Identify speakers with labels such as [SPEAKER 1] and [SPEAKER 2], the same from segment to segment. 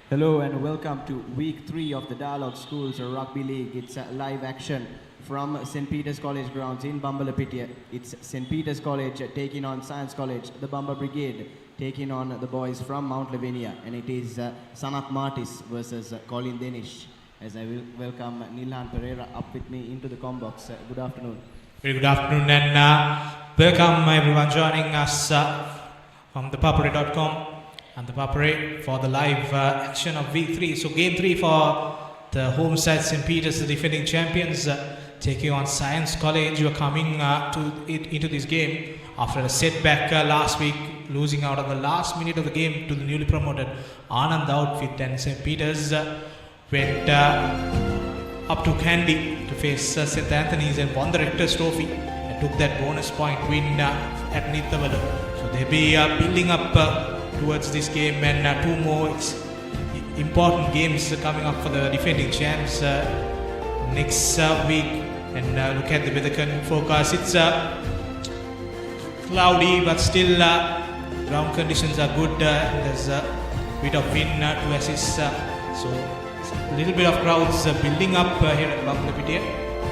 [SPEAKER 1] Hello and welcome to week 3 of the Dialog Schools Rugby League. It's a live action from St. Peter's College grounds in Bambalapitiya. It's St. Peter's College taking on Science College, the Bamba Brigade taking on the boys from Mount Lavinia, and it is Sanat Martis versus Colin Danish. As I will welcome Nilhan Pereira up with me into the combox. Good afternoon.
[SPEAKER 2] Very good afternoon and welcome everyone joining us from ThePapare.com and ThePapare for the live action of week 3. So game 3 for the home side St. Peter's, the defending champions, taking on Science College, who are coming into this game after a setback last week, losing out on the last minute of the game to the newly promoted Anand outfit, and St. Peter's went up to Kandy to face St. Anthony's and won the Rector's Trophy and took that bonus point win at Nithavalu. So they'll be building up towards this game, and 2 more important games coming up for the defending champs next week. And look at the weather forecast. It's cloudy, but still ground conditions are good. There's a bit of wind to assist. So a little bit of crowds building up here at Bambalapitiya.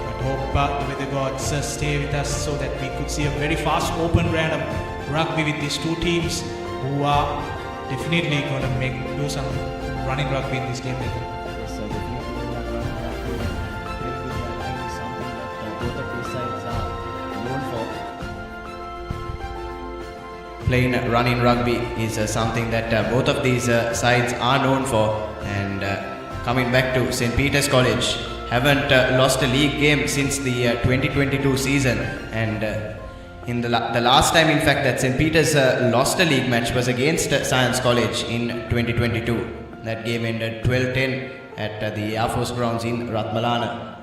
[SPEAKER 2] But hope the weather gods stay with us so that we could see a very fast open round of rugby with these 2 teams who are definitely going to do some running rugby in this game.
[SPEAKER 1] Yes, so definitely running rugby and playing with their line is something that both of these sides are known for. Playing running rugby is something that both of these sides are known for. And coming back to St. Peter's College, haven't lost a league game since the 2022 season, and in the last time, in fact, that St. Peter's lost a league match was against Science College in 2022. That game ended 12-10 at the Air Force grounds in Ratmalana.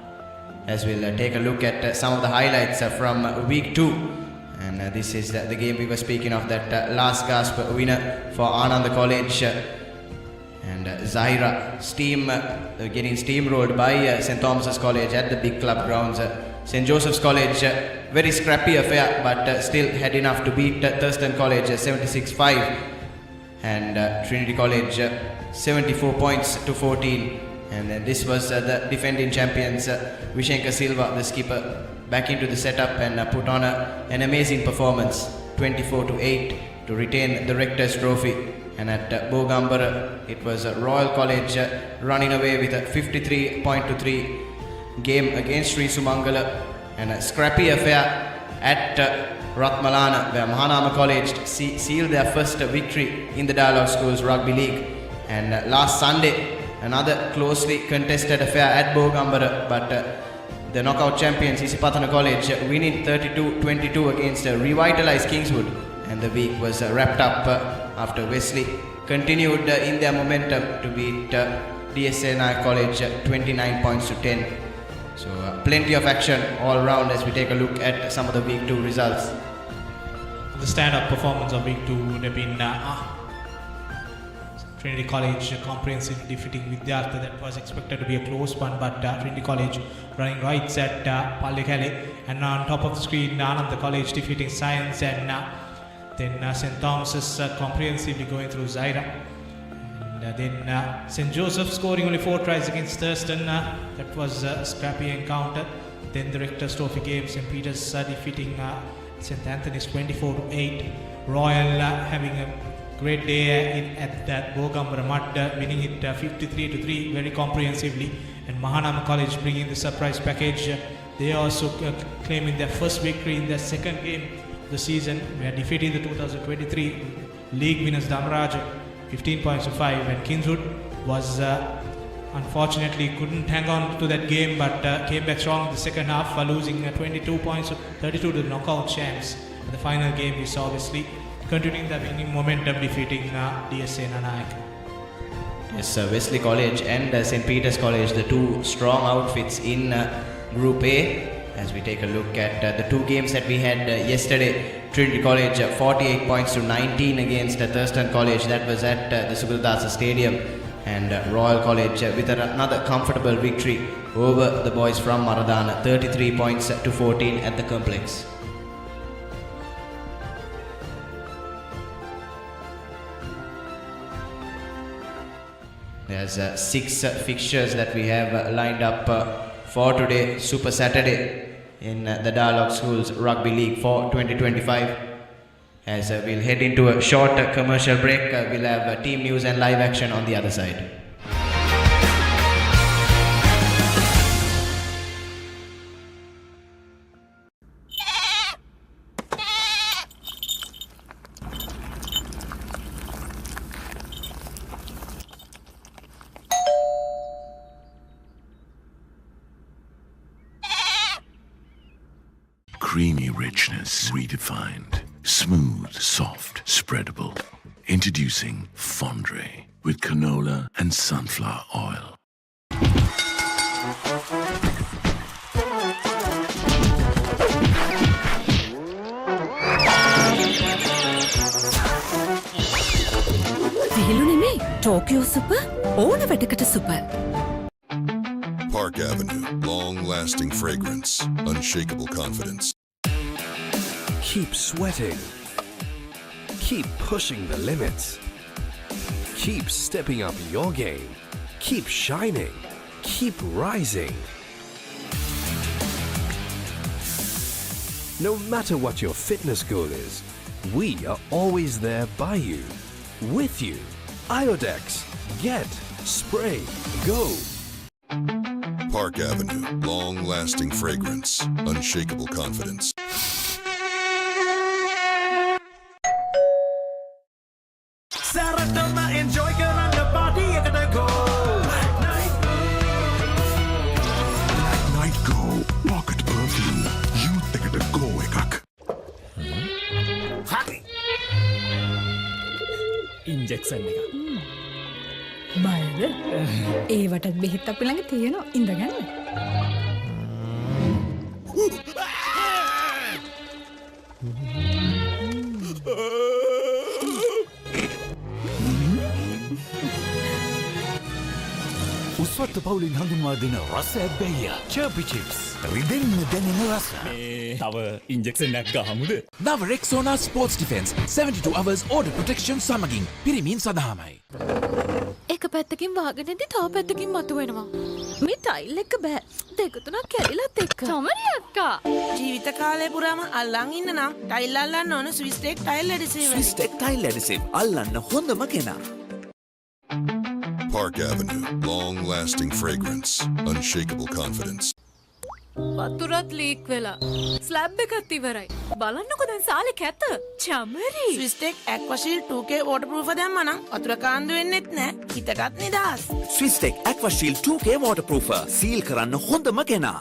[SPEAKER 1] As we'll take a look at some of the highlights from week 2. And this is the game we were speaking of, that last gasp winner for Anand College. And Zahira getting steamrolled by St. Thomas's College at the big club grounds. St. Joseph's College, very scrappy affair, but still had enough to beat Thurston College 76-5, and Trinity College 74 points to 14. And then this was the defending champions, Vishenka Silva, the skipper, back into the setup and put on an amazing performance, 24-8 to retain the Rector's Trophy. And at Bogambara, it was Royal College running away with a 53-3 game against Sri Sumangala, and a scrappy affair at Ratmalana, where Mahanama College sealed their first victory in the Dialog Schools Rugby League. And last Sunday, another closely contested affair at Bogambara, but the knockout champions Isipathana College winning 32-22 against revitalized Kingswood, and the week was wrapped up after Wesley continued in their momentum to beat DSA Nayak College 29 points to 10. So plenty of action all round as we take a look at some of the week 2 results.
[SPEAKER 2] The stand-up performance of week 2 would have been Trinity College comprehensively defeating Vidyartha. That was expected to be a close one, but Trinity College running rights at Pallekale. And on top of the screen, Anand College defeating Science, and then St. Thomas's comprehensively going through Zaira. And then St. Joseph scoring only 4 tries against Thurston. That was a scrappy encounter. Then the Rector's Trophy game, St. Peter's defeating St. Anthony's 24-8. Royal having a great day at that Bogambara mud, winning it 53-3 very comprehensively. And Mahanama College bringing the surprise package. They also claiming their first victory in their second game of the season. We are defeating the 2023 league winners Damaraj 15 points to 5, and Kingswood was unfortunately couldn't hang on to that game, but came back strong in the second half, losing 22 points to 32 to the knockout champs. In the final game, we saw Wesley continuing the winning momentum, defeating DSA Nayak.
[SPEAKER 1] Yes, Wesley College and St. Peter's College, the 2 strong outfits in Group A. As we take a look at the 2 games that we had yesterday, Trinity College 48 points to 19 against Thurston College. That was at the Sugaldasa Stadium. And Royal College with another comfortable victory over the boys from Maradana, 33 points to 14 at the complex. There's 6 fixtures that we have lined up for today, Super Saturday, in the Dialog Schools Rugby League for 2025. As we'll head into a short commercial break, we'll have team news and live action on the other side.
[SPEAKER 3] Creamy richness redefined. Smooth, soft, spreadable. Introducing Fondre with canola and sunflower oil.
[SPEAKER 4] විහිළුනේ Tokyo super ඕන වැඩකට super.
[SPEAKER 5] Park Avenue, long-lasting fragrance, unshakable confidence.
[SPEAKER 6] Keep sweating. Keep pushing the limits. Keep stepping up your game. Keep shining. Keep rising. No matter what your fitness goal is, we are always there by you, with you. Iodex. Get. Spray. Go.
[SPEAKER 5] Park Avenue, long-lasting fragrance, unshakable confidence.
[SPEAKER 7] Saratama enjoy karanga party ekata go.
[SPEAKER 3] Night Go Pocket Perfume. Youth ekata go ekak.
[SPEAKER 7] Injection එක.
[SPEAKER 4] බයද? ඒවටත් බෙහෙත් අපි ළඟ තියෙනවා ඉඳගන්න.
[SPEAKER 8] උස්වත්ත පවුලින් හඳුන්වා දෙන රස ඇබ්බැහිය චර්පි chips රිදෙන්න දැනෙන රස
[SPEAKER 7] තව ඉන්ජෙක්ෂන් එකක් ගහමුද?
[SPEAKER 8] නව Rexona sports defence 72 hours order protection සමගින් පිරිමින් සඳහාමයි.
[SPEAKER 9] එක පැත්තකින් වාගෙනදී තව පැත්තකින් මතුවෙනවා. මේ ටයිල් එක බෑ. දෙක තුනක් කැඩිලත් එක්ක. තමරි අක්කා.
[SPEAKER 10] ජීවිත කාලය පුරාම අල්ලන් ඉන්න නම් ටයිල් අල්ලන්න ඕන ස්විස්ටෙක් ටයිල් ඇඩිසිව්.
[SPEAKER 8] ස්විස්ටෙක් ටයිල් ඇඩිසිව් අල්ලන්න හොඳම කෙනා.
[SPEAKER 5] Park Avenue, long-lasting fragrance, unshakable confidence.
[SPEAKER 9] වතුරත් ලීක් වෙලා. ස්ලැබ් එකත් ඉවරයි. බලන්නකො දැන් සාලේ කැත. චමරි.
[SPEAKER 10] ස්විස්ටෙක් ඇක්වාෂීල්ඩ් 2K waterproof දැම්මා නම් වතුර කාන්දු වෙන්නෙත් නෑ. හිතටත් නිදහස්.
[SPEAKER 8] ස්විස්ටෙක් ඇක්වාෂීල්ඩ් 2K waterproofer සීල් කරන්න හොඳම කෙනා.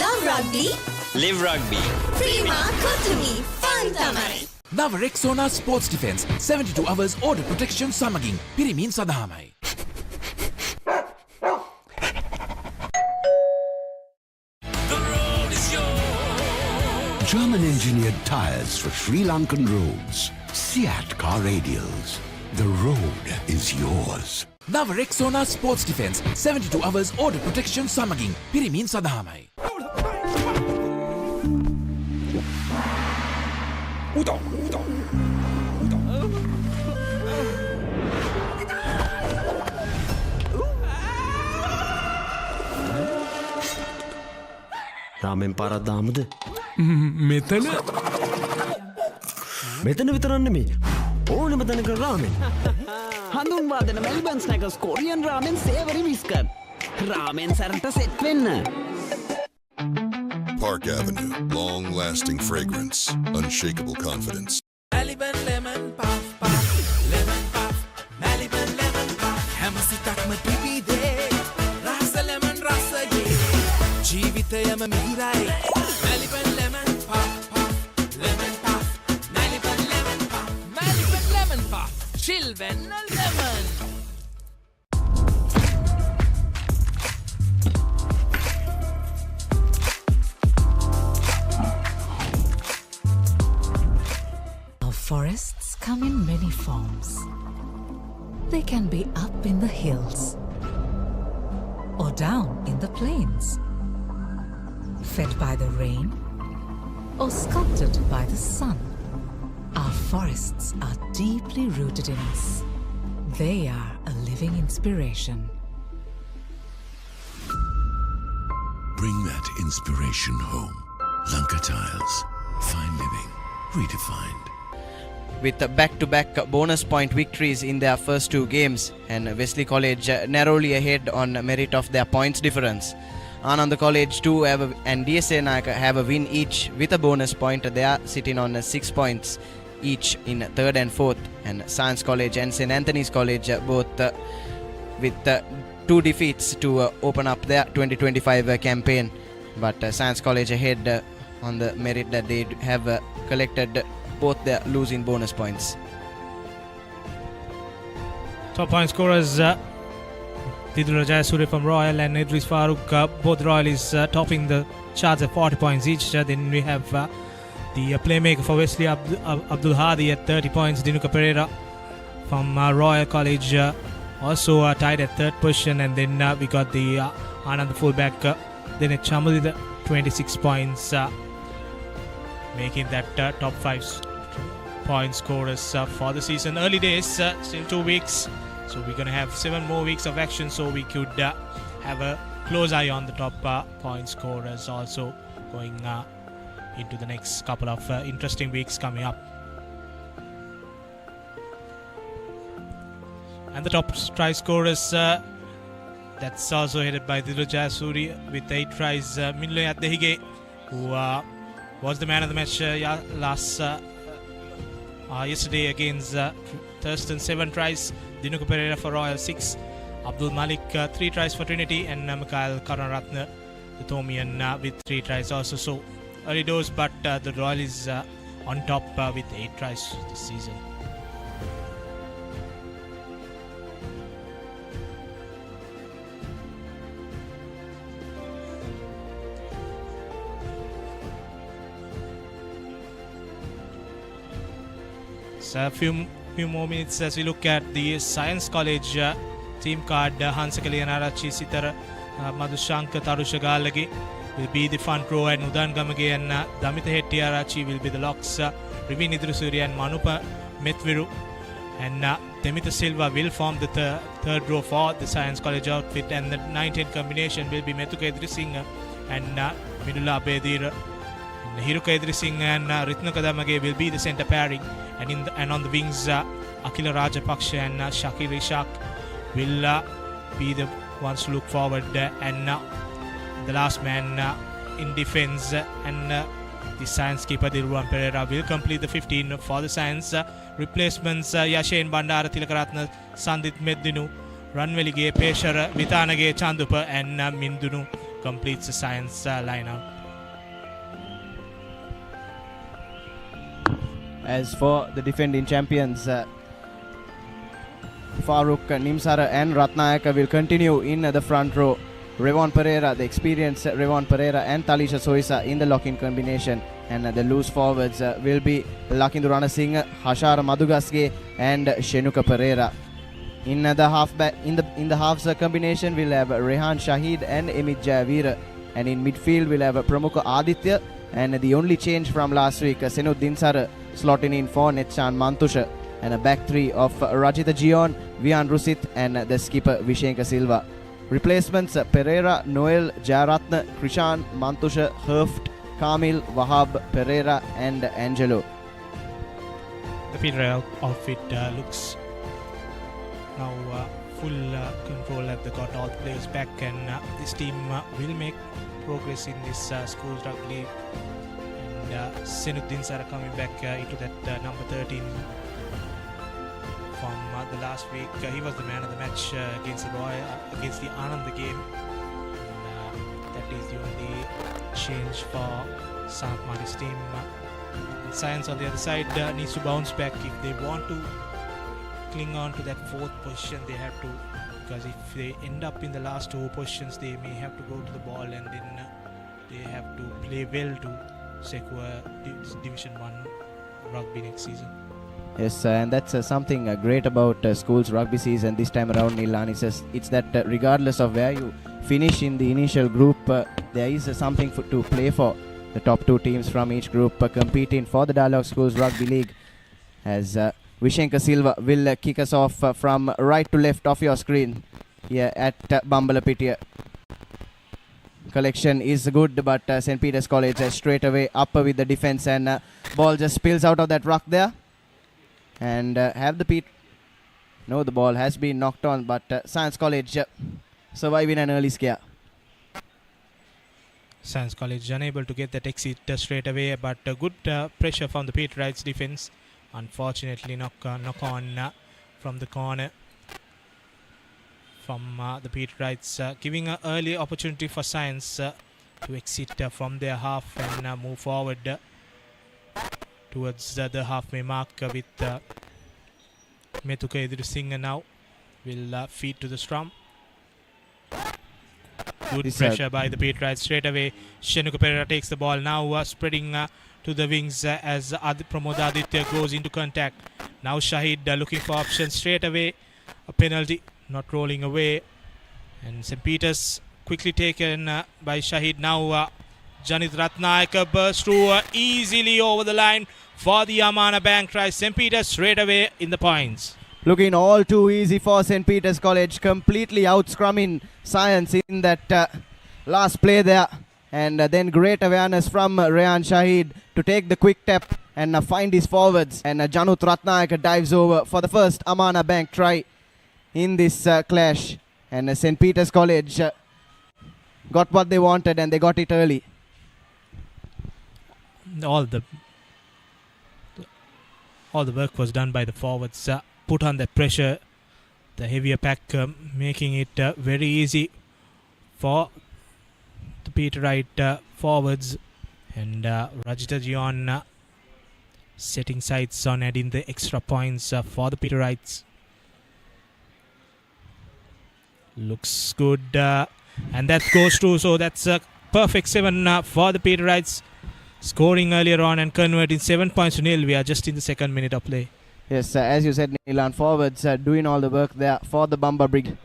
[SPEAKER 4] Love rugby.
[SPEAKER 7] Live rugby.
[SPEAKER 4] Prima Kotumi. Fun tamari.
[SPEAKER 8] නව Rexona sports defence 72 hours order protection සමගින් පිරිමින් සඳහාමයි.
[SPEAKER 3] German engineered tires for Sri Lankan roads. Seat car radials. The road is yours.
[SPEAKER 8] නව Rexona sports defence 72 hours order protection සමගින් පිරිමින් සඳහාමයි.
[SPEAKER 7] රාමෙන් පාරක් දාමුද?
[SPEAKER 6] මෙතන
[SPEAKER 7] මෙතන විතරක් නෙමෙයි. ඕනෙම තැනක රාමෙන්. හඳුන්වා දෙන මෙල්බන් ස්නැකර්ස් කොරියන් රාමෙන් සේවරි විස්කර්. රාමෙන් සරට සෙට් වෙන්න.
[SPEAKER 5] Park Avenue, long-lasting fragrance, unshakable confidence.
[SPEAKER 6] Maliban lemon puff puff lemon puff Maliban lemon puff හැම සිතක්ම පිබිදේ රස lemon රසයේ ජීවිතයම මිහිරයි Maliban lemon puff puff lemon puff Maliban lemon puff Maliban lemon puff chill වෙන්න lemon.
[SPEAKER 4] Forests come in many forms. They can be up in the hills or down in the plains. fed by the rain or sculpted by the sun. Our forests are deeply rooted in us. They are a living inspiration.
[SPEAKER 3] Bring that inspiration home. Lanka Tiles. Fine living. Redefined.
[SPEAKER 1] With back-to-back bonus point victories in their first two games, and Wesley College narrowly ahead on merit of their points difference. Ananda College too and DSA Nayaka have a win each with a bonus point. They are sitting on 6 points each in third and fourth, and Science College and St. Anthony's College both with 2 defeats to open up their 2025 campaign. But Science College ahead on the merit that they have collected both their losing bonus points.
[SPEAKER 2] Top point scorers Didura Jayasuri from Royal and Idris Farooq, both Royal is topping the charts at 40 points each. Then we have the playmaker for Wesley Abdul Hadi at 30 points. Dinuka Pereira from Royal College also tied at third position. And then we got the Anand fullback then at Chamali 26 points, making that top 5 point scorers for the season. Early days, still 2 weeks, so we're going to have 7 more weeks of action, so we could have a close eye on the top point scorers also going into the next couple of interesting weeks coming up. And the top try scorers, that's also headed by Didura Jayasuri with 8 tries. Minloy Addehige, who was the man of the match yesterday against Thurston, 7 tries. Dinuka Pereira for Royal 6. Abdul Malik 3 tries for Trinity, and Mikhail Karunaratne, the Thomian, with 3 tries also. So early doors, but the Royal is on top with 8 tries this season. A few more minutes as we look at the Science College team card. Hansakali Anarachi Sitara Madhushanka Tarushagalagi will be the front row, and Udan Gamage and Damita Hettiarachi will be the locks. Rivin Idrusuri and Manupa Methviru and Demita Silva will form the third row for the Science College outfit, and the 9-10 combination will be Metuka Idrisingh and Midula Bedira. Hiruka Idrisingh and Ritna Kadamage will be the centre pairing, and on the wings Akila Rajapaksha and Shakir Ishak will be the ones to look forward, and the last man in defence, and the Science keeper Dilruwan Pereira will complete the 15 for the Science. Replacements Yashain Bandara Tilakaratna Sandit Meddinu Ranvelige Peshara Vitanage Chandupa and Mindunu completes the Science lineup.
[SPEAKER 1] As for the defending champions, Farooq, Nimsara and Ratnayaka will continue in the front row. Revon Pereira, the experienced Revon Pereira, and Talisha Soisa in the lock-in combination, and the loose forwards will be Lakindu Ranasinghe, Hashara Madugasge and Shenuka Pereira. In the halves combination we'll have Rehan Shahid and Emit Jayavira, and in midfield we'll have Pramukha Aditya, and the only change from last week, Senuddin Sara slotting in for Netchan Mantusha, and a back three of Rajita Gion, Vian Rusit and the skipper Vishenka Silva. Replacements Pereira, Noel, Jayaratna, Krishan, Mantusha, Herft, Kamil, Wahab, Pereira and Angelo.
[SPEAKER 2] The Papare outfit looks now full control, as they got all the players back, and this team will make progress in this schools rugby league. And Senuddin Sara coming back into that number 13 from the last week. He was the man of the match against the Anand game. And that is the only change for Sanat Mari's team. Science on the other side needs to bounce back if they want to cling on to that 4th position. They have to, because if they end up in the last 2 positions, they may have to go to the ball, and then they have to play well to secure Division 1 rugby next season.
[SPEAKER 1] Yes, and that's something great about schools rugby season this time around, Nilani says. It's that regardless of where you finish in the initial group, there is something to play for. The top two teams from each group competing for the Dialog Schools Rugby League. As Vishenka Silva will kick us off from right to left of your screen here at Bambalapitiya. Collection is good, but St. Peter's College straight away up with the defense, and ball just spills out of that ruck there. And no, the ball has been knocked on, but Science College surviving an early scare.
[SPEAKER 2] Science College unable to get that exit straight away, but good pressure from the Patriots defense. Unfortunately, knock on from the corner from the Patriots, giving an early opportunity for Science to exit from their half and move forward towards the halfway mark with Methuka Edrisinghe now will feed to the scrum. Good pressure by the Patriots straight away. Shenuka Perera takes the ball now, spreading to the wings as Pramod Aditya goes into contact. Now Shahid looking for options straight away. A penalty, not rolling away. And St. Peter's quickly taken by Shahid. Now Janit Ratnayaka bursts through easily over the line for the Amana Bank try. St. Peter's straight away in the points.
[SPEAKER 1] Looking all too easy for St. Peter's College, completely out-scrumming Science in that last play there. And then great awareness from Rehan Shahid to take the quick tap and find his forwards. And Janut Ratnayaka dives over for the first Amana Bank try in this clash. And St. Peter's College got what they wanted, and they got it early.
[SPEAKER 2] All the work was done by the forwards. Put on the pressure, the heavier pack making it very easy for the Peterite forwards, and Rajita Jion setting sights on adding the extra points for the Peterites. Looks good, and that goes through, so that's a perfect 7 for the Peterites, scoring earlier on and converting 7 points to nil. We are just in the second minute of play.
[SPEAKER 1] Yes, as you said, Nilan, forwards doing all the work there for the Bamba Brig.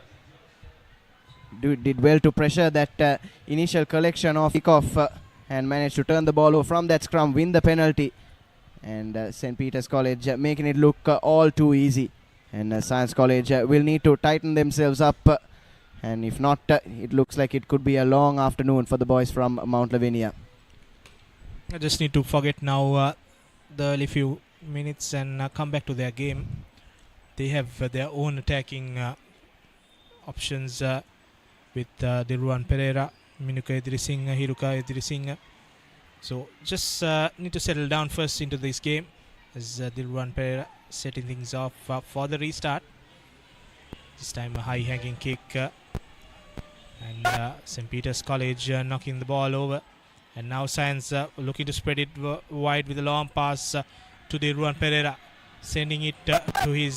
[SPEAKER 1] Did well to pressure that initial collection of kickoff and managed to turn the ball over from that scrum, win the penalty. And St. Peter's College making it look all too easy. And Science College will need to tighten themselves up. And if not, it looks like it could be a long afternoon for the boys from Mount Lavinia.
[SPEAKER 2] I just need to forget now the early few minutes and come back to their game. They have their own attacking options with Dilruwan Pereira, Minuka Edrisinghe, Hiruka Edrisinghe. So just need to settle down first into this game as Dilruwan Pereira setting things off for the restart. This time a high hanging kick and St. Peter's College knocking the ball over. And now Science looking to spread it wide with a long pass to Dilruwan Pereira, sending it to his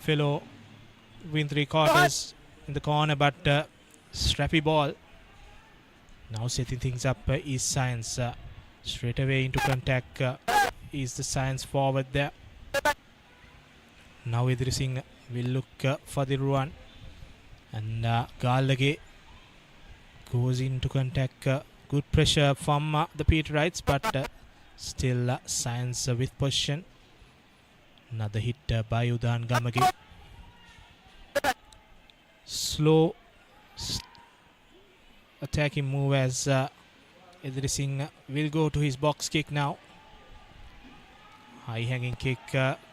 [SPEAKER 2] fellow win 3/4 in the corner, but strappy ball. Now setting things up is Science. Straight away into contact is the Science forward there. Now Edrisinghe will look for Dilruwan, and Gallage goes into contact. Good pressure from the Peterites, but still Science with possession. Another hit by Udan Gamage. Slow attacking move as Edrisinghe will go to his box kick now. High hanging kick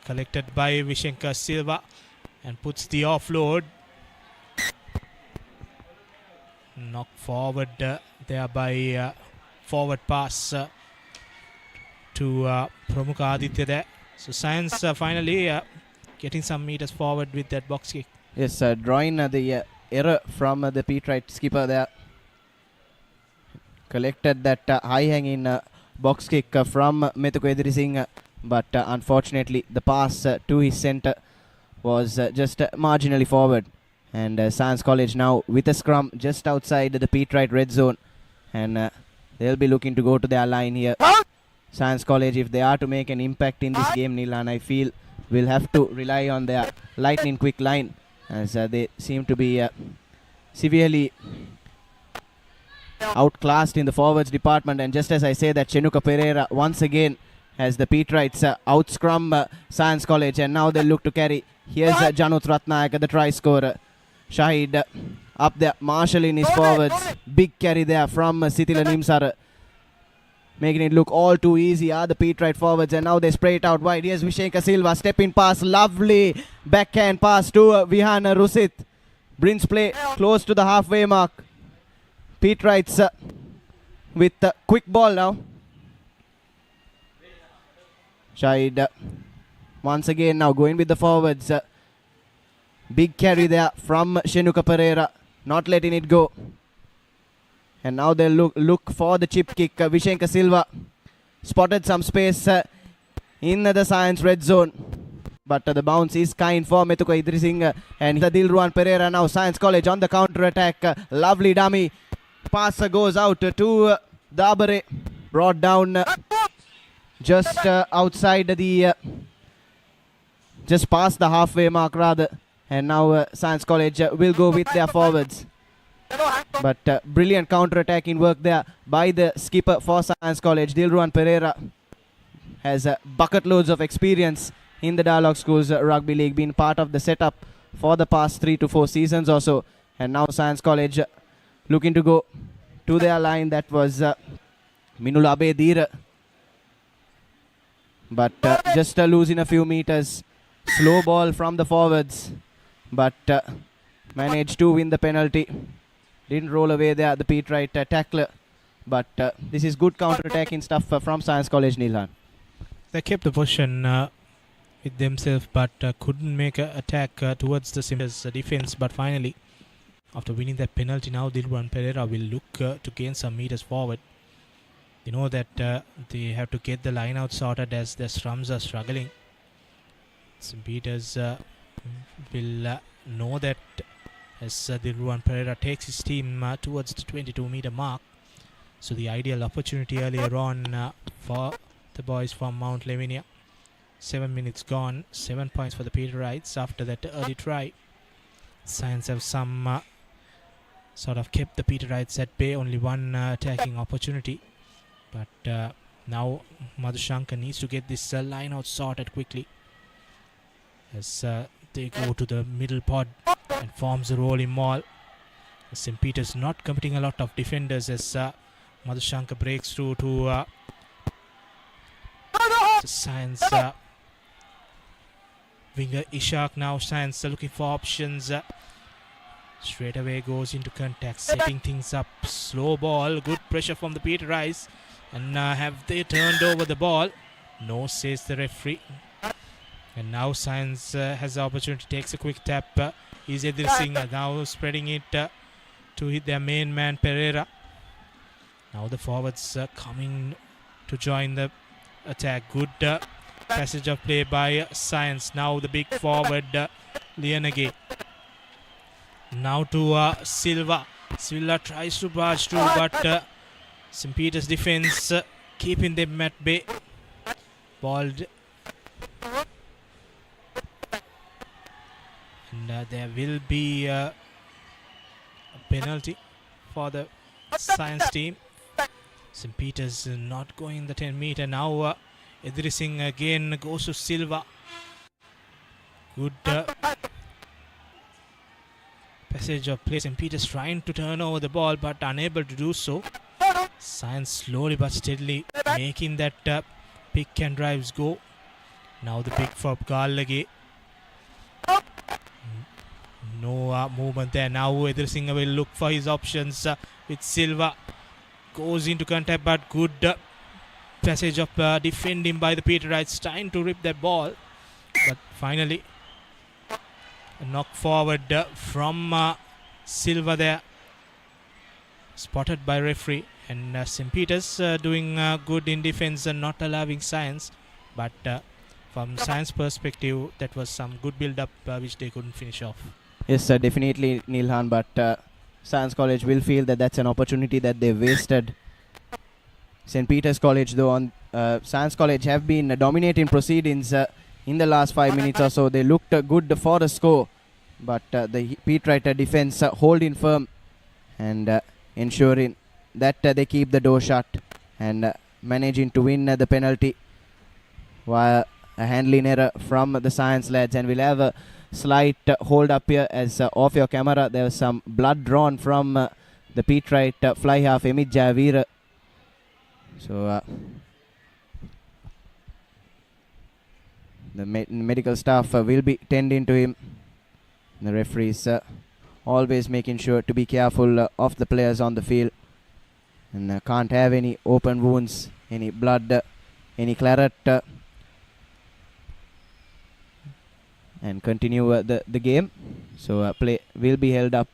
[SPEAKER 2] collected by Vishenka Silva and puts the offload. Knock forward there by forward pass to Pramukha Aditya there. So Science finally getting some meters forward with that box kick.
[SPEAKER 1] Yes, drawing the error from the Peterite skipper there. Collected that high hanging box kick from Methuka Edrisinghe, but unfortunately the pass to his centre was just marginally forward. And Science College now with a scrum just outside the Peterite red zone, and they'll be looking to go to their line here. Science College, if they are to make an impact in this game, Nilan, I feel will have to rely on their lightning quick line, as they seem to be severely outclassed in the forwards department. And just as I say that, Chenuka Pereira once again as the Peterites out-scrum Science College, and now they look to carry. Here's Janut Ratnayaka, the try scorer. Shahid up there, Marshall in his forwards. Big carry there from Sithila Nimsara, making it look all too easy are the Peterite forwards, and now they spray it out wide. Here's Vishenka Silva, stepping pass, lovely backhand pass to Vihana Rusit. Brings play close to the halfway mark. Peterites with quick ball now. Shahid once again now going with the forwards. Big carry there from Chenuka Pereira, not letting it go. And now they look for the chip kick. Vishenka Silva spotted some space in the Science red zone, but the bounce is kind for Metuka Idrising, and Dilruan Pereira now. Science College on the counter attack. Lovely dummy pass goes out to Dabare, brought down just outside the just past the halfway mark rather. And now Science College will go with their forwards. But brilliant counter-attacking work there by the skipper for Science College. Dilruan Pereira has bucket loads of experience in the Dialog Schools Rugby League, been part of the setup for the past 3 to 4 seasons or so. And now Science College looking to go to their line. That was Minulabe Dira. But just losing a few meters. Slow ball from the forwards, but managed to win the penalty. Didn't roll away there, the Peterite tackler. But this is good counter-attacking stuff from Science College, Nilhan.
[SPEAKER 2] They kept the position with themselves, but couldn't make an attack towards the Simmers defense. But finally, after winning that penalty, now Dilruan Pereira will look to gain some meters forward. You know that they have to get the line out sorted as their scrums are struggling. St. Peters will know that as Dilruan Pereira takes his team towards the 22-meter mark. So the ideal opportunity earlier on for the boys from Mount Lavinia. 7 minutes gone, 7 points for the Peterites after that early try. Science have some sort of kept the Peterites at bay, only one attacking opportunity. But now Madhushankar needs to get this line out sorted quickly as they go to the middle pod and forms a rolling maul. St. Peters not committing a lot of defenders as Madhushankar breaks through to Science winger Ishak. Now Science looking for options. Straight away goes into contact, setting things up. Slow ball, good pressure from the Peterites. And have they turned over the ball? No, says the referee. And now Science has the opportunity, takes a quick tap. Is Edil Singh now spreading it to hit their main man Pereira. Now the forwards coming to join the attack. Good passage of play by Science. Now the big forward Lianage. Now to Silva. Silva tries to barge through, but St. Peters defense keeping them at bay. Balled. And there will be a penalty for the Science team. St. Peters not going the 10 meter. Now Edri Singh again goes to Silva. Good passage of play. St. Peters trying to turn over the ball but unable to do so. Science slowly but steadily making that pick and drives go. Now the pick for Gallage. No movement there. Now Edri Singh will look for his options with Silva. Goes into contact, but good passage of defending by the Peterites, trying to rip that ball. But finally, a knock forward from Silva there. Spotted by referee. And St. Peters doing good in defense and not allowing Science. But from Science perspective, that was some good build-up which they couldn't finish off.
[SPEAKER 1] Yes, definitely, Nilhan, but Science College will feel that that's an opportunity that they wasted. St. Peter's College, though, on Science College have been dominating proceedings in the last 5 minutes or so. They looked good for a score, but the Peterite defense holding firm and ensuring that they keep the door shut and managing to win the penalty via a handling error from the science lads. And we'll have a slight hold up here as off your camera there was some blood drawn from the Peterite fly half Emit Javira. So the medical staff will be tending to him. The referees always making sure to be careful of the players on the field and can't have any open wounds, any blood, any claret, and continue the game. So play will be held up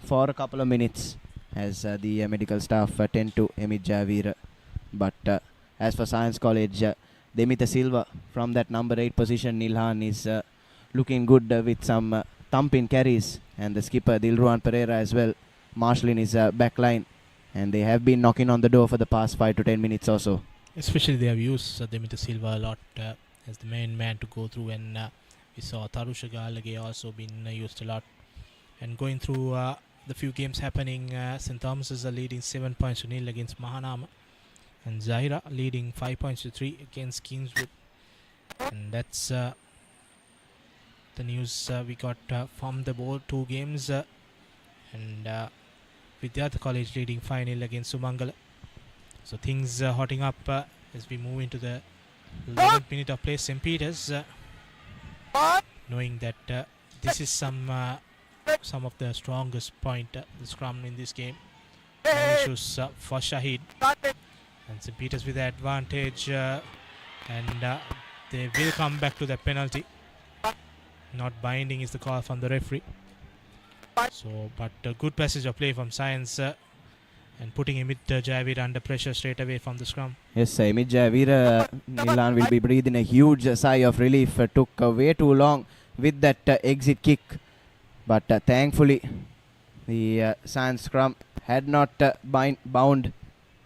[SPEAKER 1] for a couple of minutes as the medical staff tend to Emit Javira. But as for Science College, Demita Silva from that number 8 position, Nilhan is looking good with some thumping carries, and the skipper Dilruan Pereira as well marshalling his back line, and they have been knocking on the door for the past 5 to 10 minutes or so.
[SPEAKER 2] Especially they have used Demita Silva a lot as the main man to go through, and we saw Tarusha Galage also been used a lot. And going through the few games happening, St. Thomas is leading 7 points to nil against Mahanama, and Zaira leading 5 points to 3 against Kingswood. And that's the news we got from the board 2 games. And Vidyartha College leading 5-0 against Sumangala. So things hotting up as we move into the 11th minute of play. St. Peter's knowing that this is some of the strongest point, the scrum in this game. No issues for Shahid. And St. Peter's with the advantage, and they will come back to the penalty. Not binding is the call from the referee. So, but a good passage of play from Science and putting Emit Javira under pressure straight away from the scrum.
[SPEAKER 1] Yes, Emit Javira, Nilan will be breathing a huge sigh of relief. Took way too long with that exit kick, but thankfully the Science scrum had not bound,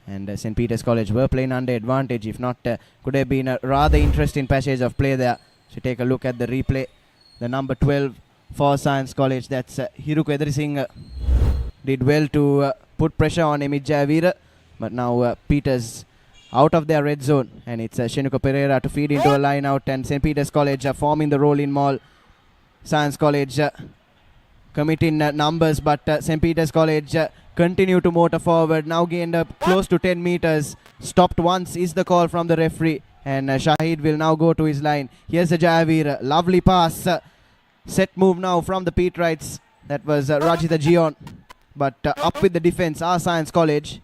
[SPEAKER 1] and St. Peter's College were playing under advantage. If not, could have been a rather interesting passage of play there. So take a look at the replay. The number 12 for Science College, that's Hiruku Edrising, did well to put pressure on Emit Javira, but now Peters out of their red zone, and it's Shenuka Pereira to feed into a line out, and St. Peter's College forming the rolling maul. Science College committing numbers, but St. Peter's College continue to motor forward, now gained up close to 10 meters. Stopped once is the call from the referee, and Shahid will now go to his line. Here's a Javir, lovely pass. Set move now from the Peterites. That was Rajita Gion, but up with the defense are Science College.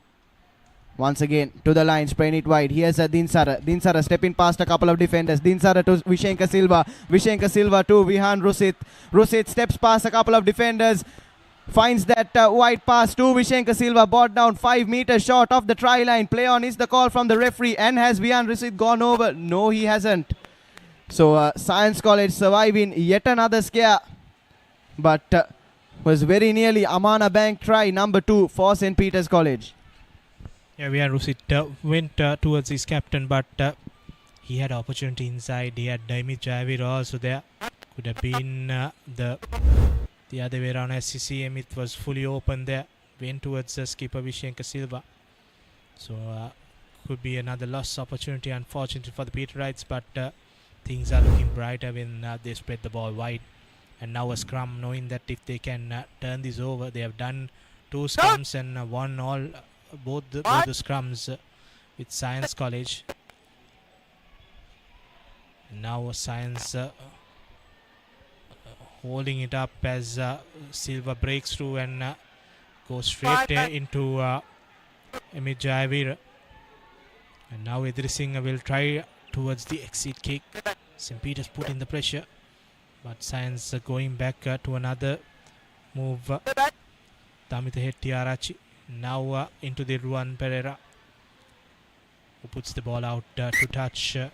[SPEAKER 1] Once again to the line, spraying it wide. Here's Dinsara. Dinsara stepping past a couple of defenders. Dinsara to Vishenka Silva. Vishenka Silva to Vihan Rusit. Rusit steps past a couple of defenders. Finds that wide pass to Vishenka Silva. Brought down 5 meters short of the try line. Play on is the call from the referee. And has Vihan Rusit gone over? No, he hasn't. So Science College surviving yet another scare. But was very nearly Amana Bank try number 2 for St. Peter's College.
[SPEAKER 2] Yeah, Vihan Rusit went towards his captain, but he had opportunity inside. He had Emit Javira also there. Could have been the other way around. As you see, Emit was fully open there. Went towards skipper Vishenka Silva. So could be another lost opportunity, unfortunately for the Peterites, but things are looking brighter when they spread the ball wide. And now a scrum, knowing that if they can turn this over, they have done 2 scrums and won all both the scrums with Science College. Now Science holding it up as Silva breaks through and goes straight into Emit Javira. And now Idrising will try towards the exit kick. St. Peter's put in the pressure, but Science going back to another move. Tamita Hettiarachi now into the Ruan Pereira, who puts the ball out to touch. So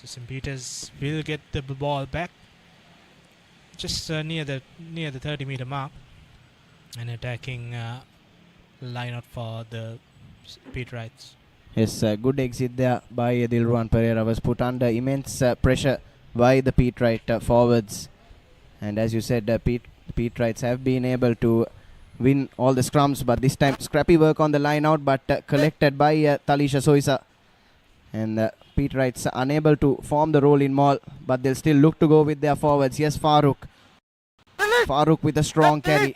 [SPEAKER 2] St. Peter's will get the ball back just near the 30-meter mark, and attacking line out for the Peterites.
[SPEAKER 1] Yes, good exit there by Dilruan Pereira. Was put under immense pressure by the Peterite forwards. And as you said, Peterites have been able to win all the scrums, but this time scrappy work on the line out, but collected by Talisha Soisa. And Peterites are unable to form the role in maul, but they'll still look to go with their forwards. Yes, Farooq with a strong carry.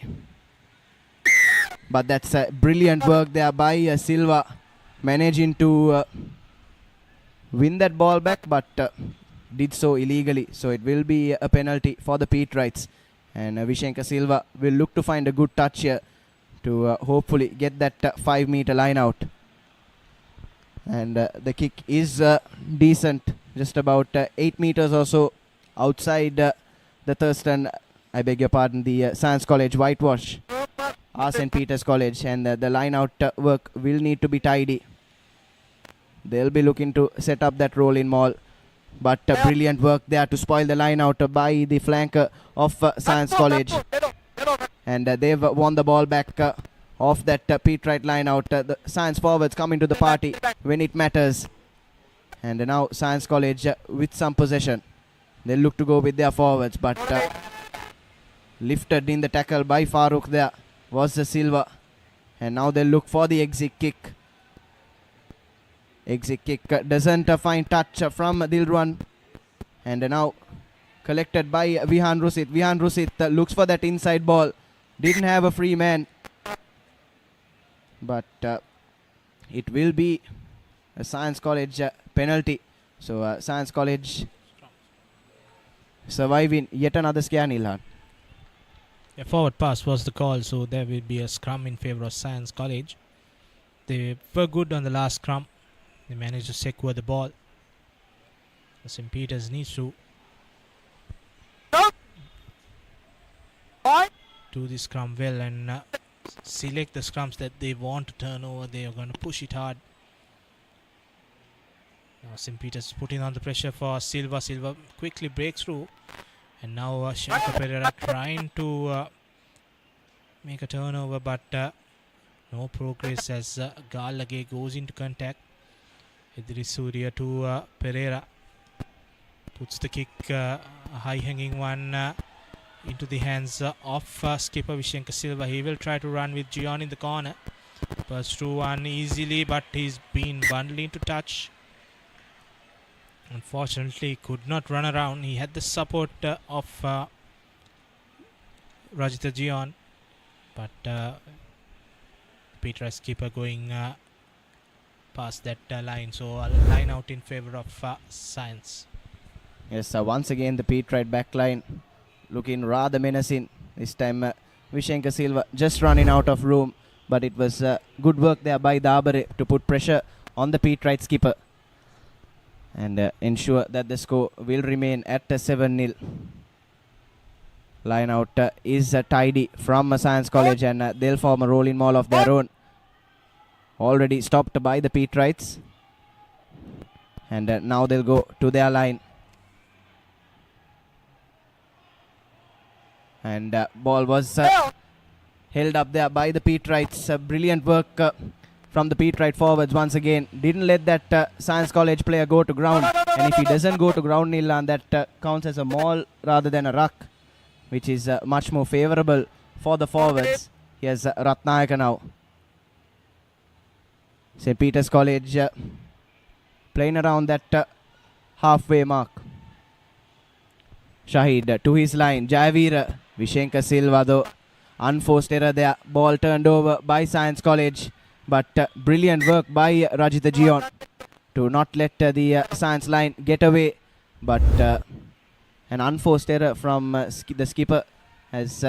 [SPEAKER 1] But that's brilliant work there by Silva, managing to win that ball back, but did so illegally. So it will be a penalty for the Peterites. And Vishenka Silva will look to find a good touch here to hopefully get that 5-meter line out. And the kick is decent, just about 8 meters or so outside the Thurston, I beg your pardon, the Science College whitewash, St. Peter's College. And the line out work will need to be tidy. They'll be looking to set up that roll in maul. But brilliant work there to spoil the line out by the flanker of Science College. And they've won the ball back off that Peterite line out. The Science forwards coming to the party when it matters. And now Science College with some possession. They look to go with their forwards, but lifted in the tackle by Farooq there was the Silva. And now they look for the exit kick. Exit kick doesn't find touch from Dilruan. And now collected by Vihan Rusit. Vihan Rusit looks for that inside ball. Didn't have a free man. But it will be a Science College penalty. So Science College surviving yet another scare, Nilhan.
[SPEAKER 2] A forward pass was the call, so there will be a scrum in favor of Science College. They were good on the last scrum. They managed to secure the ball. St. Peter's needs to do the scrum well and select the scrums that they want to turn over. They are going to push it hard. Now St. Peter's putting on the pressure for Silva. Silva quickly breaks through. And now Shankar Pereira trying to make a turnover, but no progress as Galage goes into contact. Idris Surya to Pereira. Puts the kick, a high-hanging one, into the hands of skipper Vishenka Silva. He will try to run with Gian in the corner. Burst through one easily, but he's been bundled into touch. Unfortunately, could not run around. He had the support of Rajita Gian, but Peter skipper going past that line. So a line out in favor of Science.
[SPEAKER 1] Yes, once again the Peterite back line looking rather menacing. This time Vishenka Silva just running out of room, but it was good work there by Dabare to put pressure on the Peterite skipper and ensure that the score will remain at 7-0. Line out is tidy from Science College, and they'll form a rolling maul of their own. Already stopped by the Peterites, and now they'll go to their line. And ball was held up there by the Peterites. Brilliant work from the Peterite forwards once again. Didn't let that Science College player go to ground. And if he doesn't go to ground, Nilan, that counts as a maul rather than a ruck, which is much more favourable for the forwards. Here's Ratnayaka now. St. Peter's College playing around that halfway mark. Shahid to his line. Jayavira. Vishenka Silva though. Unforced error there. Ball turned over by Science College. But brilliant work by Rajita Gion to not let the Science line get away. But an unforced error from the skipper has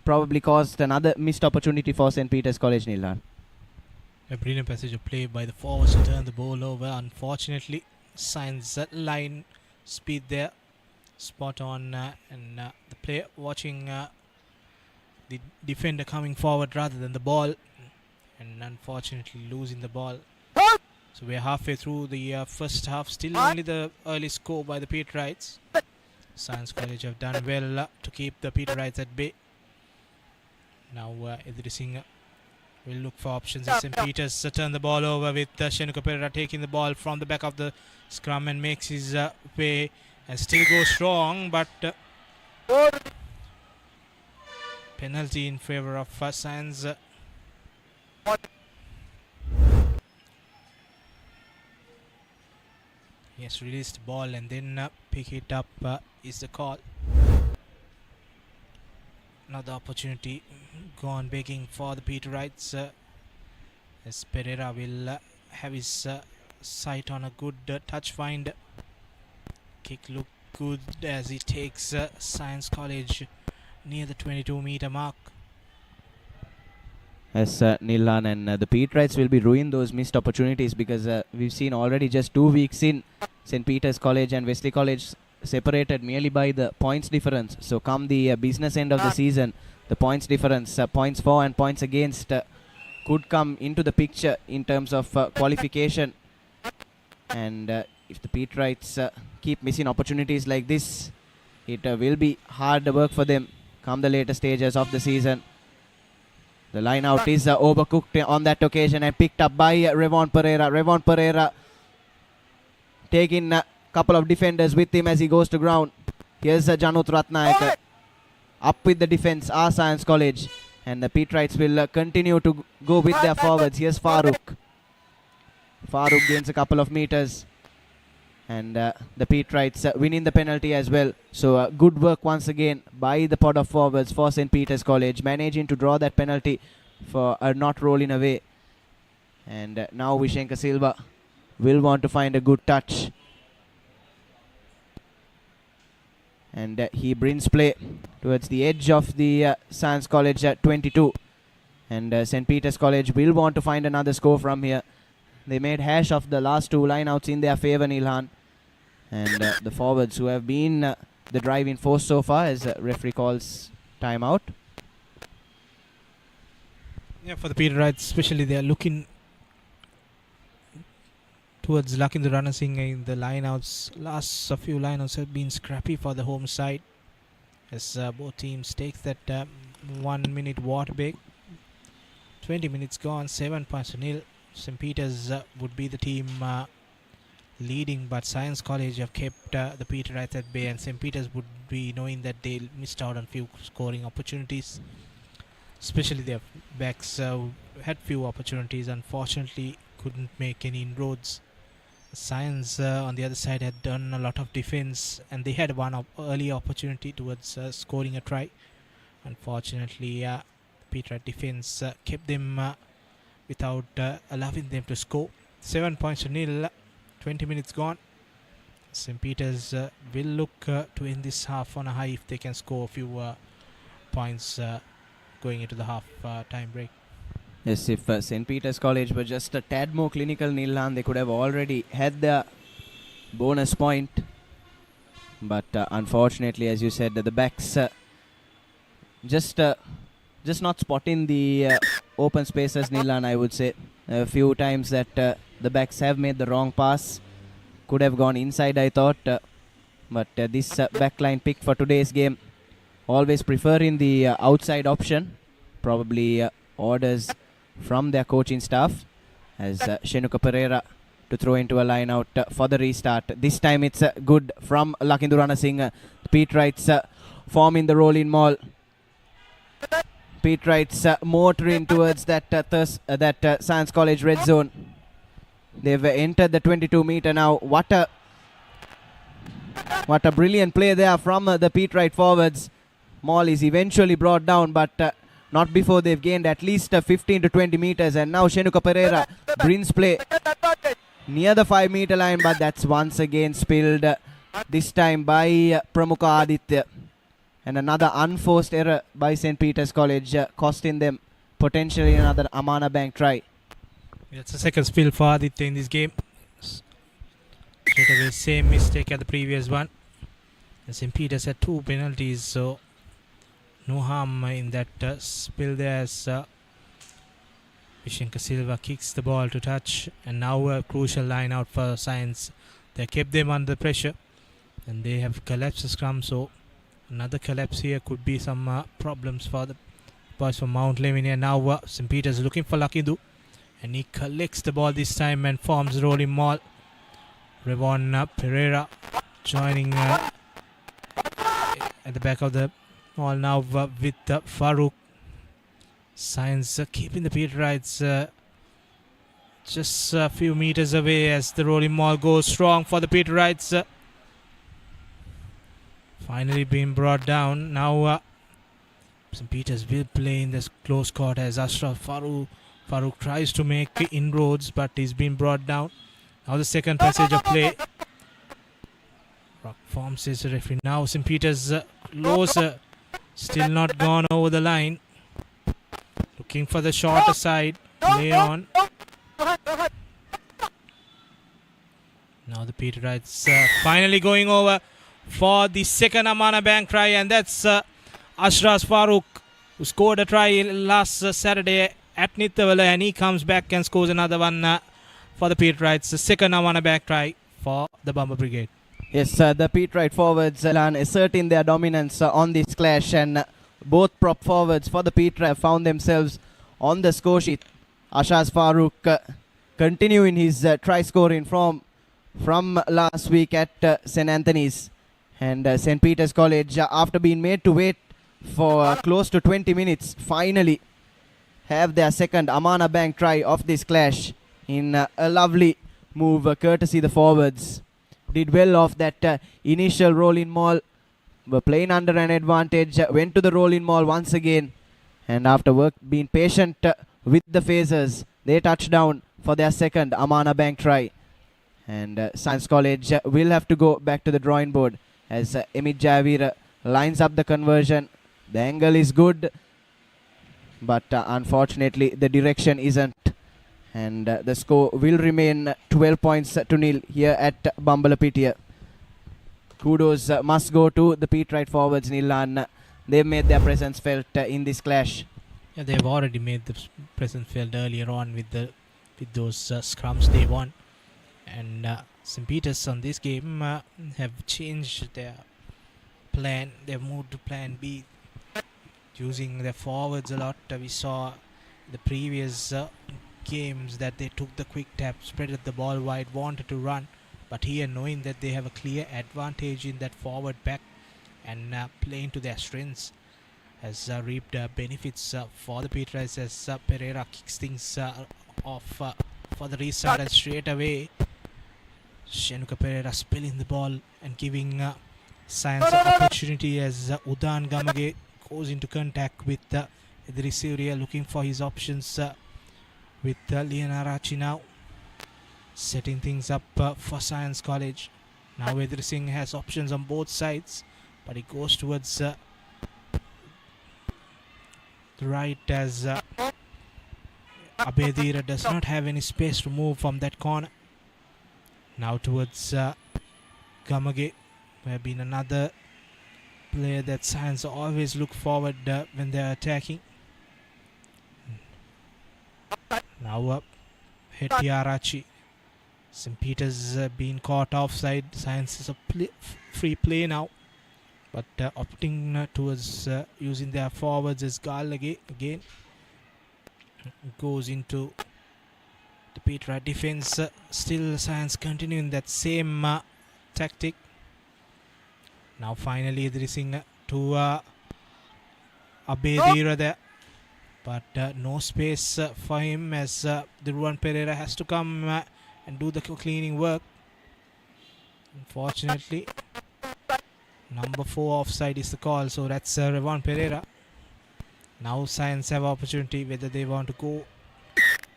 [SPEAKER 1] probably caused another missed opportunity for St. Peter's College, Nilan.
[SPEAKER 2] A brilliant passage of play by the forwards to turn the ball over. Unfortunately, Science line speed there, spot on, and the player watching the defender coming forward rather than the ball, and unfortunately losing the ball. So we're halfway through the first half. Still only the early score by the Peterites. Science College have done well to keep the Peterites at bay. Now Idris Singh will look for options. St. Peter's turn the ball over with Shenuka Pereira taking the ball from the back of the scrum and makes his way and still goes strong, but penalty in favor of Science. He has released the ball and then pick it up is the call. Another opportunity gone begging for the Peterites. As Pereira will have his sight on a good touch find. Kick look good as he takes Science College near the 22-meter mark.
[SPEAKER 1] As Nilan and the Peterites will be ruining those missed opportunities, because we've seen already just 2 weeks in, St. Peter's College and Wesley College separated merely by the points difference. So come the business end of the season, the points difference, points for and points against could come into the picture in terms of qualification. And if the Peterites keep missing opportunities like this, it will be hard work for them come the later stages of the season. The line out is overcooked on that occasion and picked up by Revon Pereira. Revon Pereira taking a couple of defenders with him as he goes to ground. Here's Janut Ratnayaka up with the defense, our Science College. And the Peterites will continue to go with their forwards. Here's Farooq. Farooq gains a couple of meters. And the Peterites winning the penalty as well. So good work once again by the pod of forwards for St. Peter's College, managing to draw that penalty for not rolling away. And now Vishenka Silva will want to find a good touch. And he brings play towards the edge of the Science College 22. And St. Peter's College will want to find another score from here. They made hash of the last two lineouts in their favour, Nilhan. And the forwards who have been the driving force so far, as referee calls timeout.
[SPEAKER 2] Yeah, for the Peterites especially, they are looking towards locking the runner Singh in the lineouts. Last few lineouts have been scrappy for the home side, as both teams take that 1 minute water break. 20 minutes gone, 7 points to nil. St. Peter's would be the team leading, but Science College have kept the Peterites at bay, and St. Peter's would be knowing that they missed out on few scoring opportunities. Especially their backs had few opportunities, unfortunately couldn't make any inroads. Science on the other side had done a lot of defense, and they had one early opportunity towards scoring a try. Unfortunately, Peterite defense kept them without allowing them to score. 7 points to nil, 20 minutes gone. St. Peter's will look to end this half on a high if they can score a few points going into the half time break.
[SPEAKER 1] Yes, if St. Peter's College were just a tad more clinical, Nilhan, they could have already had the bonus point. But unfortunately, as you said, the backs just not spotting the open spaces, Nilhan, I would say. A few times that the backs have made the wrong pass. Could have gone inside, I thought. But this backline pick for today's game, always preferring the outside option. Probably orders from their coaching staff, as Shenuka Pereira to throw into a line out for the restart. This time it's good from Lakindu Rana Singh. Peterites forming the rolling maul. Peterites motoring towards that Science College red zone. They've entered the 22-meter now. What a brilliant play there from the Peterite forwards. Maul is eventually brought down, but not before they've gained at least 15 to 20 meters. And now Shenuka Pereira brings play near the 5-meter line, but that's once again spilled, this time by Pramukha Aditya. And another unforced error by St. Peter's College, costing them potentially another Amana Bank try.
[SPEAKER 2] It's the second spill for Aditya in this game. Straight away, same mistake as the previous one. St. Peter's had 2 penalties, so no harm in that spill there, as Vishenka Silva kicks the ball to touch. And now a crucial line out for Science. They kept them under pressure, and they have collapsed the scrum, so another collapse here could be some problems for the boys from Mount Lavinia. Now St. Peter's looking for Lakindu, and he collects the ball this time and forms rolling maul. Revon Pereira joining at the back of the All now with Farouk. Science keeping the Peterites just a few meters away as the rolling maul goes strong for the Peterites. Finally being brought down. Now St. Peter's will play in this close court as Ashraf Farouk tries to make inroads, but he's been brought down. Now the second passage of play. Rock forms his referee. Now St. Peter's closer. Still not gone over the line. Looking for the shorter side. Play on. Now the Peterites finally going over for the second Amana Bank try, and that's Ashraf Farouk, who scored a try last Saturday at Nithavala, and he comes back and scores another one for the Peterites. The second Amana Bank try for the Bomber Brigade.
[SPEAKER 1] Yes, the Peterite forwards asserting their dominance on this clash, and both prop forwards for the Peterite have found themselves on the score sheet. Ashraf Farouk continuing his try scoring from last week at St. Anthony's, and St. Peter's College, after being made to wait for close to 20 minutes, finally have their second Amana Bank try of this clash in a lovely move courtesy the forwards. Did well off that initial rolling maul, were playing under an advantage, went to the rolling maul once again, and after being patient with the phasers, they touched down for their second Amana Bank try. And Science College will have to go back to the drawing board as Emit Javir lines up the conversion. The angle is good, but unfortunately the direction isn't. And the score will remain 12 points to nil here at Bambalapitiya. Kudos must go to the Peterite forwards, Nilan. They've made their presence felt in this clash.
[SPEAKER 2] Yeah, they've already made the presence felt earlier on with those scrums they won. And St. Peter's on this game have changed their plan. They've moved to plan B, using their forwards a lot. We saw the previous games that they took the quick tap, spreaded the ball wide, wanted to run, but here knowing that they have a clear advantage in that forward back and playing to their strengths has reaped benefits for the Peterites as Pereira kicks things off for the restart, and straight away Shenuka Pereira spilling the ball and giving Science an opportunity as Udan Gamage goes into contact with the receiver, looking for his options with Lianarachi now setting things up for Science College. Now Vedri Singh has options on both sides, but he goes towards the right as Abedira does not have any space to move from that corner. Now towards Gamage, who have been another player that Science always look forward when they are attacking. Now up Hetiarachi. St. Peter's been caught offside. Science is a free play now, but opting towards using their forwards as Galage again goes into the Petra defense. Still Science continuing that same tactic. Now finally addressing to Abedira there, but no space for him as Dilruwan Pereira has to come and do the cleaning work. Unfortunately, number 4 offside is the call, so that's Revan Pereira. Now Science have opportunity whether they want to go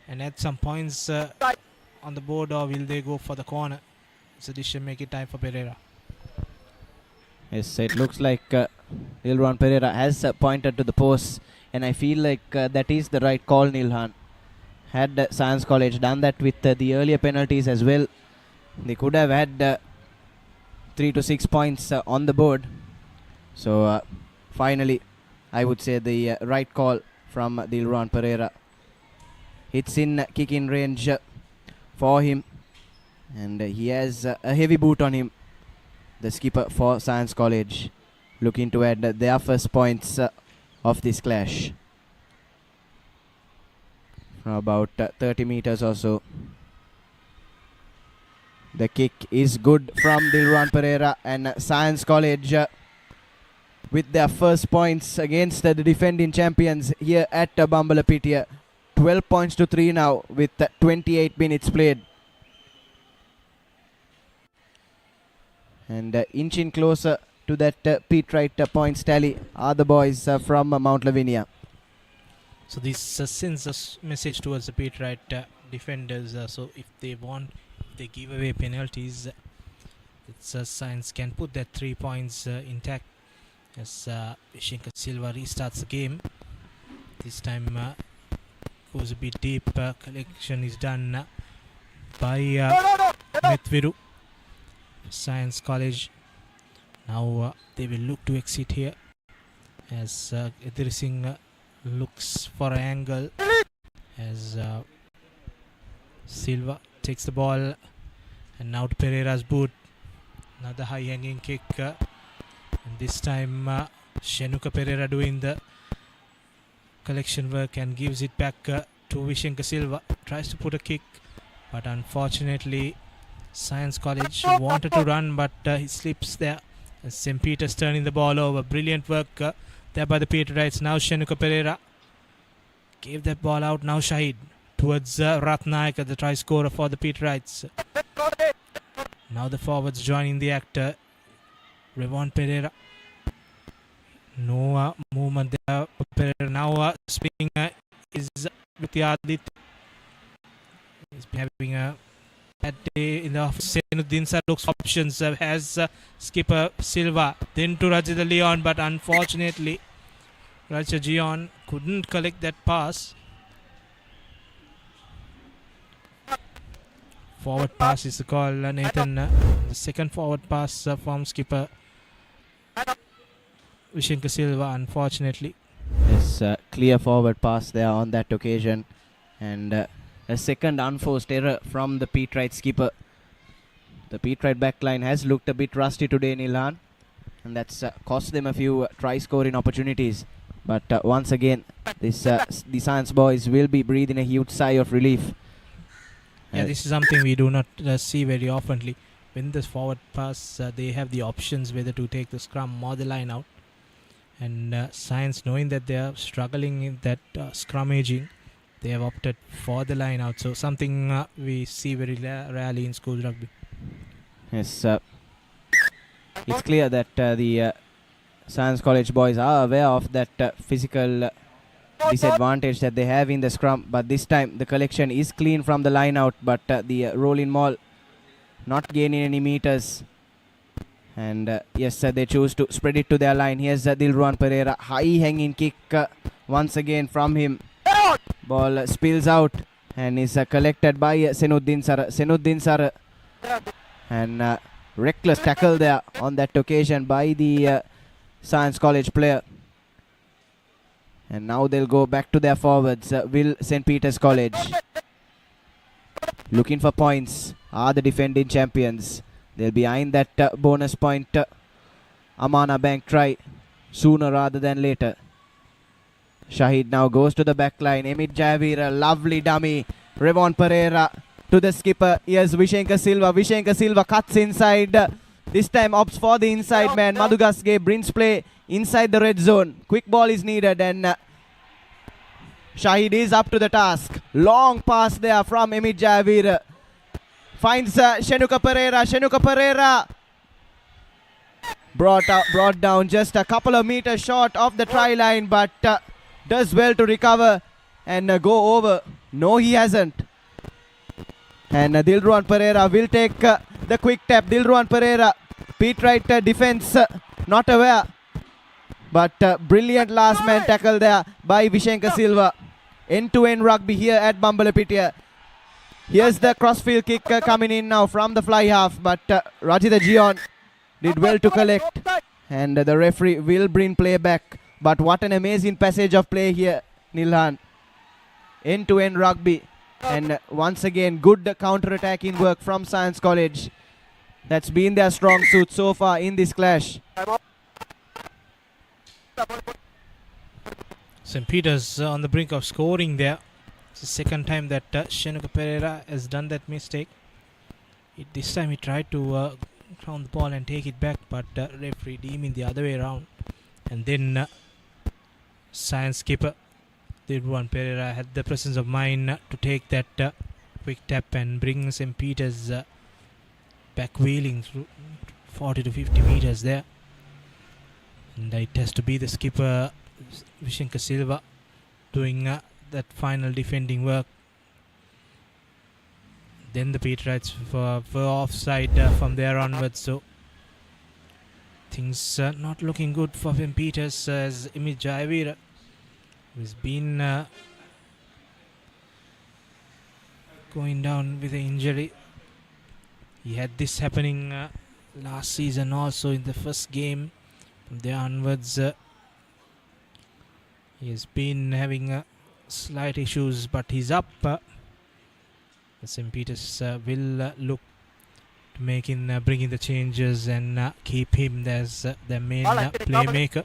[SPEAKER 2] and add some points on the board, or will they go for the corner. It's a decision making time for Pereira.
[SPEAKER 1] Yes, it looks like Dilruwan Pereira has pointed to the post, and I feel like that is the right call, Nilhan. Had Science College done that with the earlier penalties as well, they could have had 3 to 6 points on the board. So finally, I would say the right call from Dilruwan Pereira. Hits in kick-in range for him, and he has a heavy boot on him. The skipper for Science College looking to add their first points of this clash. From about 30 meters or so. The kick is good from Dilruwan Pereira, and Science College with their first points against the defending champions here at Bambalapitiya. 12 points to 3 now with 28 minutes played. And inching closer to that Pete Wright points tally are the boys from Mount Lavinia.
[SPEAKER 2] So this sends a message towards the Pete Wright defenders. So if they give away penalties, Science can put that 3 points intact as Vishenka Silva restarts the game. This time goes a bit deep. Collection is done by Methviru. Science College. Now they will look to exit here as Edirising looks for an angle as Silva takes the ball, and now to Pereira's boot. Another high hanging kick, and this time Shenuka Pereira doing the collection work and gives it back to Vishenka Silva. Tries to put a kick, but unfortunately Science College wanted to run, but he slips there. St. Peter's turning the ball over. Brilliant work there by the Peter Wrights. Now Shenuka Pereira gave that ball out. Now Shahid towards Ratnaik, the try scorer for the Peter Wrights. Now the forwards joining the act. Revon Pereira. No movement there. Pereira now spinning is with the Adit. He's having a bad day in the office. Senuddin Sar looks for options. Has skipper Silva. Then to Rajida Leon, but unfortunately Rajida Leon couldn't collect that pass. Forward pass is the call, Nathan. The second forward pass from skipper Vishenka Silva, unfortunately.
[SPEAKER 1] Yes, clear forward pass there on that occasion, and a second unforced error from the Pete Wright skipper. The Pete Wright backline has looked a bit rusty today, Nilhan, and that's cost them a few try scoring opportunities. But once again, the Science boys will be breathing a huge sigh of relief.
[SPEAKER 2] Yeah, this is something we do not see very oftenly. When the forward pass, they have the options whether to take the scrum or the line out. And Science, knowing that they are struggling in that scrummaging, they have opted for the line out. So something we see very rarely in school rugby.
[SPEAKER 1] Yes, it's clear that the Science College boys are aware of that physical disadvantage that they have in the scrum, but this time the collection is clean from the line out, but the rolling maul not gaining any meters, and yes, they choose to spread it to their line. Here's Dilruan Pereira, high hanging kick once again from him. Ball spills out and is collected by Senuddin Sar, and reckless tackle there on that occasion by the Science College player. And now they'll go back to their forwards. Will St. Peter's College looking for points are the defending champions. They'll be eyeing that bonus point Amana Bank try sooner rather than later. Shahid now goes to the back line. Emit Javir, a lovely dummy. Revon Pereira to the skipper. Here's Vishenka Silva. Vishenka Silva cuts inside. This time opts for the inside man. Madhugasge brings play inside the red zone. Quick ball is needed, and Shahid is up to the task. Long pass there from Emit Javir. Finds Shenuka Pereira. Shenuka Pereira brought down just a couple of meters short of the try line, but does well to recover and go over. No, he hasn't. And Dilruan Pereira will take the quick tap. Dilruan Pereira, Pete Wright defense not aware, but brilliant last man tackle there by Vishenka Silva. End-to-end rugby here at Bambalapitiya. Here's the crossfield kick coming in now from the fly half, but Rajida Gion did well to collect, and the referee will bring play back. But what an amazing passage of play here, Nilhan. End-to-end rugby, and once again good counter-attacking work from Science College. That's been their strong suit so far in this clash.
[SPEAKER 2] St. Peter's on the brink of scoring there. It's the second time that Shenuka Pereira has done that mistake. This time he tried to ground the ball and take it back, but referee deeming the other way around. And then Science skipper Dirwan Pereira had the presence of mind to take that quick tap and bring St. Peter's back wheeling through 40 to 50 meters there. And it has to be the skipper Vishenka Silva doing that final defending work. Then the Peterites were offside from there onwards, so things not looking good for St. Peters as Imit Jayavira, who's been going down with an injury. He had this happening last season also in the first game. From there onwards, he has been having slight issues, but he's up. St. Peters will look to bring in the changes and keep him as their main playmaker.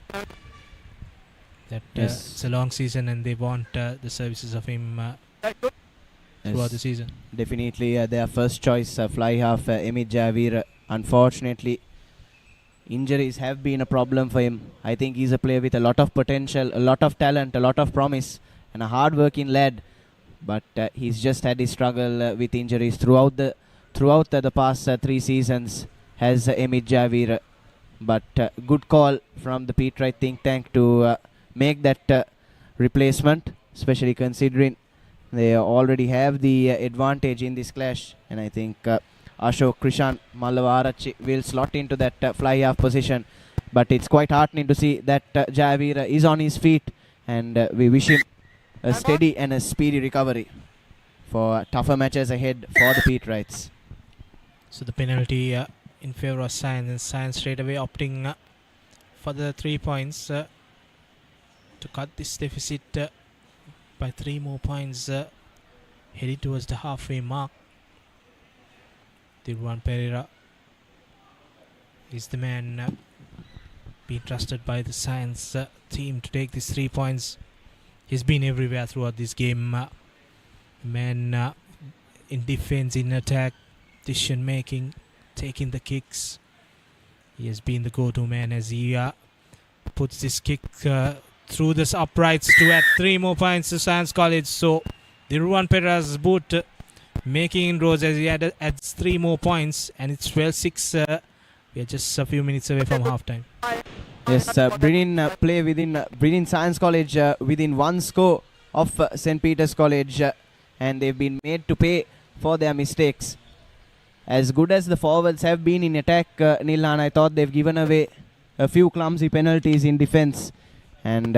[SPEAKER 2] It's a long season and they want the services of him throughout the season.
[SPEAKER 1] Definitely their first choice fly half Emit Javir. Unfortunately, injuries have been a problem for him. I think he's a player with a lot of potential, a lot of talent, a lot of promise, and a hard-working lad. But he's just had his struggle with injuries throughout the past 3 seasons. Has Emit Javir, but good call from the Peterite think tank to make that replacement, especially considering they already have the advantage in this clash. And I think Ashok Krishan Mallavarachi will slot into that fly half position. But it's quite heartening to see that Javir is on his feet, and we wish him a steady and a speedy recovery for tougher matches ahead for the Peterites.
[SPEAKER 2] So the penalty in favour of Science, and Science straight away opting for the 3 points to cut this deficit by 3 more points, heading towards the halfway mark. Dirwan Pereira is the man being trusted by the Science team to take these 3 points. He's been everywhere throughout this game. Man in defense, in attack, decision making, taking the kicks. He has been the go-to man as he puts this kick through the uprights to add 3 more points to Science College. So Dirwan Pereira's boot making inroads as he adds 3 more points, and it's 12-6. We are just a few minutes away from halftime.
[SPEAKER 1] Yes, brilliant play within Science College within 1 score of St. Peter's College, and they've been made to pay for their mistakes. As good as the forwards have been in attack, Nilan, I thought they've given away a few clumsy penalties in defense, and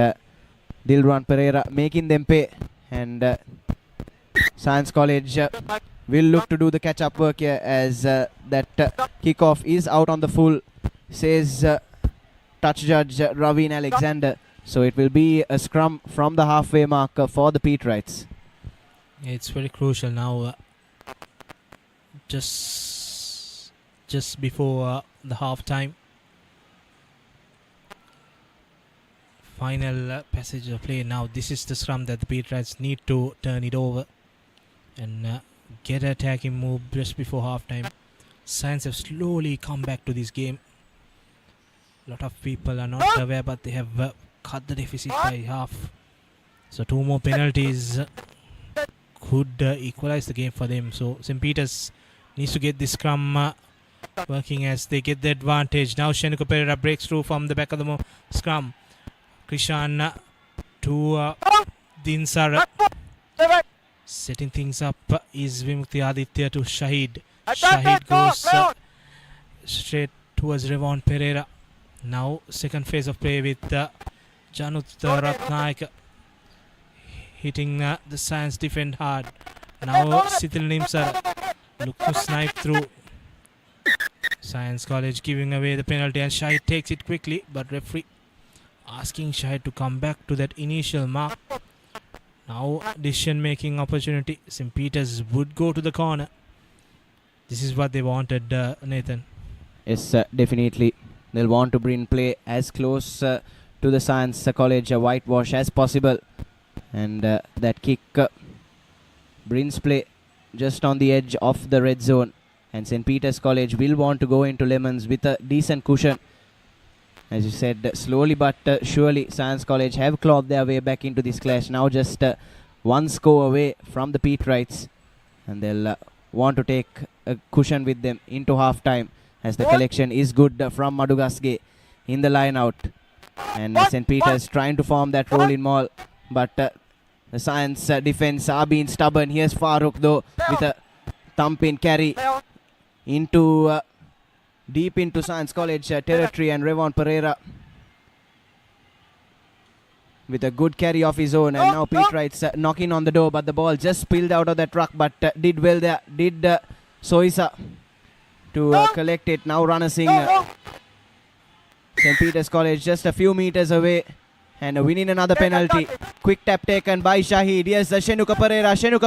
[SPEAKER 1] Dirwan Pereira making them pay. And Science College will look to do the catch-up work here as that kickoff is out on the full, says touch judge Raveen Alexander. So it will be a scrum from the halfway mark for the Peterites.
[SPEAKER 2] It's very crucial now. Just before the half time. Final passage of play now. This is the scrum that the Peterites need to turn it over and get an attacking move just before half time. Science have slowly come back to this game. A lot of people are not aware, but they have cut the deficit by half. So 2 more penalties could equalize the game for them. So St. Peter's needs to get this scrum working as they get the advantage. Now Shenuka Pereira breaks through from the back of the scrum. Krishan to Dinsar. Setting things up is Vimukti Aditya to Shahid. Shahid goes straight towards Revon Pereira. Now second phase of play with Janut Ratnaik hitting the Science defend hard. Now Sitil Nimsar look to snipe through. Science College giving away the penalty, and Shahid takes it quickly, but referee asking Shahid to come back to that initial mark. Now decision making opportunity. St. Peter's would go to the corner. This is what they wanted, Nathan.
[SPEAKER 1] Yes, definitely. They'll want to bring play as close to the Science College whitewash as possible. And that kick brings play just on the edge of the red zone. And St. Peter's College will want to go into lemons with a decent cushion. As you said, slowly but surely Science College have clawed their way back into this clash. Now just one score away from the Peterites, and they'll want to take a cushion with them into half-time, as the collection is good from Madugasge in the line-out. And St. Peter's trying to form that rolling maul, but the Science defense are being stubborn. Here's Farooq though with a thump-in carry into deep into Science College territory, and Revon Pereira with a good carry of his own, and now Peterites knocking on the door, but the ball just spilled out of that truck, but did well there, did Soisa to collect it. Now Ranasingh, St. Peter's College just a few meters away and winning another penalty. Quick tap taken by Shahid. Yes, Shenuka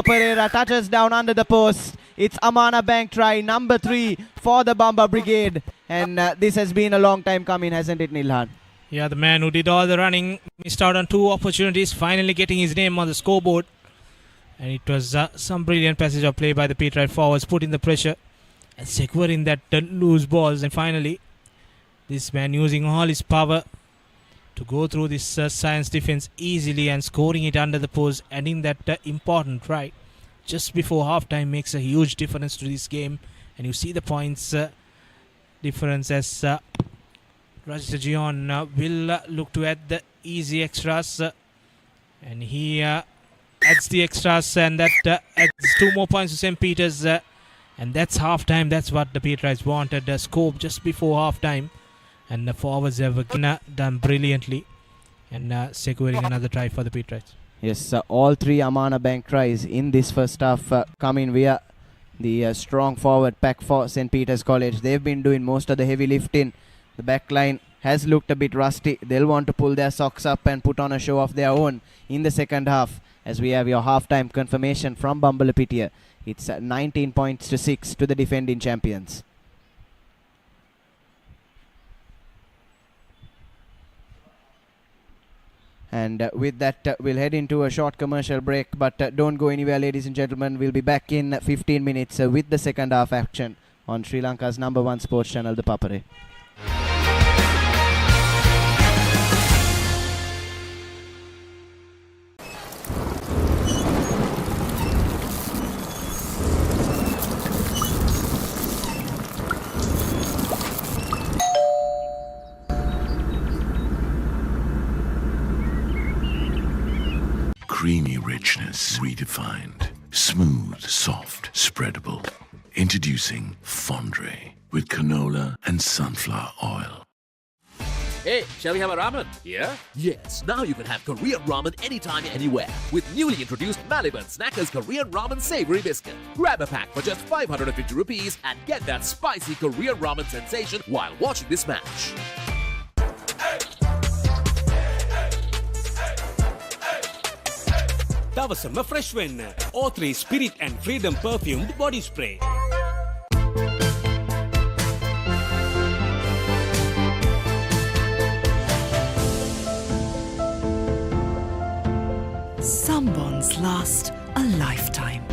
[SPEAKER 1] Pereira touches down under the post. It's Amana Bank try number 3 for the Bamba Brigade, and this has been a long time coming, hasn't it, Nilhan?
[SPEAKER 2] Yeah, the man who did all the running missed out on 2 opportunities, finally getting his name on the scoreboard. And it was some brilliant passage of play by the Peterite forwards, putting the pressure and securing that loose balls. And finally, this man using all his power to go through this Science defense easily and scoring it under the post, adding that important try just before halftime makes a huge difference to this game. And you see the points difference as Rajajion will look to add the easy extras, and he adds the extras, and that adds 2 more points to St. Peter's, and that's half-time. That's what the Peterites wanted, a scope just before half-time, and the forwards have done brilliantly and securing another try for the Peterites.
[SPEAKER 1] Yes, all 3 Amana Bank tries in this first half coming via the strong forward pack for St. Peter's College. They've been doing most of the heavy lifting. The back line has looked a bit rusty. They'll want to pull their socks up and put on a show of their own in the second half, as we have your halftime confirmation from Bambalapitiya. It's 19 points to 6 to the defending champions. And with that, we'll head into a short commercial break, but don't go anywhere, ladies and gentlemen. We'll be back in 15 minutes with the second half action on Sri Lanka's #1 sports channel, ThePapare.
[SPEAKER 3] Creamy richness redefined. Smooth, soft, spreadable. Introducing Fondre with canola and sunflower oil.
[SPEAKER 11] Hey, shall we have a ramen? Yeah? Yes, now you can have Korean ramen anytime, anywhere with newly introduced Maliban Snackers Korean Ramen Savory Biscuit. Grab a pack for just 550 rupees and get that spicy Korean ramen sensation while watching this match.
[SPEAKER 12] දවසම fresh වෙන්න O3 Spirit and Freedom perfumed body spray.
[SPEAKER 4] Some bonds last a lifetime.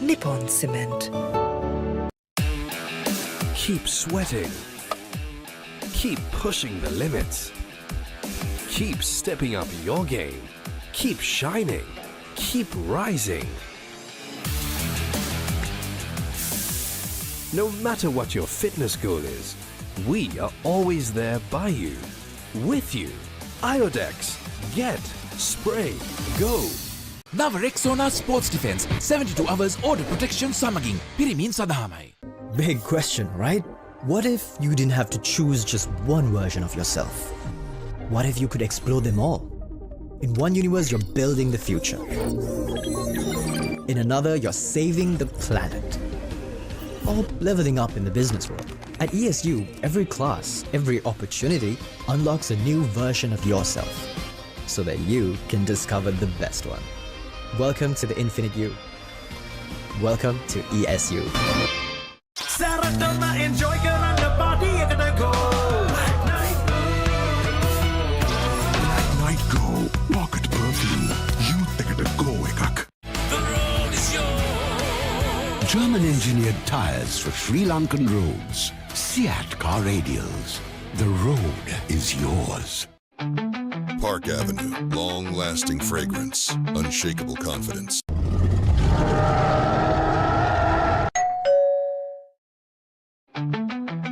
[SPEAKER 4] Nippon Cement.
[SPEAKER 13] Keep sweating. Keep pushing the limits. Keep stepping up your game. Keep shining. Keep rising. No matter what your fitness goal is, we are always there by you, with you. Iodex. Get. Spray. Go.
[SPEAKER 6] Nava Rexona Sports Defense 72 hours order protection samagin pirimin sadahamai.
[SPEAKER 14] Big question, right? What if you didn't have to choose just one version of yourself? What if you could explore them all? In one universe, you're building the future. In another, you're saving the planet. Or leveling up in the business world. At ESU, every class, every opportunity unlocks a new version of yourself, so that you can discover the best one. Welcome to the Infinite You. Welcome to ESU.
[SPEAKER 6] enjoy kerana party kena go.
[SPEAKER 3] Night Go Pocket Perfume. Youth ekata go ekak.
[SPEAKER 6] The road is yours.
[SPEAKER 3] German engineered tires for Sri Lankan roads. Seat car radials. The road is yours.
[SPEAKER 5] Park Avenue, long-lasting fragrance, unshakable confidence.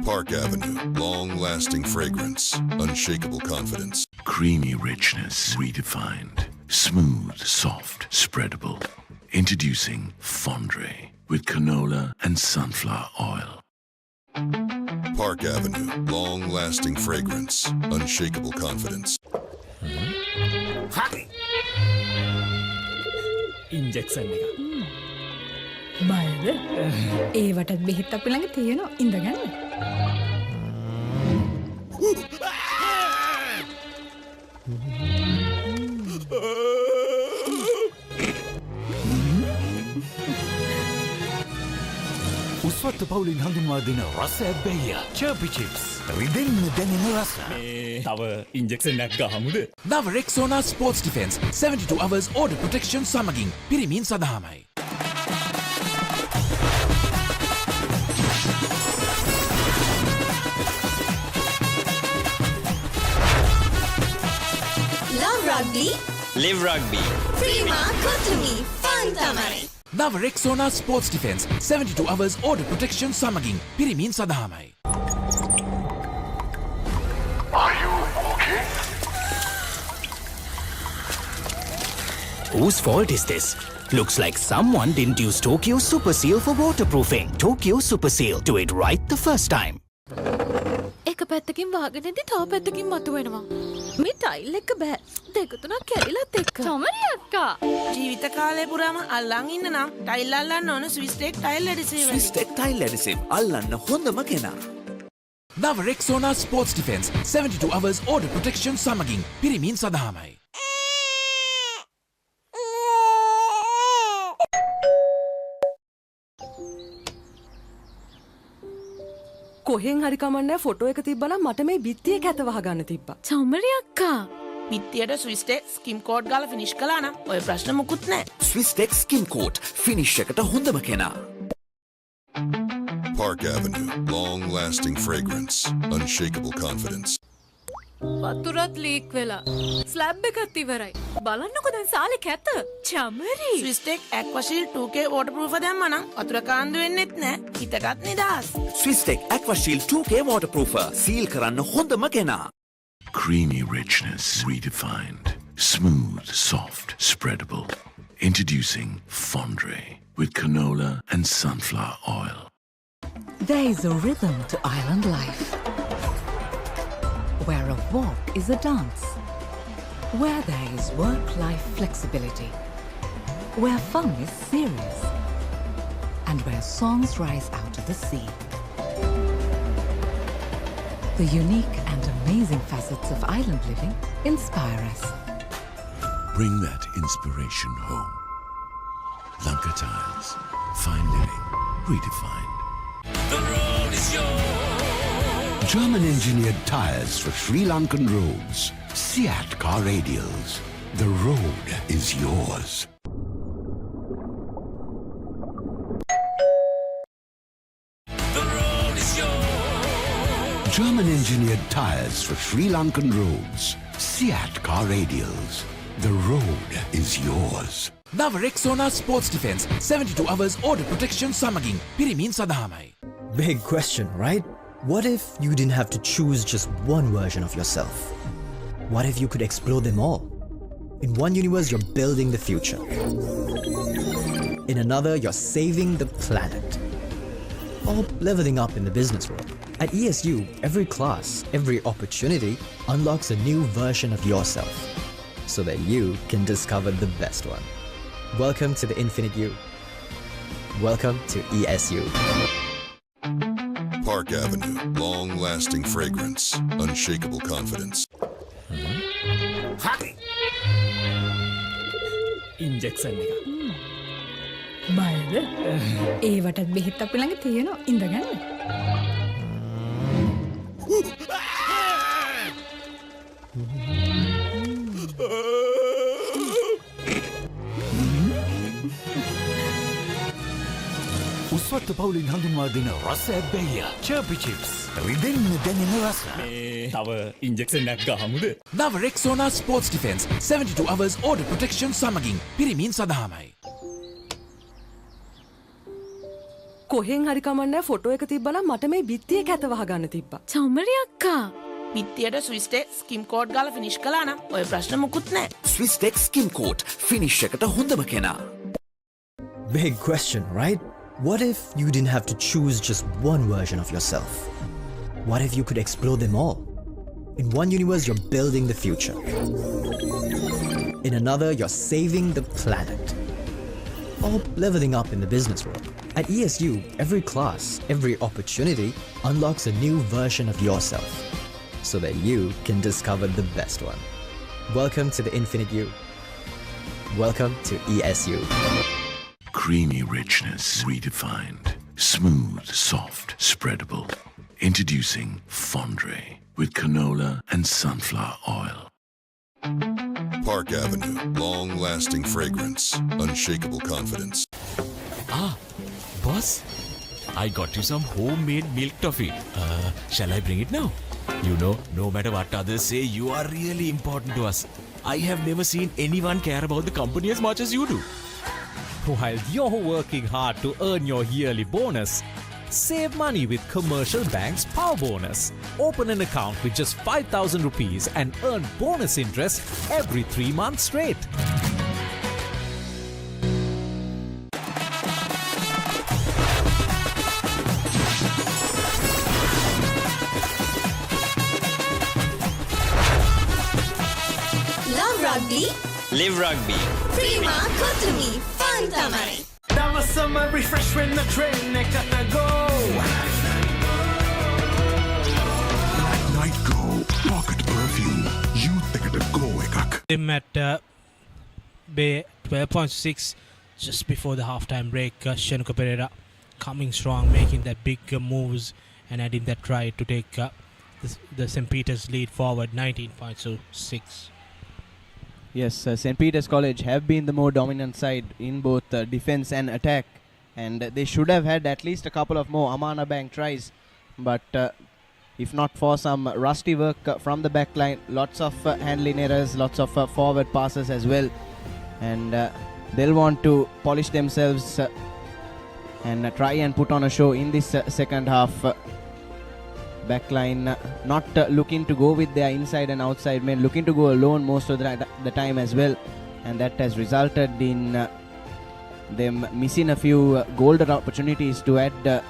[SPEAKER 5] Park Avenue, long-lasting fragrance, unshakable confidence.
[SPEAKER 15] Creamy richness redefined. Smooth, soft, spreadable. Introducing Fondre with canola and sunflower oil.
[SPEAKER 5] Park Avenue, long-lasting fragrance, unshakable confidence.
[SPEAKER 7] Injection එක.
[SPEAKER 16] බයද? ඒවටත් බෙහෙත් අපි ළඟ තියෙනවා. ඉඳගන්න.
[SPEAKER 8] උස්වත්ත පවුලින් හඳුන්වා දෙන රස ඇබ්බැහිය චර්පි chips රිදෙන්න දැනෙන රස
[SPEAKER 7] තව ඉන්ජෙක්ෂන් එකක් ගහමුද?
[SPEAKER 6] නව Rexona sports defence 72 hours order protection සමගින් පිරිමින් සඳහාමයි.
[SPEAKER 17] Love rugby.
[SPEAKER 18] Live rugby.
[SPEAKER 17] Prima Kotumi. Fun tamari.
[SPEAKER 6] නව Rexona sports defence 72 hours order protection සමගින් පිරිමින් සඳහාමයි.
[SPEAKER 15] Are you okay?
[SPEAKER 19] Whose fault is this? Looks like someone didn't use Tokyo Super Seal for waterproofing. Tokyo Super Seal. Do it right the first time.
[SPEAKER 9] එක පැත්තකින් වාගෙනදී තව පැත්තකින් මතුවෙනවා. මේ tile එක බෑ. දෙක තුනක් කැඩිලත් එක්ක. තමරි අක්කා.
[SPEAKER 10] ජීවිත කාලය පුරාම අල්ලන් ඉන්න නම් ටයිල් අල්ලන්න ඕන ස්විස්ටෙක් ටයිල් ඇඩිසිව්.
[SPEAKER 7] ස්විස්ටෙක් ටයිල් ඇඩිසිව් අල්ලන්න හොඳම කෙනා.
[SPEAKER 6] නව Rexona sports defence 72 hours order protection සමගින් පිරිමින් සඳහාමයි.
[SPEAKER 20] කොහෙන් හරි කමන්නේ ෆොටෝ එක තිබ්බනම් මට මේ බිත්තිය කැත වහගන්න තිබ්බා.
[SPEAKER 9] චමරි අක්කා.
[SPEAKER 10] බිත්තියට ස්විස්ටෙක් ස්කිම් කෝඩ් ගාලා ෆිනිෂ් කළා නම් ඔය ප්‍රශ්න මුකුත් නැහැ.
[SPEAKER 7] ස්විස්ටෙක් ස්කිම් කෝට් ෆිනිෂ් එකට හොඳම කෙනා.
[SPEAKER 5] Park Avenue, long-lasting fragrance, unshakable confidence.
[SPEAKER 9] වතුරත් ලීක් වෙලා. ස්ලැබ් එකත් ඉවරයි. බලන්නකෝ දැන් සාලේ කැත. චමරි.
[SPEAKER 10] ස්විස්ටෙක් ඇක්වාෂීල් 2K waterproof දැම්මා නම් වතුර කාන්දු වෙන්නෙත් නැහැ. හිතටත් නිදහස්.
[SPEAKER 7] ස්විස්ටෙක් ඇක්වාෂීල් 2K waterproofer සීල් කරන්න හොඳම කෙනා.
[SPEAKER 15] Creamy richness redefined. Smooth, soft, spreadable. Introducing Fondre with canola and sunflower oil.
[SPEAKER 4] There is a rhythm to island life, where a walk is a dance, where there is work-life flexibility, where fun is serious, and where songs rise out of the sea. The unique and amazing facets of island living inspire us.
[SPEAKER 15] Bring that inspiration home. Lanka Tiles. Fine living. Redefined.
[SPEAKER 6] The road is yours.
[SPEAKER 3] German-engineered tyres for Sri Lankan roads. Seat car radials. The road is yours.
[SPEAKER 6] The road is yours.
[SPEAKER 3] German-engineered tyres for Sri Lankan roads. Seat car radials. The road is yours.
[SPEAKER 6] නව Rexona sports defence 72 hours order protection සමගින් පිරිමින් සඳහාමයි.
[SPEAKER 14] Big question, right? What if you didn't have to choose just one version of yourself? What if you could explore them all? In one universe, you're building the future. In another, you're saving the planet. Or leveling up in the business world. At ESU, every class, every opportunity unlocks a new version of yourself, so that you can discover the best one. Welcome to the Infinite You. Welcome to ESU.
[SPEAKER 5] Park Avenue, long-lasting fragrance, unshakable confidence.
[SPEAKER 7] Injection එක.
[SPEAKER 16] බයද? ඒවටත් බෙහෙත් අපි ළඟ තියෙනවා. ඉඳගන්න.
[SPEAKER 8] උස්වත්ත උස්වත්ත පවුලින් හඳුන්වා දෙන රස ඇබ්බැහිය චර්පි chips රිදෙන්න දැනෙන රස
[SPEAKER 18] තව ඉන්ජෙක්ෂන් එකක් ගහමුද? නව Rexona sports defence 72 hours order protection සමගින් පිරිමින් සඳහාමයි.
[SPEAKER 20] කොහෙන් හරි කමන්නේ ෆොටෝ එක තිබ්බනම් මට මේ බිත්තියේ කැත වහගන්න තිබ්බා.
[SPEAKER 9] චමරි අක්කා.
[SPEAKER 10] බිත්තියට ස්විස්ටෙක් ස්කිම් කෝඩ් ගාලා ෆිනිෂ් කළා නම් ඔය ප්‍රශ්න මුකුත් නැහැ.
[SPEAKER 18] ස්විස්ටෙක් ස්කිම් කෝට් ෆිනිෂ් එකට හොඳම කෙනා.
[SPEAKER 14] Big question, right? What if you didn't have to choose just one version of yourself? What if you could explore them all? In one universe, you're building the future. In another, you're saving the planet. Or leveling up in the business world. At ESU, every class, every opportunity unlocks a new version of yourself so that you can discover the best one. Welcome to the Infinite You. Welcome to ESU.
[SPEAKER 15] Creamy richness redefined. Smooth, soft, spreadable. Introducing Fondre with canola and sunflower oil.
[SPEAKER 5] Park Avenue, long-lasting fragrance, unshakable confidence.
[SPEAKER 18] Boss, I got you some homemade milk toffee. Shall I bring it now? You know, no matter what others say, you are really important to us. I have never seen anyone care about the company as much as you do.
[SPEAKER 21] While you're working hard to earn your yearly bonus, save money with Commercial Bank's Power Bonus. Open an account with just 5,000 rupees and earn bonus interest every 3 months straight.
[SPEAKER 17] Love rugby.
[SPEAKER 22] Live rugby.
[SPEAKER 17] Prima Kotumi. Fun Tamari.
[SPEAKER 6] That was summer refresh when the train gotta go.
[SPEAKER 15] Night Go Pocket Perfume. Youth එකට go එකක්.
[SPEAKER 2] Them at Bay 12.6 just before the halftime break. Shenuka Pereira coming strong, making that big moves and adding that try to take the St. Peter's lead forward 19.26.
[SPEAKER 1] Yes, St. Peter's College have been the more dominant side in both defense and attack, and they should have had at least a couple of more Amana Bank tries, but if not for some rusty work from the back line, lots of handling errors, lots of forward passes as well, and they'll want to polish themselves and try and put on a show in this second half. Backline not looking to go with their inside and outside men, looking to go alone most of the time as well, and that has resulted in them missing a few golden opportunities to add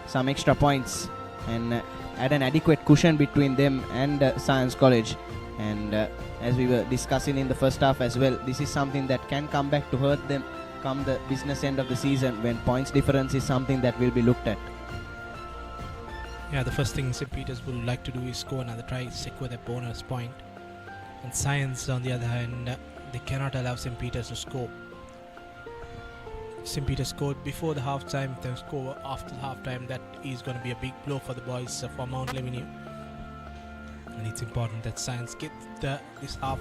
[SPEAKER 1] some extra points and add an adequate cushion between them and Science College. And as we were discussing in the first half as well, this is something that can come back to hurt them come the business end of the season, when points difference is something that will be looked at.
[SPEAKER 2] Yeah, the first thing St. Peter's would like to do is score another try, secure their bonus point. And Science, on the other hand, they cannot allow St. Peter's to score. St. Peter scored before the halftime, they score after the halftime. That is going to be a big blow for the boys for Mount Lavinia. And it's important that Science get this half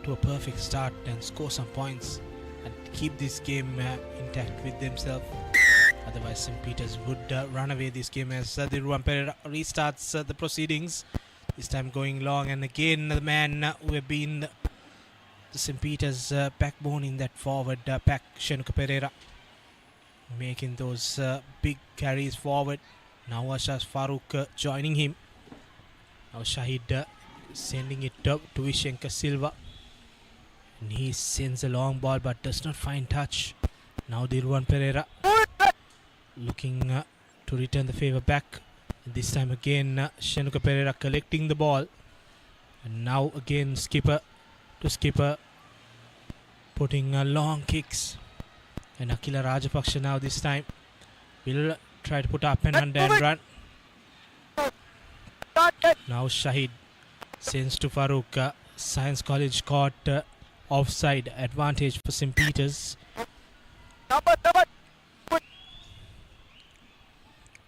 [SPEAKER 2] to a perfect start and score some points and keep this game intact with themselves. Otherwise, St. Peter's would run away this game as the ThePapare restarts the proceedings. This time going long, and again the man who have been the St. Peter's backbone in that forward pack, Shenuka Pereira, making those big carries forward. Now Ashas Farouk joining him. Now Shahid sending it up to Vishenka Silva. And he sends a long ball but does not find touch. Now ThePapare Pereira looking to return the favor back. And this time again Shenuka Pereira collecting the ball. And now again skipper to skipper, putting long kicks. And Akila Rajapaksha now this time will try to put up and under and run. Now Shahid sends to Farouk. Science College caught offside, advantage for St. Peter's.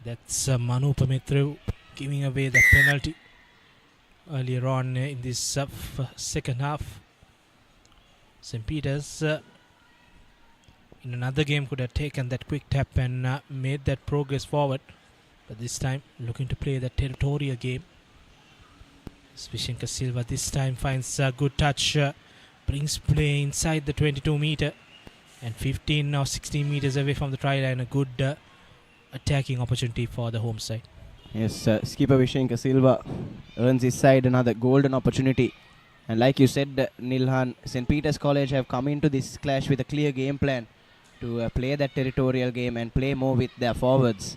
[SPEAKER 2] That's Manu Pamithru giving away the penalty earlier on in this second half. St. Peter's in another game could have taken that quick tap and made that progress forward. But this time looking to play the territorial game. Vishenka Silva this time finds a good touch, brings play inside the 22 meter and 15 or 16 meters away from the try line. A good attacking opportunity for the home side.
[SPEAKER 1] Yes, skipper Vishenka Silva earns his side another golden opportunity. And like you said, Nilhan, St. Peter's College have come into this clash with a clear game plan to play that territorial game and play more with their forwards.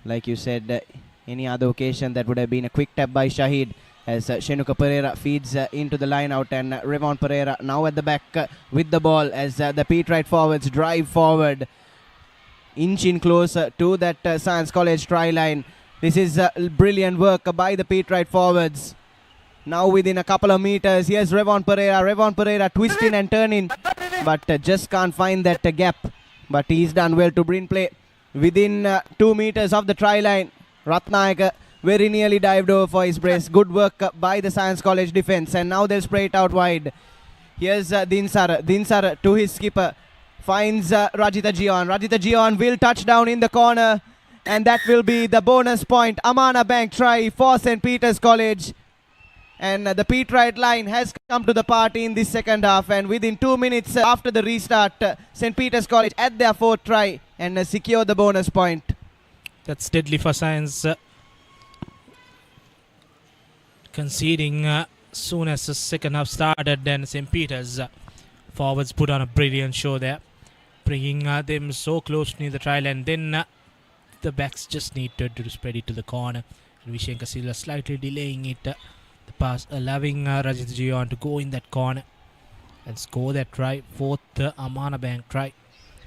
[SPEAKER 1] Like you said, any other occasion that would have been a quick tap by Shahid as Shenuka Pereira feeds into the line out, and Revon Pereira now at the back with the ball as the Pete Wright forwards drive forward, inching closer to that Science College try line. This is brilliant work by the Pete Wright forwards. Now within a couple of meters, here's Revon Pereira. Revon Pereira twisting and turning, but just can't find that gap. But he's done well to bring play within 2 meters of the try line. Ratnayaka very nearly dived over for his brace. Good work by the Science College defense, and now they'll spray it out wide. Here's Dinsara. Dinsara to his skipper. Finds Rajita Gion. Rajita Gion will touch down in the corner, and that will be the bonus point. Amana Bank try for St. Peter's College. And the Pete Wright line has come to the party in this second half, and within 2 minutes after the restart, St. Peter's College at their fourth try and secure the bonus point.
[SPEAKER 2] That's deadly for Science. Conceding soon as the second half started, then St. Peter's forwards put on a brilliant show there, bringing them so close near the try line. Then the backs just needed to spread it to the corner. And Vishenka Silva slightly delaying it. The pass, allowing Rajit Gion to go in that corner and score that try. Fourth Amana Bank try.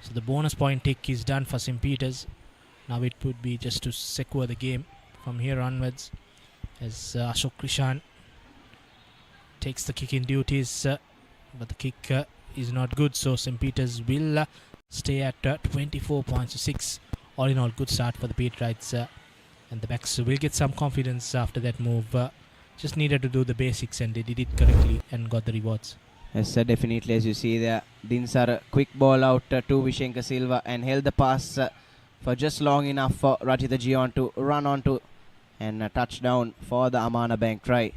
[SPEAKER 2] So the bonus point tick is done for St. Peter's. Now it would be just to secure the game from here onwards, as Ashok Krishan takes the kicking duties, but the kick is not good. So St. Peter's will stay at 24 points to 6. All in all, good start for the Pete Wrights, and the backs will get some confidence after that move. Just needed to do the basics, and they did it correctly and got the rewards.
[SPEAKER 1] Yes, definitely. As you see there, Dinsar quick ball out to Vishenka Silva and held the pass for just long enough for Rajita Gion to run onto and a touchdown for the Amana Bank try.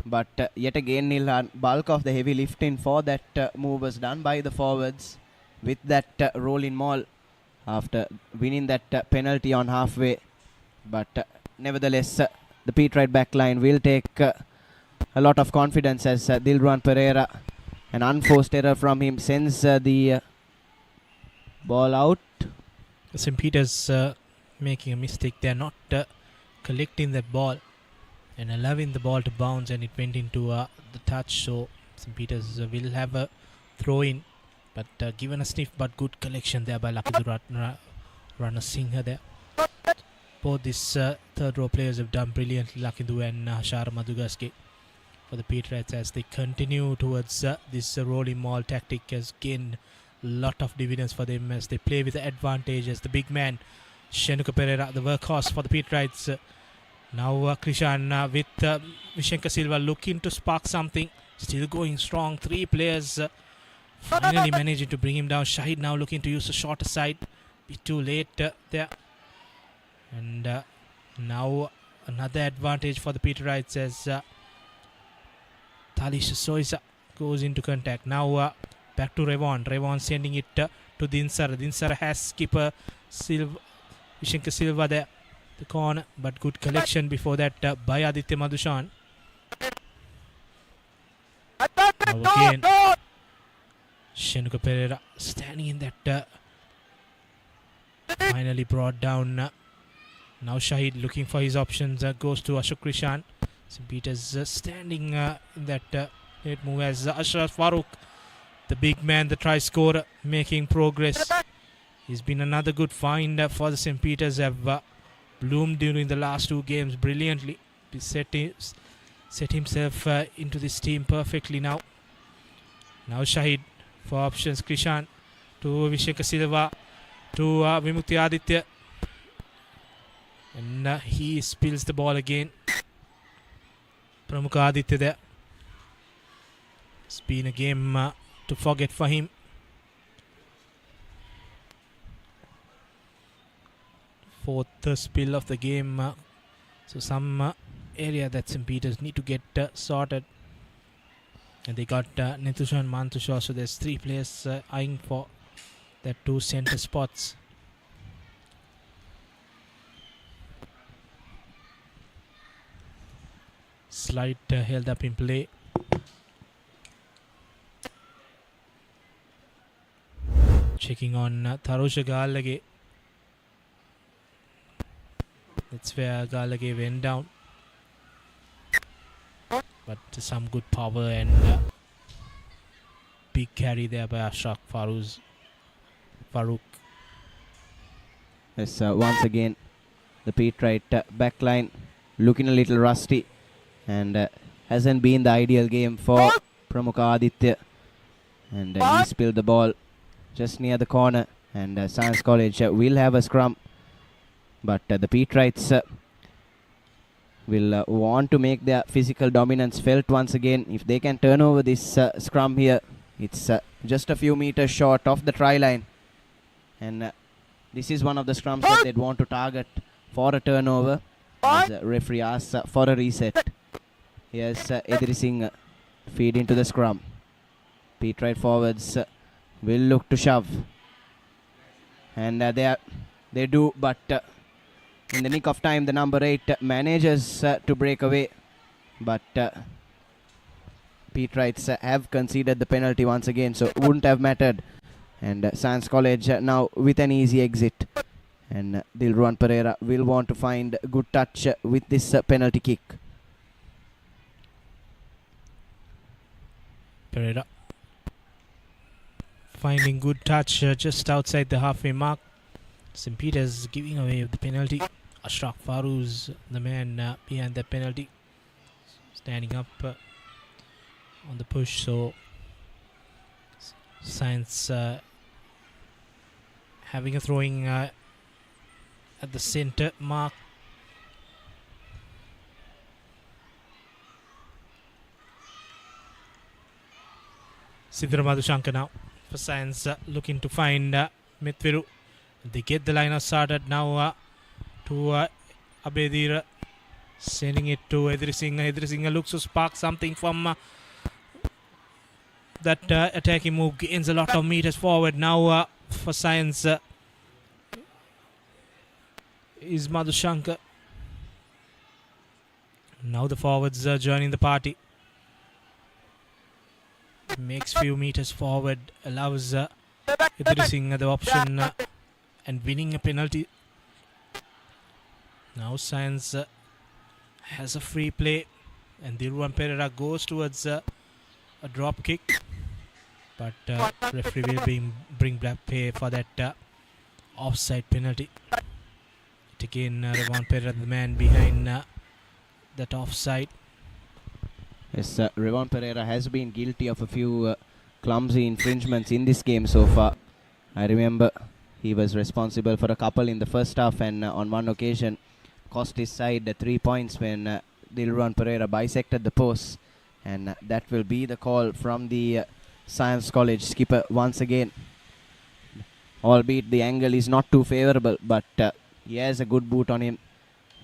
[SPEAKER 1] But yet again, Nilhan, bulk of the heavy lifting for that move was done by the forwards with that rolling maul after winning that penalty on halfway. But nevertheless, the Pete Wright back line will take a lot of confidence as Dilruan Pereira, an unforced error from him, sends the ball out.
[SPEAKER 2] St. Peter's making a mistake. They're not collecting that ball and allowing the ball to bounce, and it went into the touch. So St. Peter's will have a throw in, but given a sniff, but good collection there by Lakhidu Rana Singha there. Both these third row players have done brilliantly, Lakhidu and Hashara Madugaske, for the Pete Wrights as they continue towards this rolling maul tactic has gained a lot of dividends for them as they play with the advantage as the big man Shenuka Pereira, the workhorse for the Pete Wrights. Now Krishan with Vishenka Silva looking to spark something, still going strong. 3 players finally managing to bring him down. Shahid now looking to use the shorter side, bit too late there. And now another advantage for the Pete Wrights as Talisha Soisa goes into contact. Now back to Revon. Revon sending it to Dinsara. Dinsara has skipper Vishenka Silva there, the corner, but good collection before that by Aditya Madhushan. Now again, Shenuka Pereira standing in that, finally brought down. Now Shahid looking for his options, goes to Ashok Krishan. St. Peter's standing in that late move as Ashraf Farooq, the big man, the try scorer, making progress. He's been another good find for the St. Peter's, have bloomed during the last 2 games brilliantly. He set himself into this team perfectly now. Now Shahid for options. Krishan to Vishenka Silva to Vimukti Aditya. And he spills the ball again. Pramukha Aditya there. It's been a game to forget for him. fourth spill of the game. So some area that St. Peter's need to get sorted. And they got Nitusha and Mantusha, so there's 3 players eyeing for their 2 center spots. Slight held up in play. Checking on Tharusha Galage. That's where Galage went down. But some good power and big carry there by Ashraf Farouk.
[SPEAKER 1] Yes, once again, the Petrite backline looking a little rusty and hasn't been the ideal game for Pramukha Aditya. And he spilled the ball just near the corner, and Science College will have a scrum. But the Petrites will want to make their physical dominance felt once again. If they can turn over this scrum here, it's just a few meters short of the try line. And this is one of the scrums that they'd want to target for a turnover. As referee asks for a reset. Here's Edri Singh feed into the scrum. Petrite forwards will look to shove. And they do, but in the nick of time, the number 8 manages to break away. But Petrites have conceded the penalty once again, so it wouldn't have mattered. And Science College now with an easy exit. And Dilruwan Pereira will want to find a good touch with this penalty kick.
[SPEAKER 2] Pereira finding good touch just outside the halfway mark. St. Peter's giving away the penalty. Ashraf Farou's the man behind the penalty, standing up on the push. So Science having a throwing at the center mark. Sidra Madhushankar now for Science looking to find Mithviru. They get the line started now to Abedira, sending it to Edri Singh. Edri Singh looks to spark something from that attacking move, gains a lot of meters forward. Now for Science is Madhushankar. Now the forwards joining the party. Makes few meters forward, allows Edri Singh the option and winning a penalty. Now Science has a free play, and Dilruwan Pereira goes towards a drop kick, but referee will bring black pay for that offside penalty. It again, Dilruwan Pereira, the man behind that offside.
[SPEAKER 1] Yes, Dilruwan Pereira has been guilty of a few clumsy infringements in this game so far. I remember he was responsible for a couple in the first half, and on one occasion cost his side 3 points when Dilruwan Pereira bisected the post, and that will be the call from the Science College skipper once again. Albeit the angle is not too favourable, but he has a good boot on him,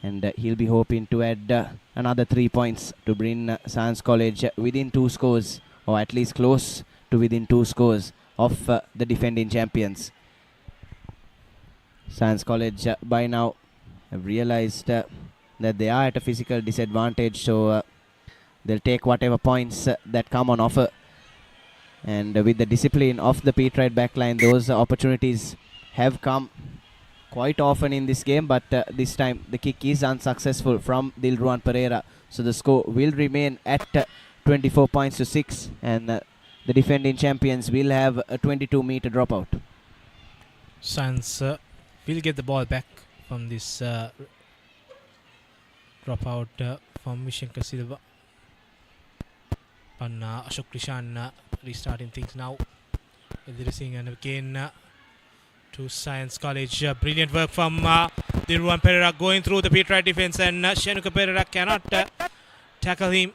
[SPEAKER 1] and he'll be hoping to add another 3 points to bring Science College within 2 scores, or at least close to within 2 scores of the defending champions. Science College by now have realized that they are at a physical disadvantage, so they'll take whatever points that come on offer. And with the discipline of the Petrite backline, those opportunities have come quite often in this game, but this time the kick is unsuccessful from Dilruwan Pereira, so the score will remain at 24 points to 6, and the defending champions will have a 22-meter dropout.
[SPEAKER 2] Science will get the ball back from this dropout from Vishankar Silva. And Ashok Krishan restarting things now. Edri Singh, and again to Science College. Brilliant work from Dilruwan Pereira going through the Petrite defense, and Shenuka Pereira cannot tackle him.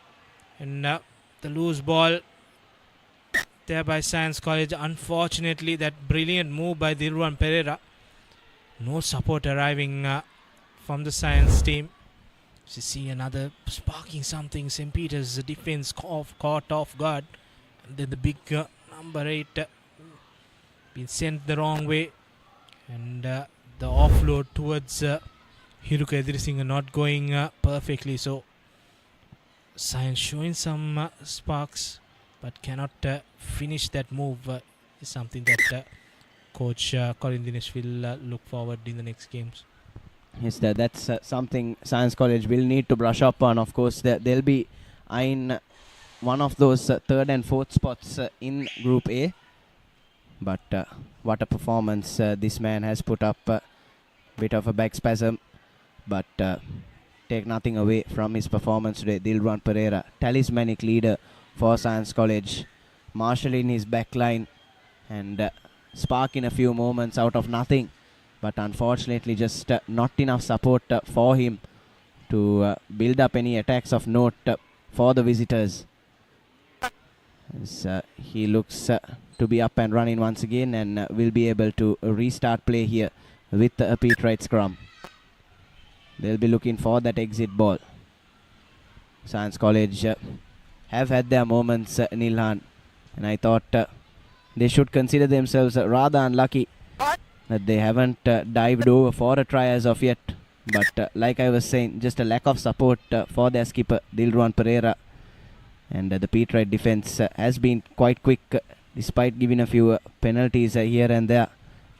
[SPEAKER 2] And the loose ball there by Science College. Unfortunately, that brilliant move by Dilruwan Pereira No support arriving from the Science team. You see another sparking something. St. Peter's defense caught off guard. And then the big number 8 been sent the wrong way. And the offload towards Hiruka Edrisinghe not going perfectly. So Science showing some sparks, but cannot finish that move. Is something that Coach Colin Dinesh will look forward in the next games.
[SPEAKER 1] Yes, that's something Science College will need to brush up on. Of course, they'll be in one of those third and fourth spots in Group A. But what a performance this man has put up. Bit of a back spasm, but take nothing away from his performance today. Dilruwan Pereira, talismanic leader for Science College, marshalling his back line and sparking a few moments out of nothing. But unfortunately, just not enough support for him to build up any attacks of note for the visitors. As, he looks to be up and running once again and will be able to restart play here with a Pete Wright scrum. They'll be looking for that exit ball. Science College have had their moments, Nilhan, and I thought they should consider themselves rather unlucky that they haven't dived over for a try as of yet. But like I was saying, just a lack of support for their skipper, Dilruwan Pereira. And the Pete Wright defense has been quite quick, despite giving a few penalties here and there.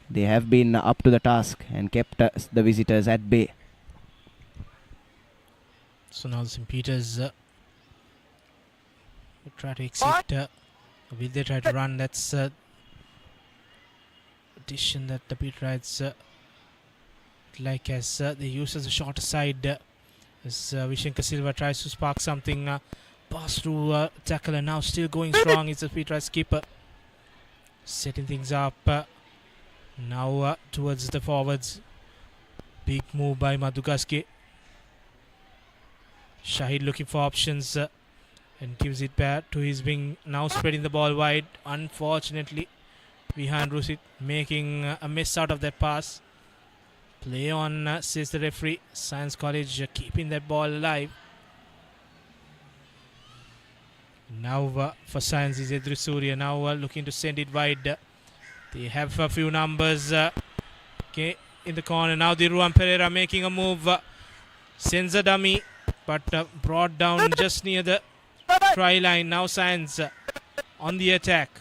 [SPEAKER 1] They have been up to the task and kept the visitors at bay.
[SPEAKER 2] So now St. Peter's will try to exit. Will they try to run? That's addition that the Pete Wrights like, as they use as a shorter side. As Vishenka Silva tries to spark something. Pass through tackle, and now still going strong. It's a Pete Wright skipper setting things up. Now towards the forwards. Big move by Madhugaske. Shahid looking for options and gives it back to his wing. Now spreading the ball wide. Unfortunately, Vihan Rusit making a miss out of that pass. Play on, says the referee. Science College keeping that ball alive. Now for Science is Edri Surya. Now looking to send it wide. They have a few numbers in the corner. Now Dilruwan Pereira making a move. Sends a dummy, but brought down just near the try line. Now Science on the attack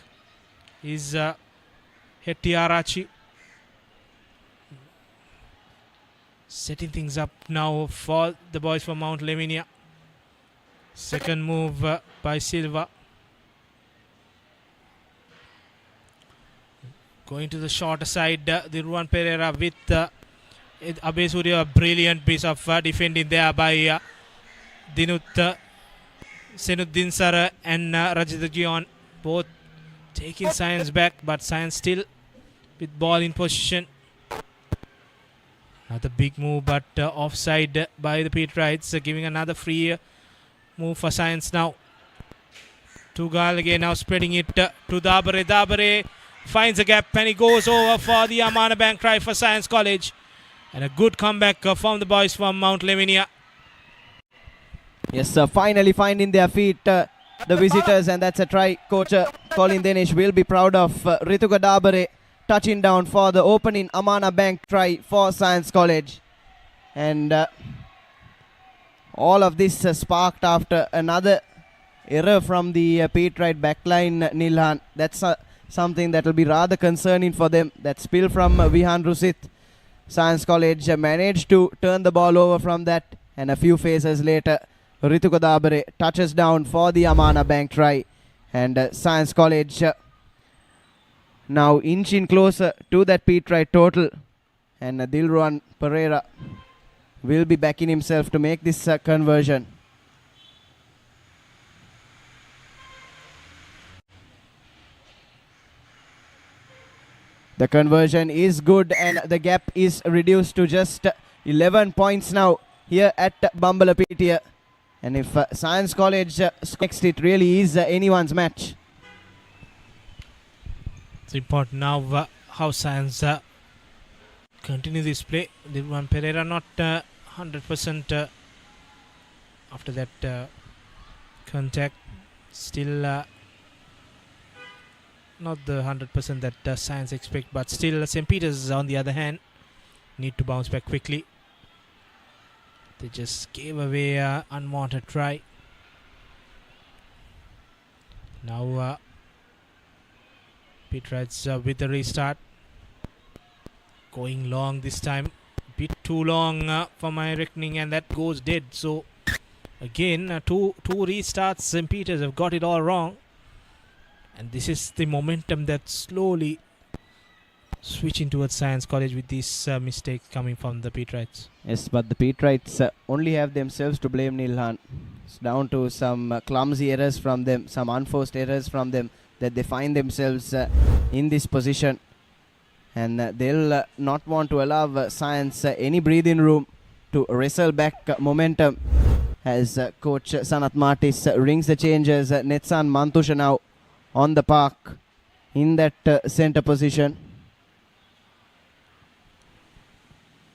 [SPEAKER 2] is Hetty Arachi. Setting things up now for the boys from Mount Lavinia. Second move by Silva. Going to the shorter side, Dilruwan Pereira with Abe Surya. A brilliant piece of defending there by Senuddin Sara and Rajit Gion. Both taking Science back, but Science still with ball in position. Another big move, but offside by the Pete Wrights, giving another free move for Science now. Tugal again, now spreading it to Dabare. Dabare finds a gap and he goes over for the Amana Bank try for Science College. And a good comeback from the boys from Mount Lavinia.
[SPEAKER 1] Yes, finally finding their feet, the visitors, and that's a try. Coach Colin Dinesh will be proud of Rituka Dabare touching down for the opening Amana Bank try for Science College. And all of this sparked after another error from the Pete Wright backline, Nilhan. That's something that will be rather concerning for them. That spill from Vihan Rusit. Science College managed to turn the ball over from that, and a few phases later, Rituka Dabare touches down for the Amana Bank try. And Science College now inching closer to that Pete Wright total. And Dilruwan Pereira will be backing himself to make this conversion. The conversion is good and the gap is reduced to just 11 points now here at Bambalapitiya. And if Science College next, it really is anyone's match.
[SPEAKER 2] It's important now how Science continue this play. Dilwan Pereira not 100% after that contact. Still not the 100% that Science expect, but still St. Peter's on the other hand need to bounce back quickly. They just gave away an unwanted try. Now Petrites with the restart. Going long this time. Bit too long for my reckoning, and that goes dead. So again, two restarts. St. Peter's have got it all wrong. And this is the momentum that's slowly switching towards Science College with these mistakes coming from the Petrites.
[SPEAKER 1] Yes, but the Petrites only have themselves to blame, Nilhan. It's down to some clumsy errors from them, some unforced errors from them, that they find themselves in this position. And they'll not want to allow Science any breathing room to wrestle back momentum. As coach Sanat Martis rings the changes, Netsan Mantusha now on the park in that center position.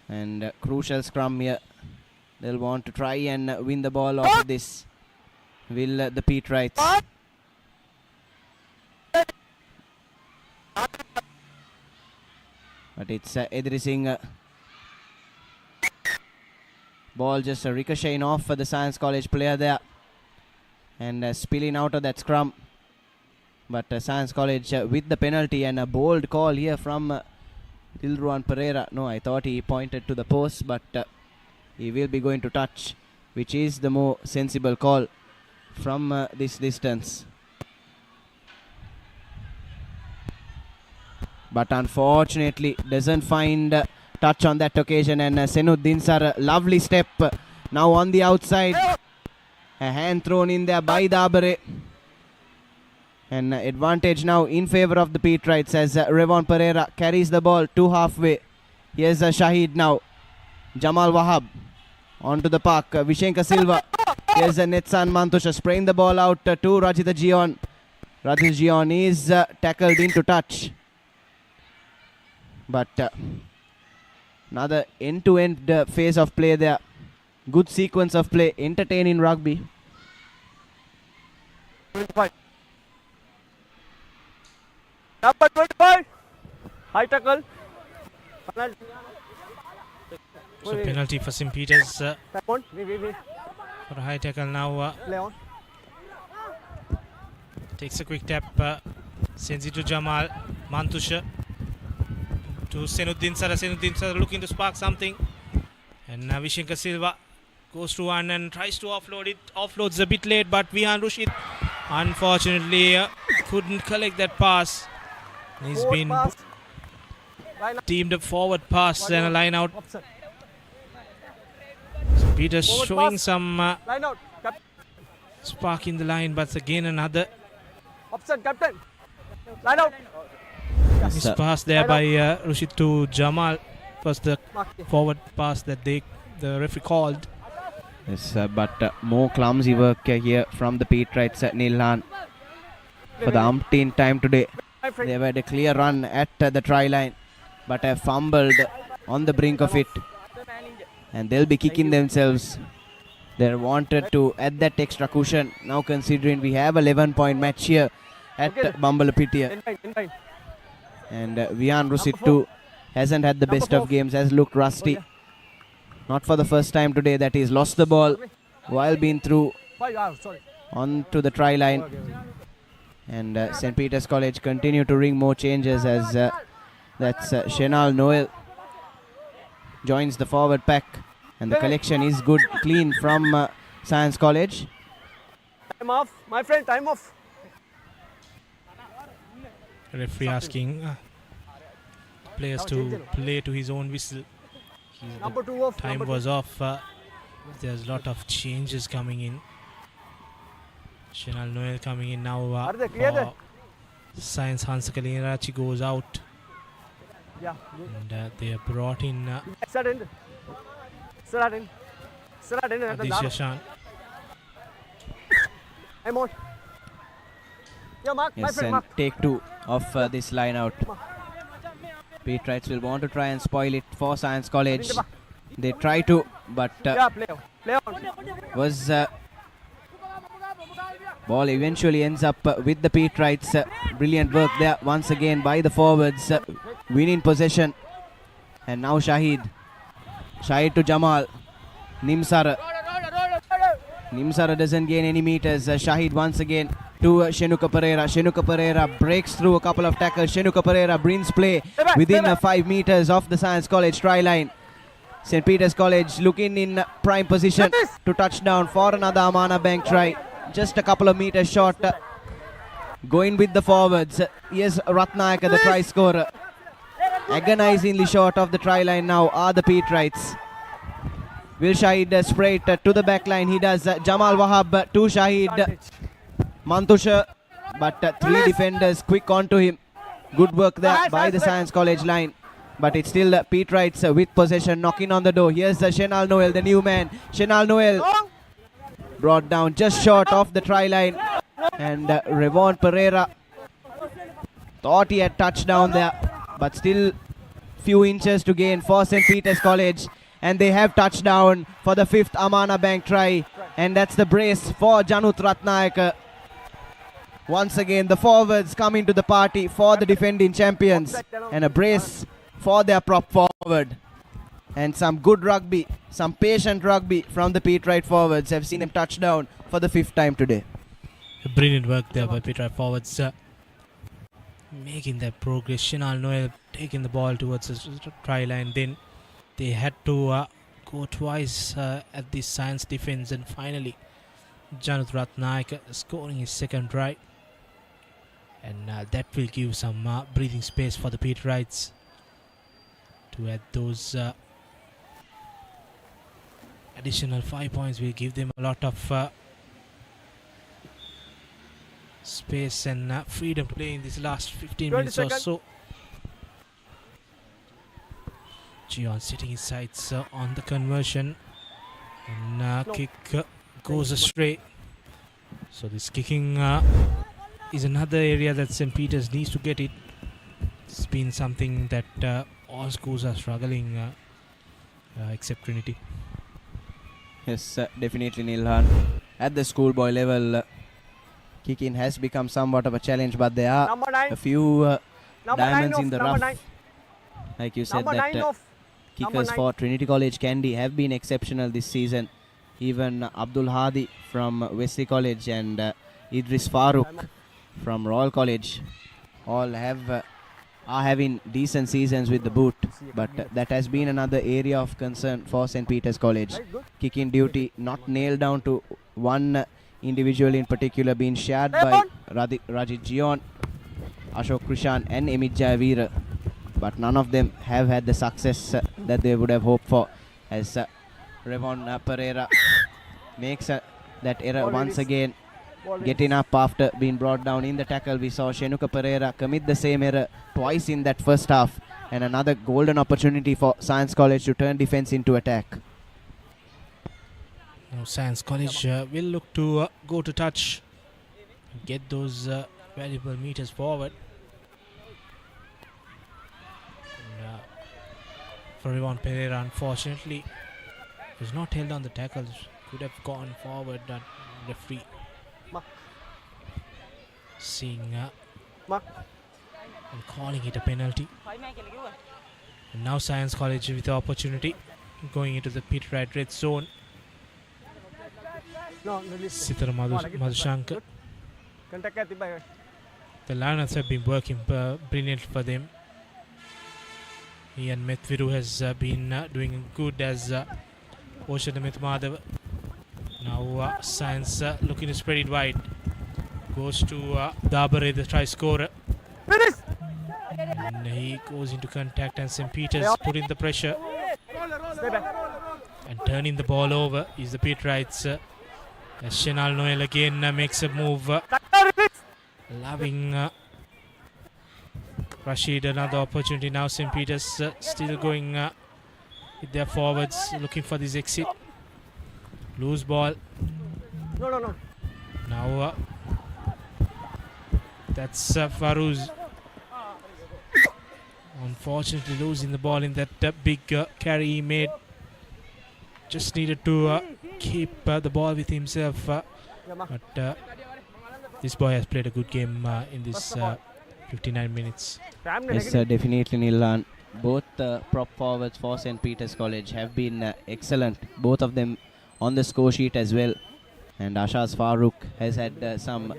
[SPEAKER 1] And crucial scrum here. They'll want to try and win the ball off of this. Will the Petrites? But it's Edri Singh. Ball just ricocheting off for the Science College player there. And spilling out of that scrum. But Science College with the penalty, and a bold call here from Dilruan Pereira. No, I thought he pointed to the post, but he will be going to touch, which is the more sensible call from this distance. But unfortunately doesn't find touch on that occasion, and Senuddin Sar, lovely step now on the outside. A hand thrown in there by Dabare. An advantage now in favor of the Petrites as Revon Pereira carries the ball to halfway. Here's Shahid now. Jamal Wahab onto the park. Vishenka Silva. Here's Netsan Mantusha spraying the ball out to Rajita Gion. Rajita Gion is tackled into touch. But another end-to-end phase of play there. Good sequence of play. Entertaining rugby.
[SPEAKER 11] 25. Number 25. High tackle.
[SPEAKER 2] So penalty for St. Peter's for a high tackle now. Takes a quick tap. Sends it to Jamal Mantusha. To Senuddin Sara. Senuddin Sara looking to spark something. And Vishenka Silva goes to one and tries to offload it. Offloads a bit late, but Vihan Rushid unfortunately couldn't collect that pass. He's been teamed a forward pass and a line out. So Peter's showing some spark in the line, but again another
[SPEAKER 11] captain. Line out.
[SPEAKER 2] Missed pass there by Rushid to Jamal. Was the forward pass that the referee called.
[SPEAKER 1] Yes, but more clumsy work here from the Petrites at Nilhan. For the umpteenth time today, they had a clear run at the try line, but have fumbled on the brink of it. And they'll be kicking themselves. They wanted to add that extra cushion. Now considering we have a 11-point match here at Bambalapitiya. And Vihan Rushid too hasn't had the best of games, has looked rusty. Not for the first time today that he's lost the ball while being through onto the try line. And St. Peter's College continue to ring more changes as that's Shenal Noel joins the forward pack. And the collection is good, clean from Science College.
[SPEAKER 11] Time off, my friend, time off.
[SPEAKER 2] Referee asking players to play to his own whistle. Time was off. There's a lot of changes coming in. Shenal Noel coming in now. Science Hansakalin Rachi goes out. And they are brought in Adish Yashan.
[SPEAKER 1] Yes, and take two of this line out. Petrites will want to try and spoil it for Science College. They try to, but was ball eventually ends up with the Petrites. Brilliant work there once again by the forwards, winning possession. And now Shahid to Jamal. Nimsara doesn't gain any meters. Shahid once again to Shenuka Pereira. Shenuka Pereira breaks through a couple of tackles. Shenuka Pereira brings play within 5 meters of the Science College try line. St. Peter's College looking in prime position to touch down for another Amana Bank try. Just a couple of meters short. Going with the forwards. Yes, Ratnayaka, the try scorer. Agonizingly short of the try line now are the Petrites. Will Shahid spray it to the back line? He does. Jamal Wahab to Shahid. Mantusha, but 3 defenders quick onto him. Good work there by the Science College line. But it's still Petrites with possession, knocking on the door. Here's Shenal Noel, the new man. Shenal Noel brought down just short of the try line. And Revon Pereira thought he had touched down there, but still few inches to gain for St. Peter's College. And they have touchdown for the 5th Amana Bank try. And that's the brace for Janut Ratnayaka. Once again, the forwards come into the party for the defending champions. And a brace for their prop forward. And some good rugby, some patient rugby from the Petrite forwards. Have seen them touch down for the 5th time today.
[SPEAKER 2] Brilliant work there by Petrite forwards. Making that progress. Shenal Noel taking the ball towards the try line. Then they had to go twice at the Science defense, and finally Janut Ratnayaka scoring his 2nd try. And that will give some breathing space for the Petrites to add those additional 5 points. Will give them a lot of space and freedom to play in this last 15 minutes or so. Gion setting his sights on the conversion, and kick goes astray. So this kicking is another area that St. Peter's needs to get it. It's been something that all schools are struggling except Trinity.
[SPEAKER 1] Yes, definitely Nilhan. At the schoolboy level, kicking has become somewhat of a challenge, but there are a few diamonds in the rough. Like you said, that kickers for Trinity College Kandy have been exceptional this season. Even Abdul Hadi from Wesley College and Idris Farooq from Royal College all are having decent seasons with the boot, but that has been another area of concern for St. Peter's College. Kicking duty not nailed down to one individual in particular, being shared by Rajit Gion, Ashok Krishan and Emit Jayavira, but none of them have had the success that they would have hoped for, as Revon Pereira makes that error once again, getting up after being brought down in the tackle. We saw Shenuka Pereira commit the same error twice in that first half, and another golden opportunity for Science College to turn defense into attack.
[SPEAKER 2] Now Science College will look to go to touch and get those valuable meters forward. And, for Revon Pereira, unfortunately, was not held on the tackles. Could have gone forward, and referee seeing and calling it a penalty. And now Science College with the opportunity going into the Petrite red zone. Sithara Madhushankar. The Lions have been working brilliant for them. Ian Methviru has been doing good as Oshanamith Madhav. Now Science looking to spread it wide. Goes to Dabare, the try scorer. And he goes into contact, and St. Peter's put in the pressure. And turning the ball over is the Petrites. As Shenal Noel again makes a move. Loving Rashid, another opportunity now. St. Peter's still going with their forwards, looking for this exit. Loose ball. Now that's Farooz. Unfortunately, losing the ball in that big carry he made. Just needed to keep the ball with himself. But this boy has played a good game in this 59 minutes.
[SPEAKER 1] Yes, definitely, Nilan. Both prop forwards for St. Peter's College have been excellent. Both of them on the score sheet as well. And Ashaz Farooq has had some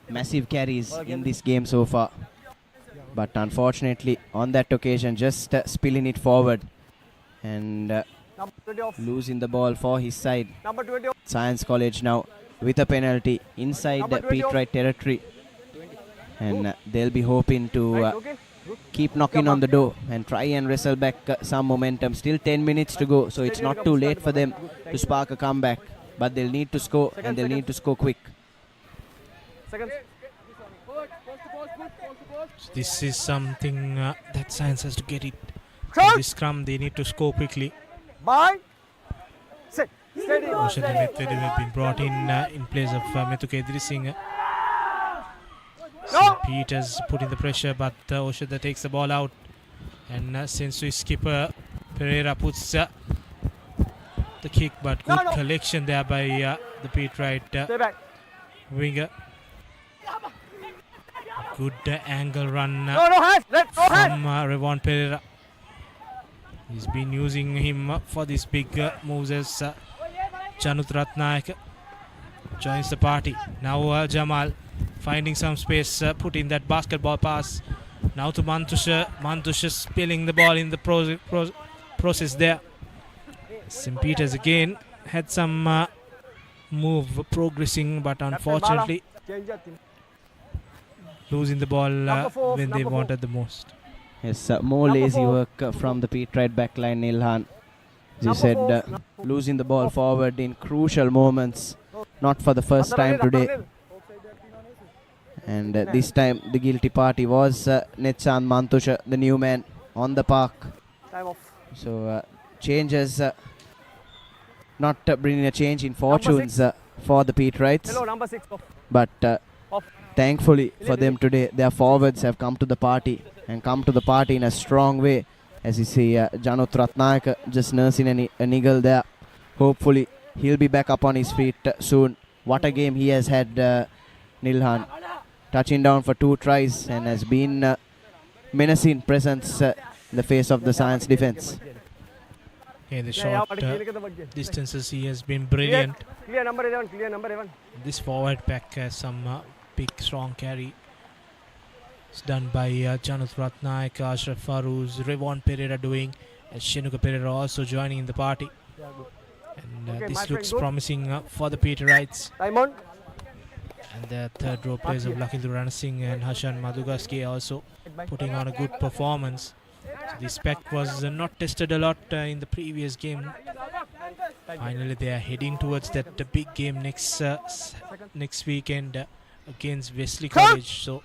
[SPEAKER 1] massive carries in this game so far. But unfortunately, on that occasion, just spilling it forward and losing the ball for his side. Science College now with a penalty inside Pete Wright territory. And they'll be hoping to keep knocking on the door and try and wrestle back some momentum. Still 10 minutes to go, so it's not too late for them to spark a comeback. But they'll need to score, and they'll need to score quick.
[SPEAKER 2] This is something that Science has to get it. From this scrum, they need to score quickly. Oshad Medvedev have been brought in place of Methuke Edrisinghe. St. Peter's putting the pressure, but Oshada takes the ball out and sends to his skipper. Pereira puts the kick, but good collection there by the Pete Wright winger. Good angle run from Revon Pereira. He's been using him for these big moves as Janut Ratnaik joins the party. Now Jamal finding some space, putting that basketball pass. Now to Mantusha. Mantusha spilling the ball in the process there. St. Peter's again had some move progressing, but unfortunately losing the ball when they wanted the most.
[SPEAKER 1] Yes, more lazy work from the Pete Wright backline, Nilhan. As you said, losing the ball forward in crucial moments, not for the first time today. And this time the guilty party was Netchand Mantusha, the new man on the park. So changes, not bringing a change in fortunes for the Pete Wrights. But thankfully for them today, their forwards have come to the party and come to the party in a strong way. As you see, Janut Ratnaik just nursing a niggle there. Hopefully he'll be back up on his feet soon. What a game he has had, Nilhan. Touching down for 2 tries and has been menacing presence in the face of the Science defense.
[SPEAKER 2] In the short distances, he has been brilliant.
[SPEAKER 11] Clear number 11, clear number 11.
[SPEAKER 2] This forward pack has some big, strong carry. It's done by Janut Ratnaik, Ashraf Farooz, Revon Pereira doing, and Shenuka Pereira also joining in the party. And this looks promising for the Peter Wrights. And the third row players of Lakindra Ranasinghe and Hashan Madugaski also putting on a good performance. So this pack was not tested a lot in the previous game. Finally, they are heading towards that big game next weekend against Wesley College. So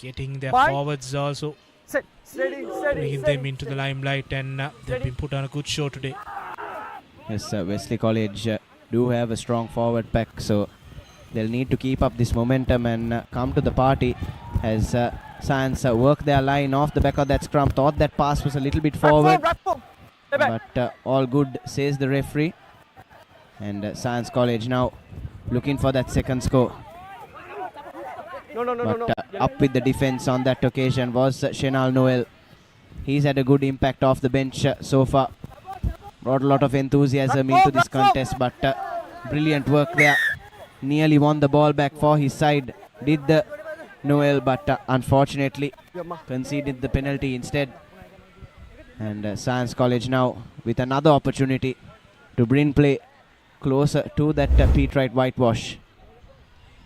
[SPEAKER 2] getting their forwards also, bringing them into the limelight, and they've been put on a good show today.
[SPEAKER 1] Yes, Wesley College do have a strong forward pack, so they'll need to keep up this momentum and come to the party as Science work their line off the back of that scrum. Thought that pass was a little bit forward, but all good, says the referee. And Science College now looking for that second score. Up with the defense on that occasion was Shenal Noel. He's had a good impact off the bench so far. Brought a lot of enthusiasm into this contest, but brilliant work there. Nearly won the ball back for his side, did the Noel, but unfortunately conceded the penalty instead. And Science College now with another opportunity to bring play closer to that Pete Wright whitewash.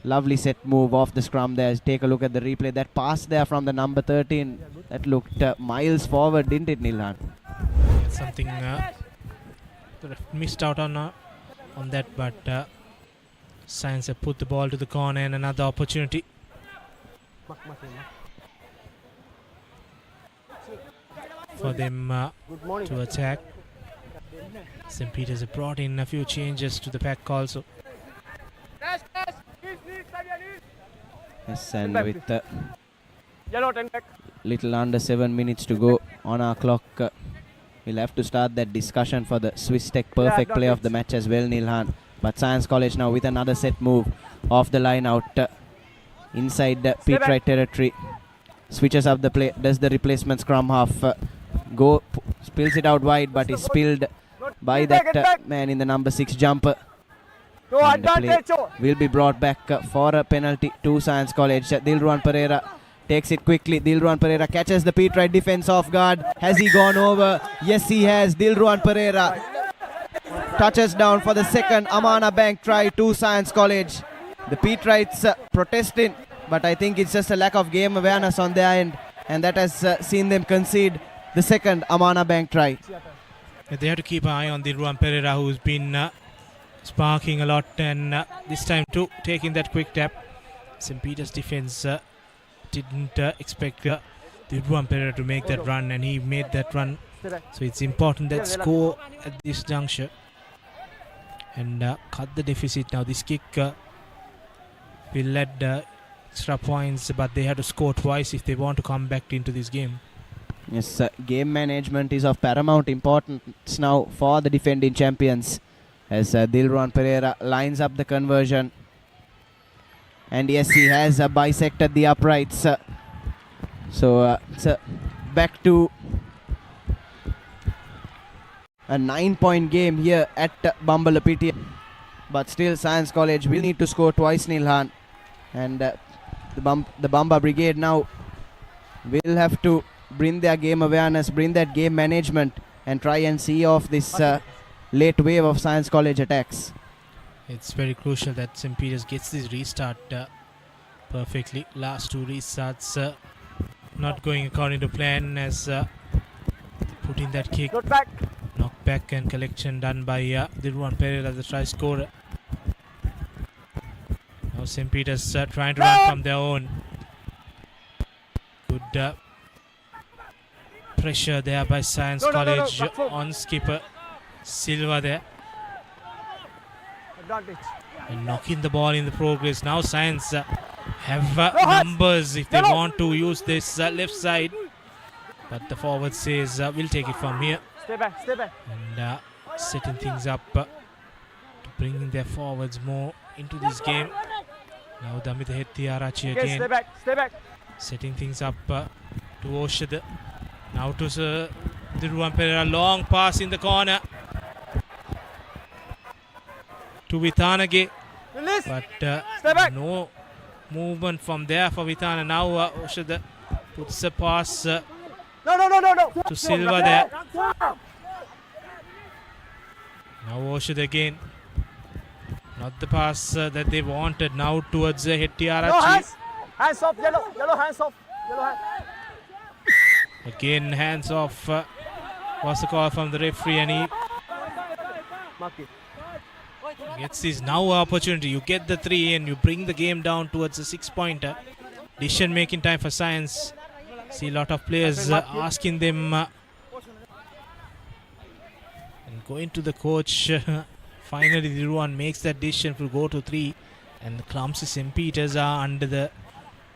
[SPEAKER 1] Lovely set move off the scrum there. Take a look at the replay. That pass there from the number 13, that looked miles forward, didn't it, Nilhan?
[SPEAKER 2] Something missed out on that, but Science have put the ball to the corner, and another opportunity. For them to attack. St. Peter's have brought in a few changes to the pack also.
[SPEAKER 1] Yes, and with little under 7 minutes to go, on our clock. We'll have to start that discussion for the Swiss Tech perfect play of the match as well, Nilhan. But Science College now with another set move off the line out inside the Pete Wright territory. Switches up the play. Does the replacement scrum half go? Spills it out wide, but is spilled by that man in the number 6 jumper. And the play will be brought back for a penalty to Science College. Dilruwan Pereira takes it quickly. Dilruwan Pereira catches the Pete Wright defense off guard. Has he gone over? Yes, he has. Dilruwan Pereira touches down for the second Amana Bank try to Science College. The Pete Wrights protesting, but I think it's just a lack of game awareness on their end, and that has seen them concede the second Amana Bank try.
[SPEAKER 2] They have to keep an eye on Dilruwan Pereira, who's been sparking a lot, and this time too taking that quick tap. St. Peter's defense didn't expect Dilruwan Pereira to make that run, and he made that run. So it's important that score at this juncture and cut the deficit. Now this kick will add extra points, but they have to score twice if they want to come back into this game.
[SPEAKER 1] Yes, game management is of paramount importance now for the defending champions, as Dilruwan Pereira lines up the conversion. And yes, he has bisected the uprights. So it's back to a 9-point game here at Bambalapitiya. But still Science College will need to score twice, Nilhan. And the Bamba Brigade now will have to bring their game awareness, bring that game management, and try and see off this late wave of Science College attacks.
[SPEAKER 2] It's very crucial that St. Peter's gets this restart perfectly. Last two restarts not going according to plan, as put in that kick. Knock back and collection done by Dilruwan Pereira, the try scorer. Now St. Peter's trying to run from their own. Good pressure there by Science College on skipper Silva there. And knocking the ball in the progress. Now Science have numbers if they want to use this left side. But the forward says we'll take it from here.
[SPEAKER 11] Stay back, stay back.
[SPEAKER 2] And setting things up to bring their forwards more into this game. Now Damita Hettiarachi again.
[SPEAKER 11] Stay back, stay back.
[SPEAKER 2] Setting things up to Oshad. Now to Dilruwan Pereira. Long pass in the corner to Vithanage. But no movement from there for Vithana. Now Oshad puts a pass to Silva there. Now Oshad again. Not the pass that they wanted. Now towards Hettiarachi.
[SPEAKER 11] Hands off, yellow hands off. Yellow hand.
[SPEAKER 2] Again, hands off was the call from the referee, and he gets this now opportunity. You get the 3 and you bring the game down towards a 6-pointer. Decision making time for Science. See a lot of players asking them and going to the coach. Finally, Dilruwan makes that decision to go to 3, and the clumsy St. Peter's are under the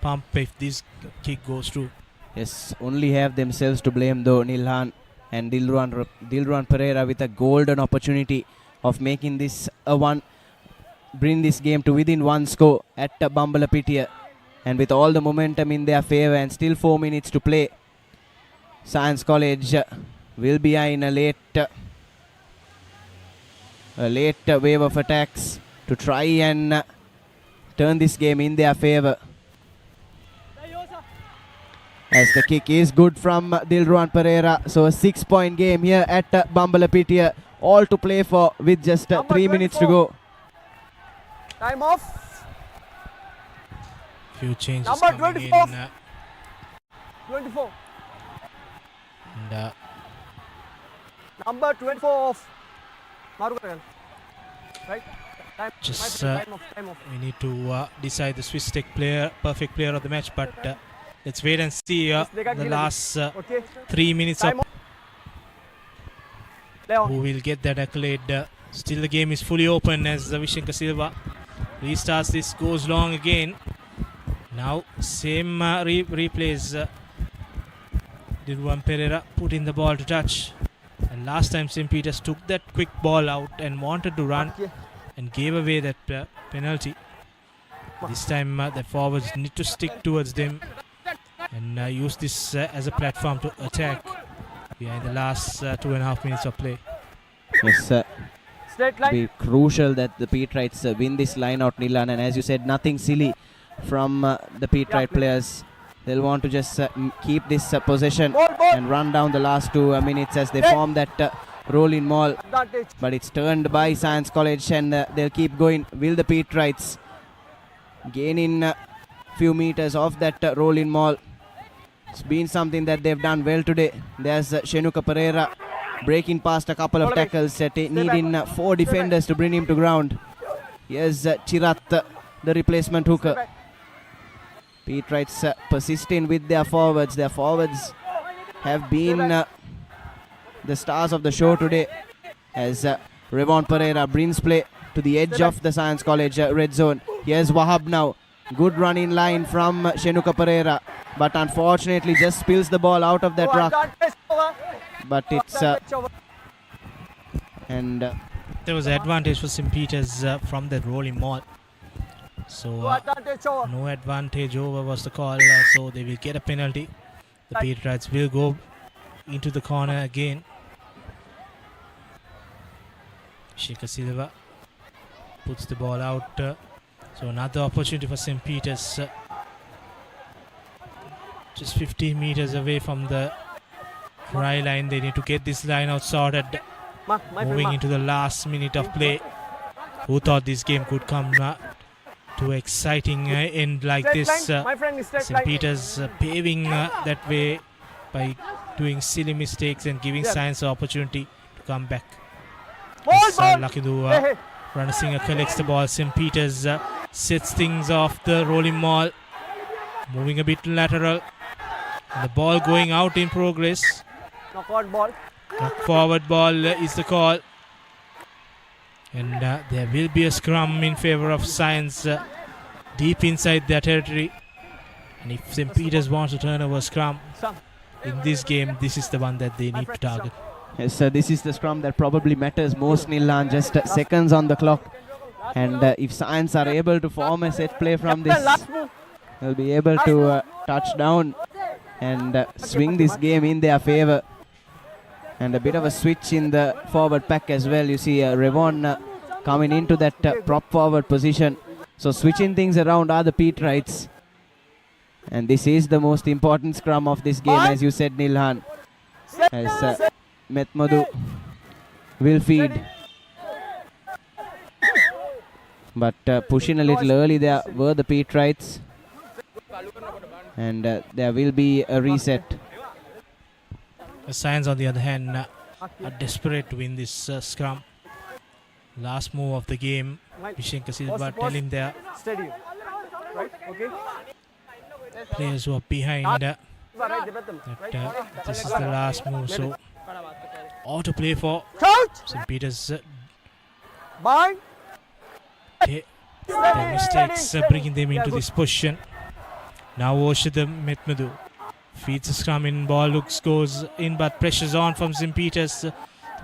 [SPEAKER 2] pump if this kick goes through.
[SPEAKER 1] Yes, only have themselves to blame though, Nilhan, and Dilruwan Pereira with a golden opportunity of making this bring this game to within 1 score at Bambalapitiya, and with all the momentum in their favour and still 4 minutes to play, Science College will be in a late wave of attacks to try and turn this game in their favour. As the kick is good from Dilruwan Pereira. So a 6-point game here at Bambalapitiya. All to play for with just 3 minutes to go.
[SPEAKER 11] Time off.
[SPEAKER 2] Few changes
[SPEAKER 11] Number
[SPEAKER 2] coming
[SPEAKER 11] 24.
[SPEAKER 2] in.
[SPEAKER 11] 24.
[SPEAKER 2] And,
[SPEAKER 11] Number 24 off. Right?
[SPEAKER 2] Just
[SPEAKER 11] time off.
[SPEAKER 2] we need to decide the Swiss Tech perfect player of the match, but let's wait and see the last 3 minutes of who will get that accolade. Still the game is fully open as Vishenka Silva restarts this, goes long again. Now same replays Diruvan Pereira putting the ball to touch. And last time St. Peter's took that quick ball out and wanted to run and gave away that penalty. This time the forwards need to stick towards them and use this as a platform to attack. We are in the last 2.5 minutes of play.
[SPEAKER 1] Yes, it'll be crucial that the Peterites win this line out, Nilan. And as you said, nothing silly from the Peterite players. They'll want to just keep this possession and run down the last 2 minutes as they form that roll-in maul. But it's turned by Science College and they'll keep going. Will the Peterites gain in a few meters off that roll-in maul? It's been something that they've done well today. There's Shenuka Pereira breaking past a couple of tackles, needing 4 defenders to bring him to ground. Here's Chirat, the replacement hooker. Peterites persisting with their forwards. Their forwards have been the stars of the show today as Revon Pereira brings play to the edge of the Science College red zone. Here's Wahab now. Good run in line from Shenuka Pereira, but unfortunately just spills the ball out of that ruck. But it's
[SPEAKER 2] there was advantage for St. Peter's from that rolling maul. So no advantage over was the call, so they will get a penalty. The Peterites will go into the corner again. Sheikha Silva puts the ball out. So another opportunity for St. Peter's. Just 15 meters away from the try line. They need to get this line out sorted. Moving into the last minute of play. Who thought this game could come to exciting end like this? St. Peter's paving that way by doing silly mistakes and giving Science an opportunity to come back. Lakidu Ranasinghe collects the ball. St. Peter's sets things off the rolling maul. Moving a bit lateral. And the ball going out in progress.
[SPEAKER 11] Knockout ball.
[SPEAKER 2] Knock forward ball is the call. And there will be a scrum in favor of Science deep inside their territory. And if St. Peter's wants to turn over scrum in this game, this is the one that they need to target.
[SPEAKER 1] Yes, this is the scrum that probably matters most, Nilan. Just seconds on the clock. And if Science are able to form a set play from this, they'll be able to touch down and swing this game in their favor. And a bit of a switch in the forward pack as well. You see Revon coming into that prop forward position. So switching things around are the Peterites. And this is the most important scrum of this game, as you said, Nilhan. As Methmadu will feed. But pushing a little early there were the Peterites. And there will be a reset.
[SPEAKER 2] The Science, on the other hand, are desperate to win this scrum. Last move of the game. Vishenka Silva telling their players who are behind that this is the last move. So all to play for. St. Peter's their mistakes bringing them into this position. Now Oshida Methmadu feeds the scrum in, ball goes in, but pressure's on from St. Peter's. The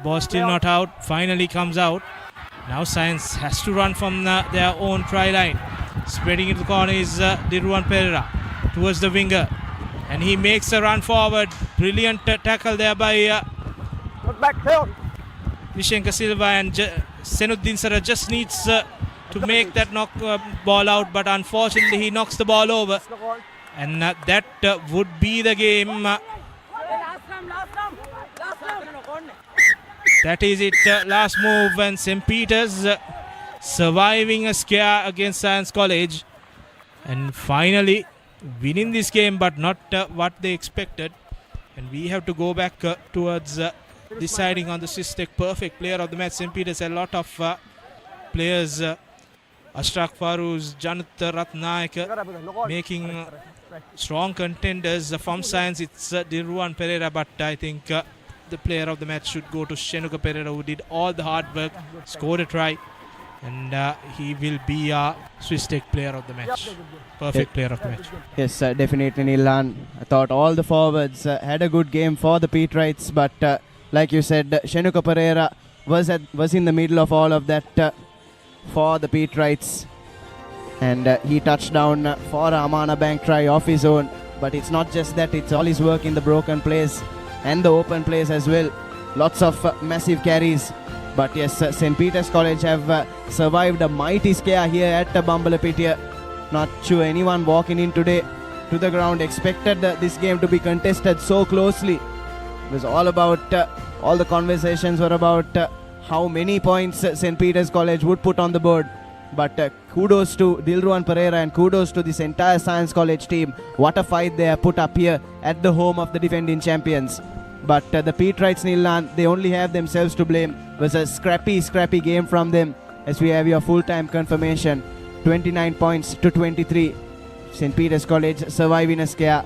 [SPEAKER 2] ball still not out, finally comes out. Now Science has to run from their own try line. Spreading into the corner is Diruvan Pereira towards the winger. And he makes a run forward. Brilliant tackle there by Vishenka Silva, and Senuddin Sara just needs to make that knock ball out, but unfortunately he knocks the ball over. And that would be the game. That is it. Last move, and St. Peter's surviving a scare against Science College. And finally winning this game, but not what they expected. And we have to go back towards deciding on the Sistek perfect player of the match. St. Peter's had a lot of players. Ashrak Farooz, Janut Ratnaik making strong contenders. From Science, it's Diruvan Pereira, but I think the player of the match should go to Shenuka Pereira, who did all the hard work, scored a try, And he will be a Swiss Tech player of the match. Perfect player of the match.
[SPEAKER 1] Yes, definitely Nilan. I thought all the forwards had a good game for the Peterites, but like you said, Shenuka Pereira was in the middle of all of that for the Peterites. And he touched down for a Amana Bank try off his own. But it's not just that, it's all his work in the broken plays and the open plays as well. Lots of massive carries. But yes, St. Peter's College have survived a mighty scare here at Bambalapitiya. Not sure anyone walking in today to the ground expected this game to be contested so closely. It was all about, all the conversations were about how many points St. Peter's College would put on the board. But kudos to Dilruwan Pereira and kudos to this entire Science College team. What a fight they have put up here at the home of the defending champions. But the Peterites, Nilan, they only have themselves to blame. It was a scrappy game from them, as we have your full-time confirmation. 29 points to 23. St. Peter's College surviving a scare,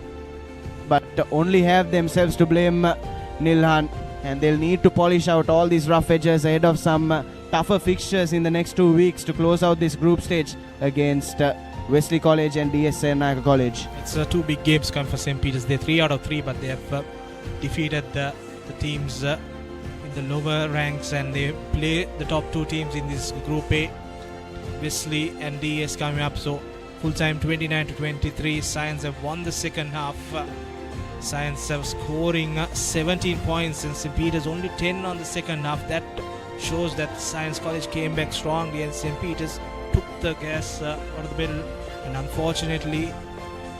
[SPEAKER 1] but only have themselves to blame, Nilhan. And they'll need to polish out all these rough edges ahead of some tougher fixtures in the next 2 weeks to close out this group stage against Wesley College and DSA Naga College.
[SPEAKER 2] It's 2 big games come for St. Peter's. They're 3 out of 3, but they have defeated the teams in the lower ranks, and they play the top 2 teams in this Group A, Wesley and DS coming up. So full time 29 to 23. Science have won the second half. Science have scoring 17 points and St. Peter's only 10 on the second half. That shows that Science College came back strongly and St. Peter's took the gas out of the pedal, and unfortunately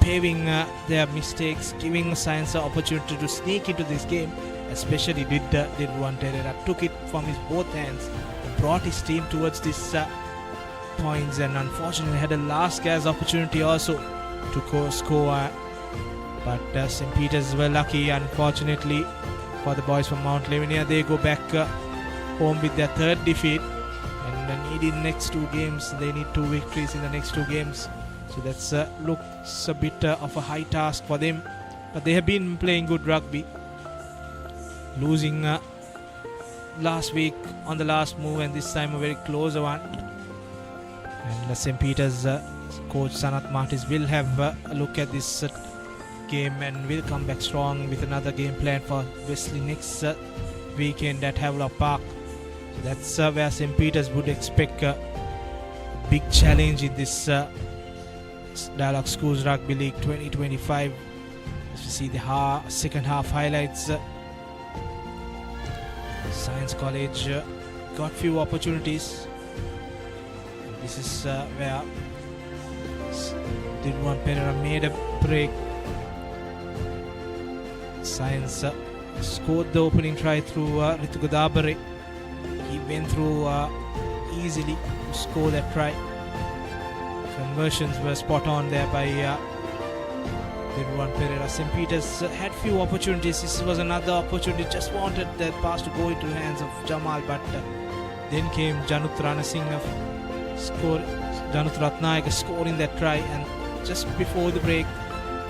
[SPEAKER 2] paving their mistakes, giving Science an opportunity to sneak into this game. Especially did Dilruwan Pereira took it from his both hands and brought his team towards this points, and unfortunately had a last gas opportunity also to score. But St. Peter's were lucky, unfortunately for the boys from Mount Lavinia. They go back home with their 3rd defeat, and needing next 2 games. They need 2 victories in the next 2 games. So that's looks a bit of a high task for them. But they have been playing good rugby. Losing last week on the last move, and this time a very close one. And St. Peter's coach Sanat Martis will have a look at this game and will come back strong with another game plan for Wesley next weekend at Havelock Park. So that's where St. Peter's would expect a big challenge in this Dialog Schools Rugby League 2025. As we see the second half highlights, Science College got few opportunities. This is where Dilruwan Pereira made a break. Science scored the opening try through Ritu Godabare. He went through easily to score that try. Conversions were spot on there by Dilruwan Pereira. St. Peter's had few opportunities. This was another opportunity. Just wanted that pass to go into the hands of Jamal, but then came Janut Ranasinghe Janut Ratnayaka scoring that try, and just before the break,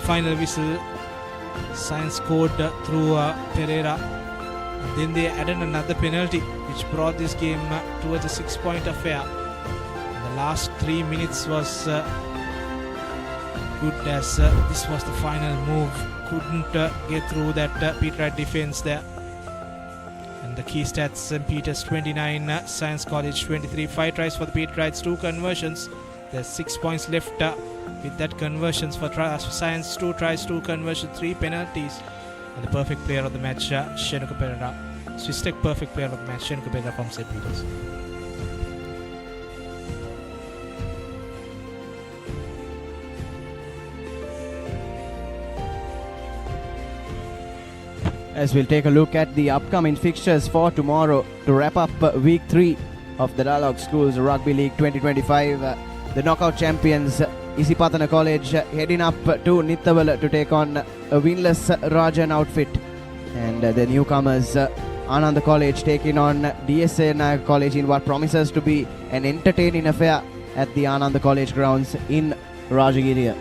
[SPEAKER 2] final whistle, Science scored through Pereira. And then they added another penalty, which brought this game towards a 6-point affair. And the last 3 minutes was good, as this was the final move. Couldn't get through that Peterite defense there. And the key stats: St. Peter's 29, Science College 23. 5 tries for the Peterites, 2 conversions. There's 6 points left with that conversions for Science. 2 tries, 2 conversions, 3 penalties. And the perfect player of the match, Shenuka Pereira. Swiss Tech perfect player of the match, Shenuka Pereira from St. Peter's.
[SPEAKER 1] As we'll take a look at the upcoming fixtures for tomorrow to wrap up week 3 of the Dialog Schools Rugby League 2025. The knockout champions Isipatana College heading up to Nittawala to take on a winless Rajan outfit, and the newcomers Ananda College taking on DSA Naga College in what promises to be an entertaining affair at the Ananda College grounds in Rajagiriya.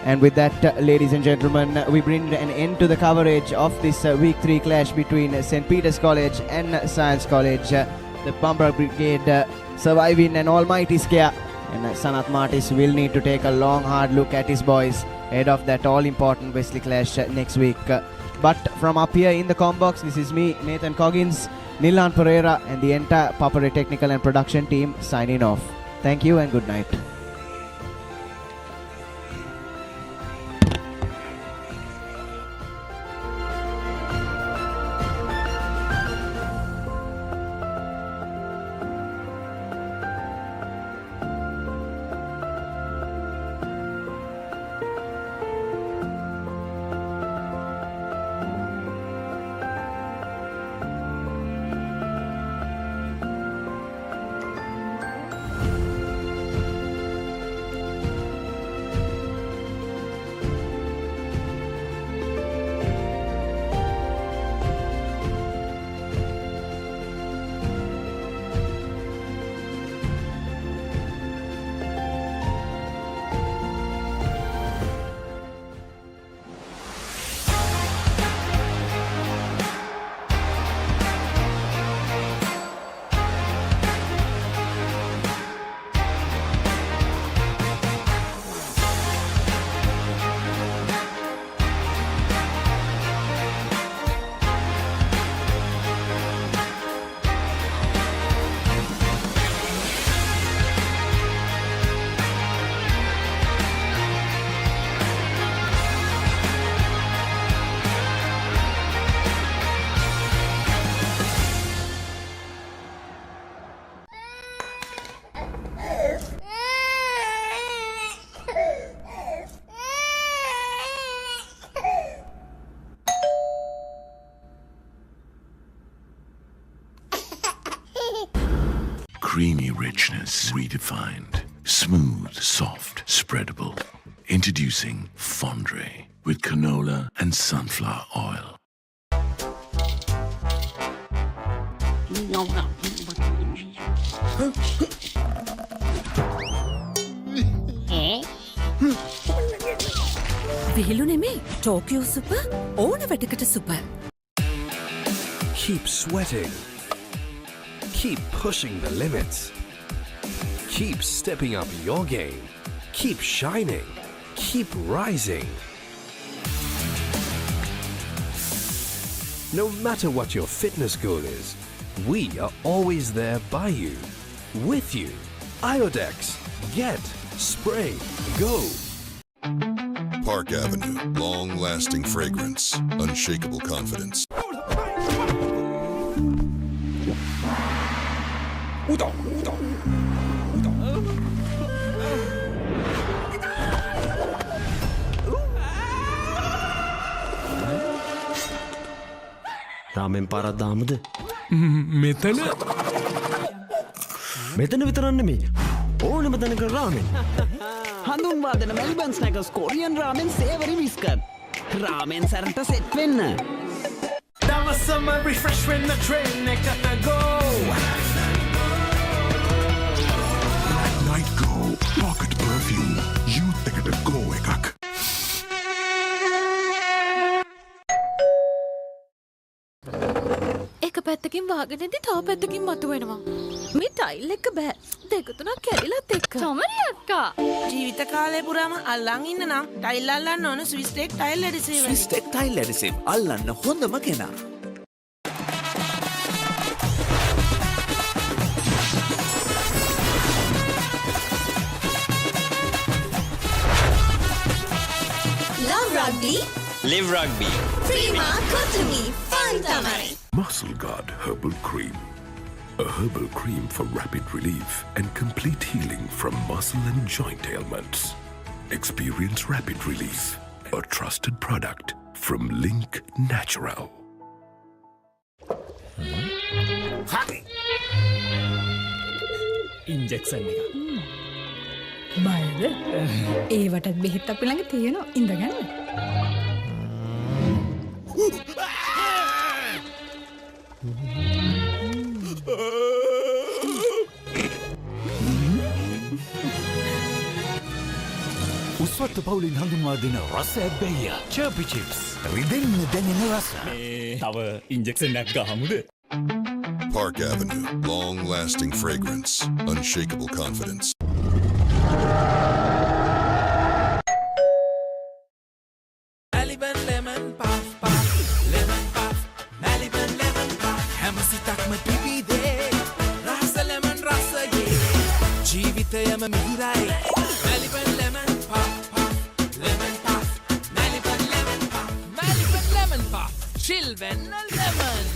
[SPEAKER 1] And with that, ladies and gentlemen, we bring an end to the coverage of this Week 3 clash between St. Peter's College and Science College. The Papare Brigade surviving an almighty scare, and Sanat Martis will need to take a long, hard look at his boys ahead of that all-important Wesley clash next week. But from up here in the combox, this is me, Nathan Coggins, Nilan Pereira, and the entire Papare technical and production team signing off. Thank you and good night.
[SPEAKER 15] Creamy richness redefined. Smooth, soft, spreadable. Introducing Fondre with canola and sunflower oil.
[SPEAKER 20] විහිළු නෙමේ Tokyo සුප ඕන වැටකට සුප.
[SPEAKER 13] Keep sweating. Keep pushing the limits. Keep stepping up your game. Keep shining. Keep rising. No matter what your fitness goal is, we are always there by you, with you. Iodex. Get. Spray. Go.
[SPEAKER 5] Park Avenue. Long-lasting fragrance. Unshakable confidence.
[SPEAKER 7] රාමෙන් පාරක් දාමුද?
[SPEAKER 18] මෙතන
[SPEAKER 7] මෙතන විතරක් නෙමෙයි. ඕනම තැනක රාමෙන්. හඳුන්වා දෙන Melbourne ස්නැකර්ස් Korean රාමෙන් සේවරි biscuit. රාමෙන් සැරට set වෙන්න.
[SPEAKER 6] දවසම රිෆ්‍රෙෂ් වෙන්න ට්‍රේන් එකට go.
[SPEAKER 15] Night Go Pocket Perfume. Youth එකට go එකක්.
[SPEAKER 9] එක පැත්තකින් වාගෙනදී තව පැත්තකින් මතුවෙනවා. මේ ටයිල් එක බෑ. දෙක තුනක් කැඩිලත් එක්ක.
[SPEAKER 10] සමරි අක්කා. ජීවිත කාලය පුරාම අල්ලන් ඉන්න නම් ටයිල් අල්ලන්න ඕන Swisstek tile adhesive.
[SPEAKER 8] Swisstek tile adhesive අල්ලන්න හොඳම කෙනා.
[SPEAKER 17] Love Rugby.
[SPEAKER 19] Live Rugby.
[SPEAKER 17] Prima Kotumi. Fun Tamari.
[SPEAKER 15] Muscle Guard Herbal Cream. A herbal cream for rapid relief and complete healing from muscle and joint ailments. Experience rapid relief. A trusted product from Link Natural.
[SPEAKER 16] Injection එක. බයද? ඒවටත් බෙහෙත් අපි ළඟ තියෙනවා ඉඳගන්න.
[SPEAKER 8] උස්වත්ත පවුලින් හඳුන්වා දෙන රස ඇබ්බැහිය චර්පි chips රිදෙන්න දැනෙන රස
[SPEAKER 12] තව ඉන්ජෙක්ෂන් එකක් ගහමුද?
[SPEAKER 5] Park Avenue, long-lasting fragrance, unshakable confidence.
[SPEAKER 6] Maliban lemon puff puff, lemon puff, Maliban lemon puff. හැමසිතක්ම පිබිදේ, රස lemon රසයේ. ජීවිතයම මිහිරයි. Maliban lemon puff puff, lemon puff, Maliban lemon puff, Maliban lemon puff. Chill when lemon.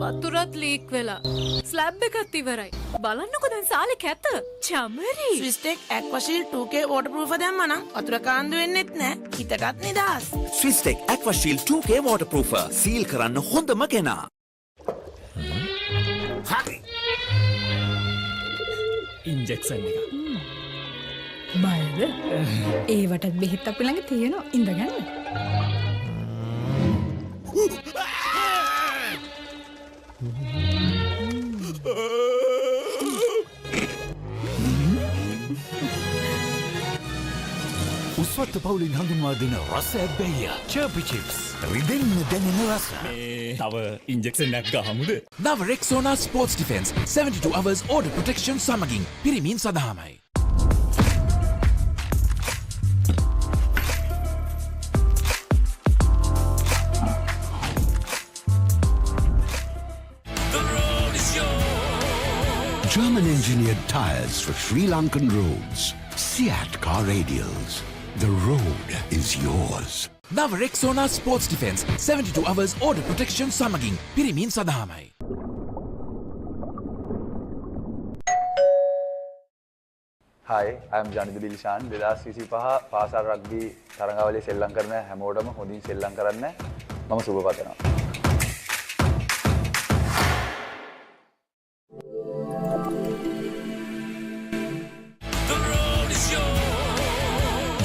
[SPEAKER 9] වතුරත් leak වෙලා slab එකත් ඉවරයි. බලන්නකො දැන් සාලේ කැත. Chamari.
[SPEAKER 10] ස්විස්ටෙක් ඇක්වාෂීල් 2K waterproof දැම්මනම් වතුර කාන්දු වෙන්නෙත් නෑ. හිතටත් නිදහස්.
[SPEAKER 19] ස්විස්ටෙක් ඇක්වාෂීල් 2K waterproofer සීල් කරන්න හොඳම කෙනා.
[SPEAKER 12] හරි. ඉන්ජෙක්ෂන් එක.
[SPEAKER 16] බයද? ඒවටත් බෙහෙත් අපි ළඟ තියෙනවා. ඉඳගන්න.
[SPEAKER 8] උස්වත්ත පවුලින් හඳුන්වා දෙන රස ඇබ්බැහිය චර්පි චිප්ස් රිදෙන්න දැනෙන රස
[SPEAKER 12] තව ඉන්ජෙක්ෂන් එකක් ගහමුද?
[SPEAKER 18] නව Rexona sports defence 72 hours order protection සමගින් පිරිමින් සඳහාමයි.
[SPEAKER 3] German-engineered tyres for Sri Lankan roads. Seat car radials. The road is yours.
[SPEAKER 18] නව Rexona sports defence 72 hours order protection සමගින් පිරිමින් සඳහාමයි.
[SPEAKER 22] Hi, I'm Janidhu Dilishan. 2025 පාසල් රග්බි තරඟාවලියේ සෙල්ලම් කරන හැමෝටම හොඳින් සෙල්ලම් කරන්න මම සුබ පතනවා.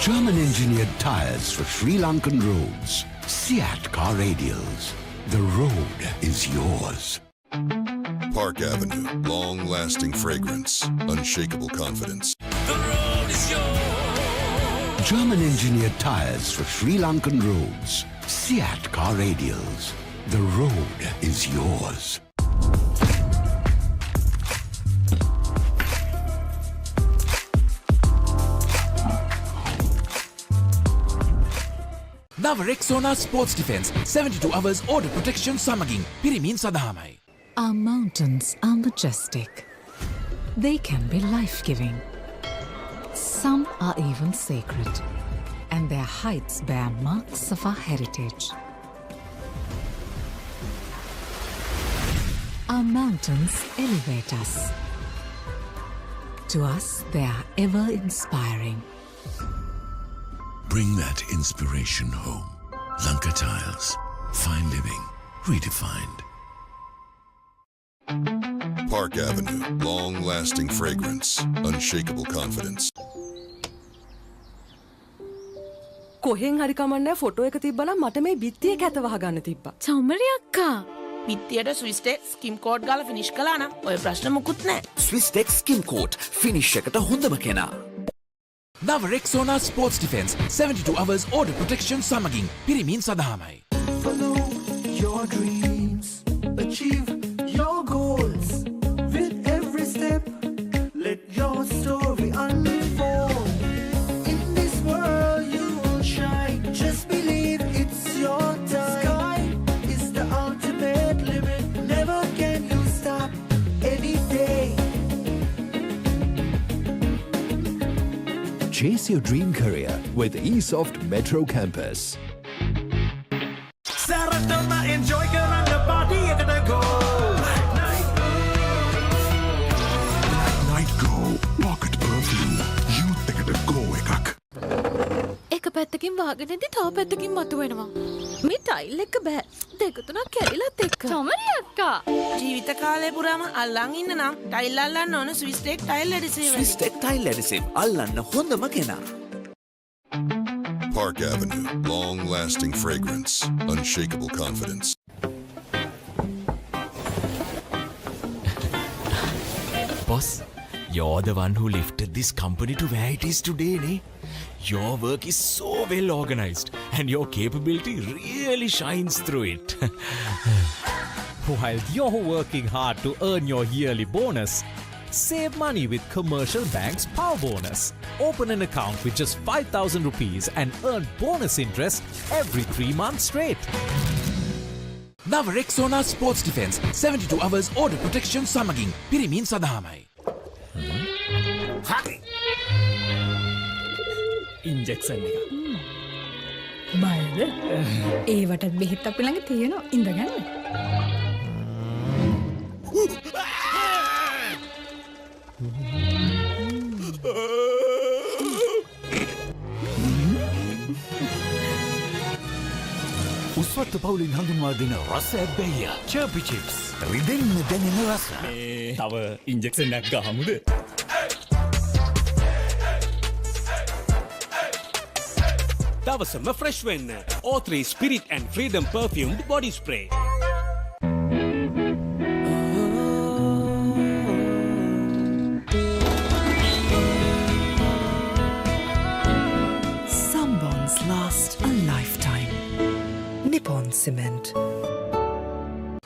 [SPEAKER 3] German-engineered tyres for Sri Lankan roads. Seat car radials. The road is yours.
[SPEAKER 5] Park Avenue, long-lasting fragrance, unshakable confidence.
[SPEAKER 3] German-engineered tyres for Sri Lankan roads. Seat car radials. The road is yours.
[SPEAKER 18] නව Rexona sports defence 72 hours order protection සමගින් පිරිමින් සඳහාමයි.
[SPEAKER 4] Our mountains are majestic. They can be life-giving. Some are even sacred, and their heights bear marks of our heritage. Our mountains elevate us. To us, they are ever inspiring.
[SPEAKER 3] Bring that inspiration home. Lanka Tiles. Fine living. Redefined.
[SPEAKER 5] Park Avenue, long-lasting fragrance, unshakable confidence.
[SPEAKER 20] කොහෙන් හරි කමන්නේ photo එක තිබ්බනම් මට මේ බිත්තිය කැත වහගන්න තිබ්බා.
[SPEAKER 9] චමරි අක්කා.
[SPEAKER 10] පිත්තියට ස්විස්ටෙක් ස්කිම් කෝඩ් ගාලා ෆිනිෂ් කළා නම් ඔය ප්‍රශ්න මුකුත් නෑ.
[SPEAKER 19] ස්විස්ටෙක් ස්කිම් කෝට් ෆිනිෂ් එකට හොඳම කෙනා.
[SPEAKER 18] නව Rexona sports defence 72 hours order protection සමගින් පිරිමින් සඳහාමයි.
[SPEAKER 6] Follow your dreams, achieve your goals. With every step, let your story unfold. In this world you will shine. Just believe it's your time. Sky is the ultimate limit. Never can you stop any day.
[SPEAKER 23] Chase your dream career with eSoft Metro Campus.
[SPEAKER 6] Saratama enjoy karanga party ekata go.
[SPEAKER 3] Night Go. Pocket perfume. Youth ekata go ekak.
[SPEAKER 9] එක පැත්තකින් වාගෙනදී තව පැත්තකින් මතුවෙනවා. මේ tile එක බෑ. දෙක තුනක් කැඩිලත් එක්ක. චමරි අක්කා.
[SPEAKER 10] ජීවිත කාලය පුරාම අල්ලන් ඉන්න නම් ටයිල් අල්ලන්න ඕන ස්විස්ටෙක් ටයිල් ඇඩිසිව්.
[SPEAKER 19] ස්විස්ටෙක් ටයිල් ඇඩිසිව් අල්ලන්න හොඳම කෙනා.
[SPEAKER 5] Park Avenue, long-lasting fragrance, unshakable confidence.
[SPEAKER 18] Boss, you're the one who lifted this company to where it is today, ne? Your work is so well organized and your capability really shines through it.
[SPEAKER 11] While you're working hard to earn your yearly bonus, save money with Commercial Bank's Power Bonus. Open an account with just 5,000 rupees and earn bonus interest every 3 months straight.
[SPEAKER 8] නව Rexona sports defence 72 hours order protection සමගින් පිරිමින් සඳහාමයි.
[SPEAKER 12] Injection එක.
[SPEAKER 16] බයද? ඒවටත් බෙහෙත් අපි ළඟ තියෙනවා ඉඳගන්න.
[SPEAKER 8] උස්වත්ත පවුලින් හඳුන්වා දෙන රස ඇබ්බැහිය චර්පි චිප්ස් රිදෙන්න දැනෙන රස.
[SPEAKER 12] තව ඉන්ජෙක්ෂන් එකක් ගහමුද?
[SPEAKER 14] දවසම ෆ්‍රෙෂ් වෙන්න O3 Spirit and Freedom perfumed body spray.
[SPEAKER 21] Some bonds last a lifetime. Nippon Cement.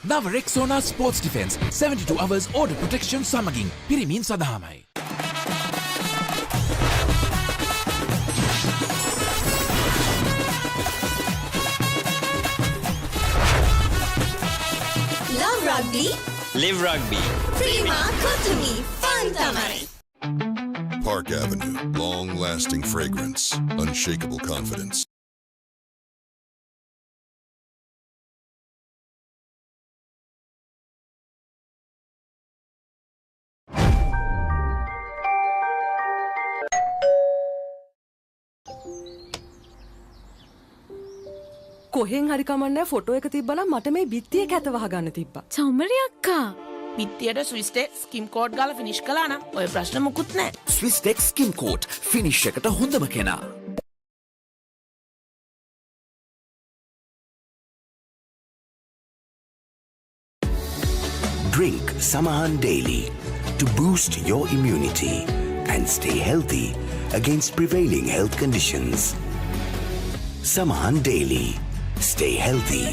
[SPEAKER 8] නව Rexona sports defence 72 hours order protection සමගින් පිරිමින් සඳහාමයි.
[SPEAKER 17] Love Rugby.
[SPEAKER 24] Live Rugby.
[SPEAKER 17] Prima Kotumi. Fun Tamari.
[SPEAKER 5] Park Avenue, long-lasting fragrance, unshakable confidence.
[SPEAKER 20] කොහෙන් හරි කමන්නේ photo එක තිබ්බනම් මට මේ බිත්තිය කැත වහගන්න තිබ්බා.
[SPEAKER 10] චෞමරි අක්කා. බිත්තියට ස්විස් ටෙක් ස්කිම් කෝඩ් ගාලා ෆිනිෂ් කළා නම් ඔය ප්‍රශ්න මුකුත් නැහැ.
[SPEAKER 8] ස්විස් ටෙක් ස්කිම් කෝට් ෆිනිෂ් එකට හොඳම කෙනා.
[SPEAKER 3] Drink Samahan daily to boost your immunity and stay healthy against prevailing health conditions. Samahan daily. Stay healthy.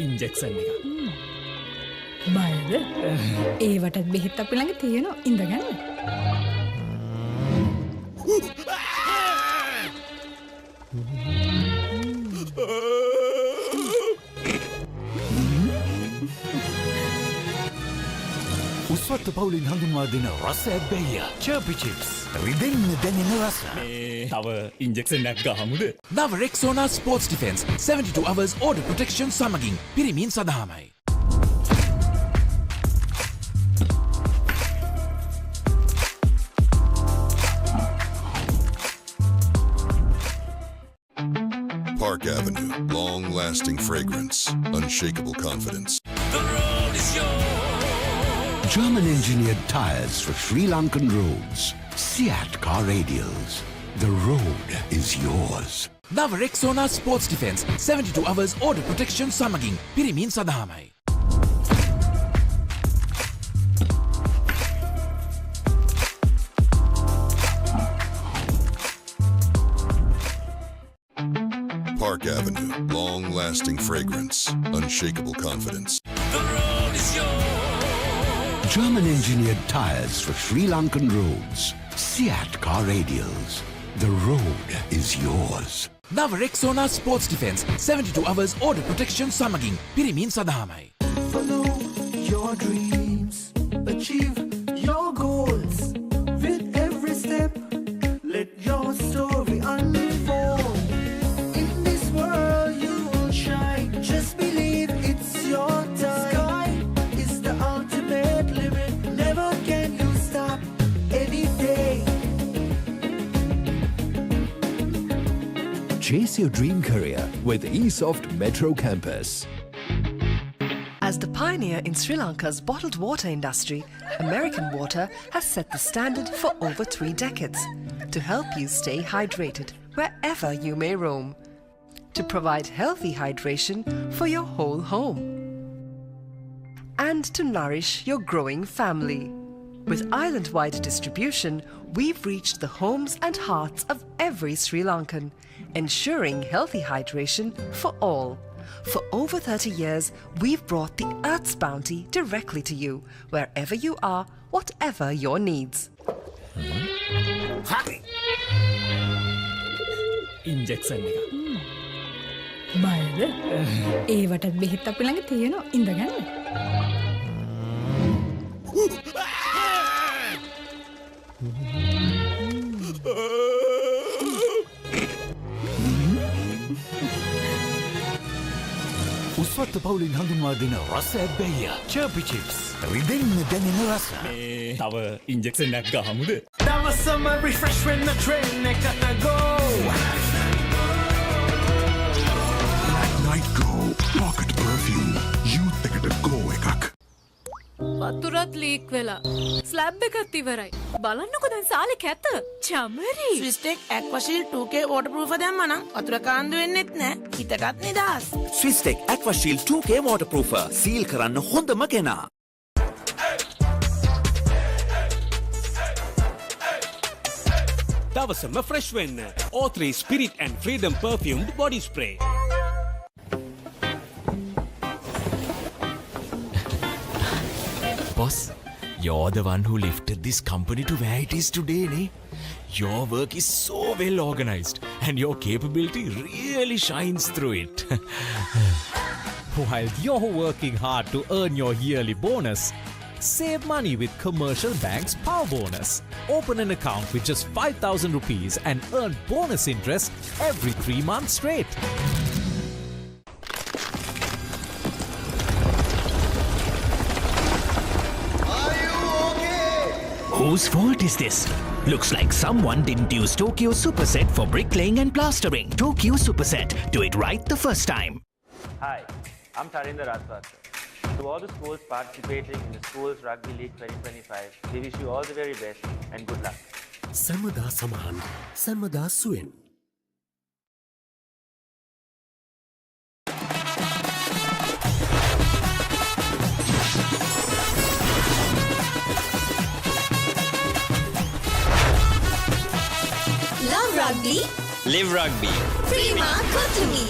[SPEAKER 12] Injection එක.
[SPEAKER 16] බයද? ඒවටත් බෙහෙත් අපි ළඟ තියෙනවා ඉඳගන්න.
[SPEAKER 8] උස්වත්ත පවුලින් හඳුන්වා දෙන රස ඇබ්බැහිය චර්පි චිප්ස් රිදෙන්න දැනෙන රස.
[SPEAKER 12] තව ඉන්ජෙක්ෂන් එකක් ගහමුද?
[SPEAKER 8] නව Rexona sports defence 72 hours order protection සමගින් පිරිමින් සඳහාමයි.
[SPEAKER 5] Park Avenue, long-lasting fragrance, unshakable confidence.
[SPEAKER 3] German-engineered tyres for Sri Lankan roads. Seat car radials. The road is yours.
[SPEAKER 8] නව Rexona sports defence 72 hours order protection සමගින් පිරිමින් සඳහාමයි.
[SPEAKER 5] Park Avenue, long-lasting fragrance, unshakable confidence.
[SPEAKER 3] German-engineered tyres for Sri Lankan roads. Seat car radials. The road is yours.
[SPEAKER 8] නව Rexona sports defence 72 hours order protection සමගින් පිරිමින් සඳහාමයි.
[SPEAKER 6] Follow your dreams, achieve your goals. With every step, let your story unfold. In this world you will shine. Just believe it's your time. Sky is the ultimate limit. Never can you stop any day.
[SPEAKER 23] Chase your dream career with eSoft Metro Campus.
[SPEAKER 21] As the pioneer in Sri Lanka's bottled water industry, American Water has set the standard for over 3 decades to help you stay hydrated wherever you may roam, to provide healthy hydration for your whole home, and to nourish your growing family. With island-wide distribution, we've reached the homes and hearts of every Sri Lankan, ensuring healthy hydration for all. For over 30 years, we've brought the Earth's bounty directly to you, wherever you are, whatever your needs.
[SPEAKER 12] Injection එක.
[SPEAKER 16] බයද? ඒවටත් බෙහෙත් අපි ළඟ තියෙනවා. ඉඳගන්න.
[SPEAKER 8] උස්වත්ත පවුලින් හඳුන්වා දෙන රස ඇබ්බැහිය චර්පි chips රිදෙන්න දැනෙන රස
[SPEAKER 12] තව ඉන්ජෙක්ෂන් එකක් ගහමුද?
[SPEAKER 6] දවසම refresh වෙන්න train එකට go.
[SPEAKER 15] Night Go Pocket Perfume Youth එකට go එකක්.
[SPEAKER 9] වතුරත් ලීක් වෙලා. ස්ලැබ් එකත් ඉවරයි. බලන්නකො දැන් සාලේ කැත. චමරි.
[SPEAKER 10] ස්විස්ටෙක් ඇක්වාෂීල් 2K waterproof දැම්මනම් වතුර කාන්දු වෙන්නෙත් නෑ. හිතටත් නිදහස්.
[SPEAKER 1] ස්විස්ටෙක් ඇක්වාෂීල් 2K waterproofer සීල් කරන්න හොඳම කෙනා.
[SPEAKER 14] දවසම fresh වෙන්න. O3 Spirit and Freedom perfumed body spray.
[SPEAKER 18] Boss, you're the one who lifted this company to where it is today, ne? Your work is so well organized and your capability really shines through it.
[SPEAKER 11] While you're working hard to earn your yearly bonus, save money with Commercial Bank's Power Bonus. Open an account with just 5,000 rupees and earn bonus interest every 3 months straight.
[SPEAKER 19] Whose fault is this? Looks like someone didn't use Tokyo Superset for bricklaying and plastering. Tokyo Superset. Do it right the first time.
[SPEAKER 2] Hi, I'm Tarinder Ratwat. To all the schools participating in the Schools Rugby League 2025, we wish you all the very best and good luck.
[SPEAKER 13] Samada Samahan, Samada Suin.
[SPEAKER 17] Love Rugby.
[SPEAKER 1] Live Rugby.
[SPEAKER 17] Prima Kotumi.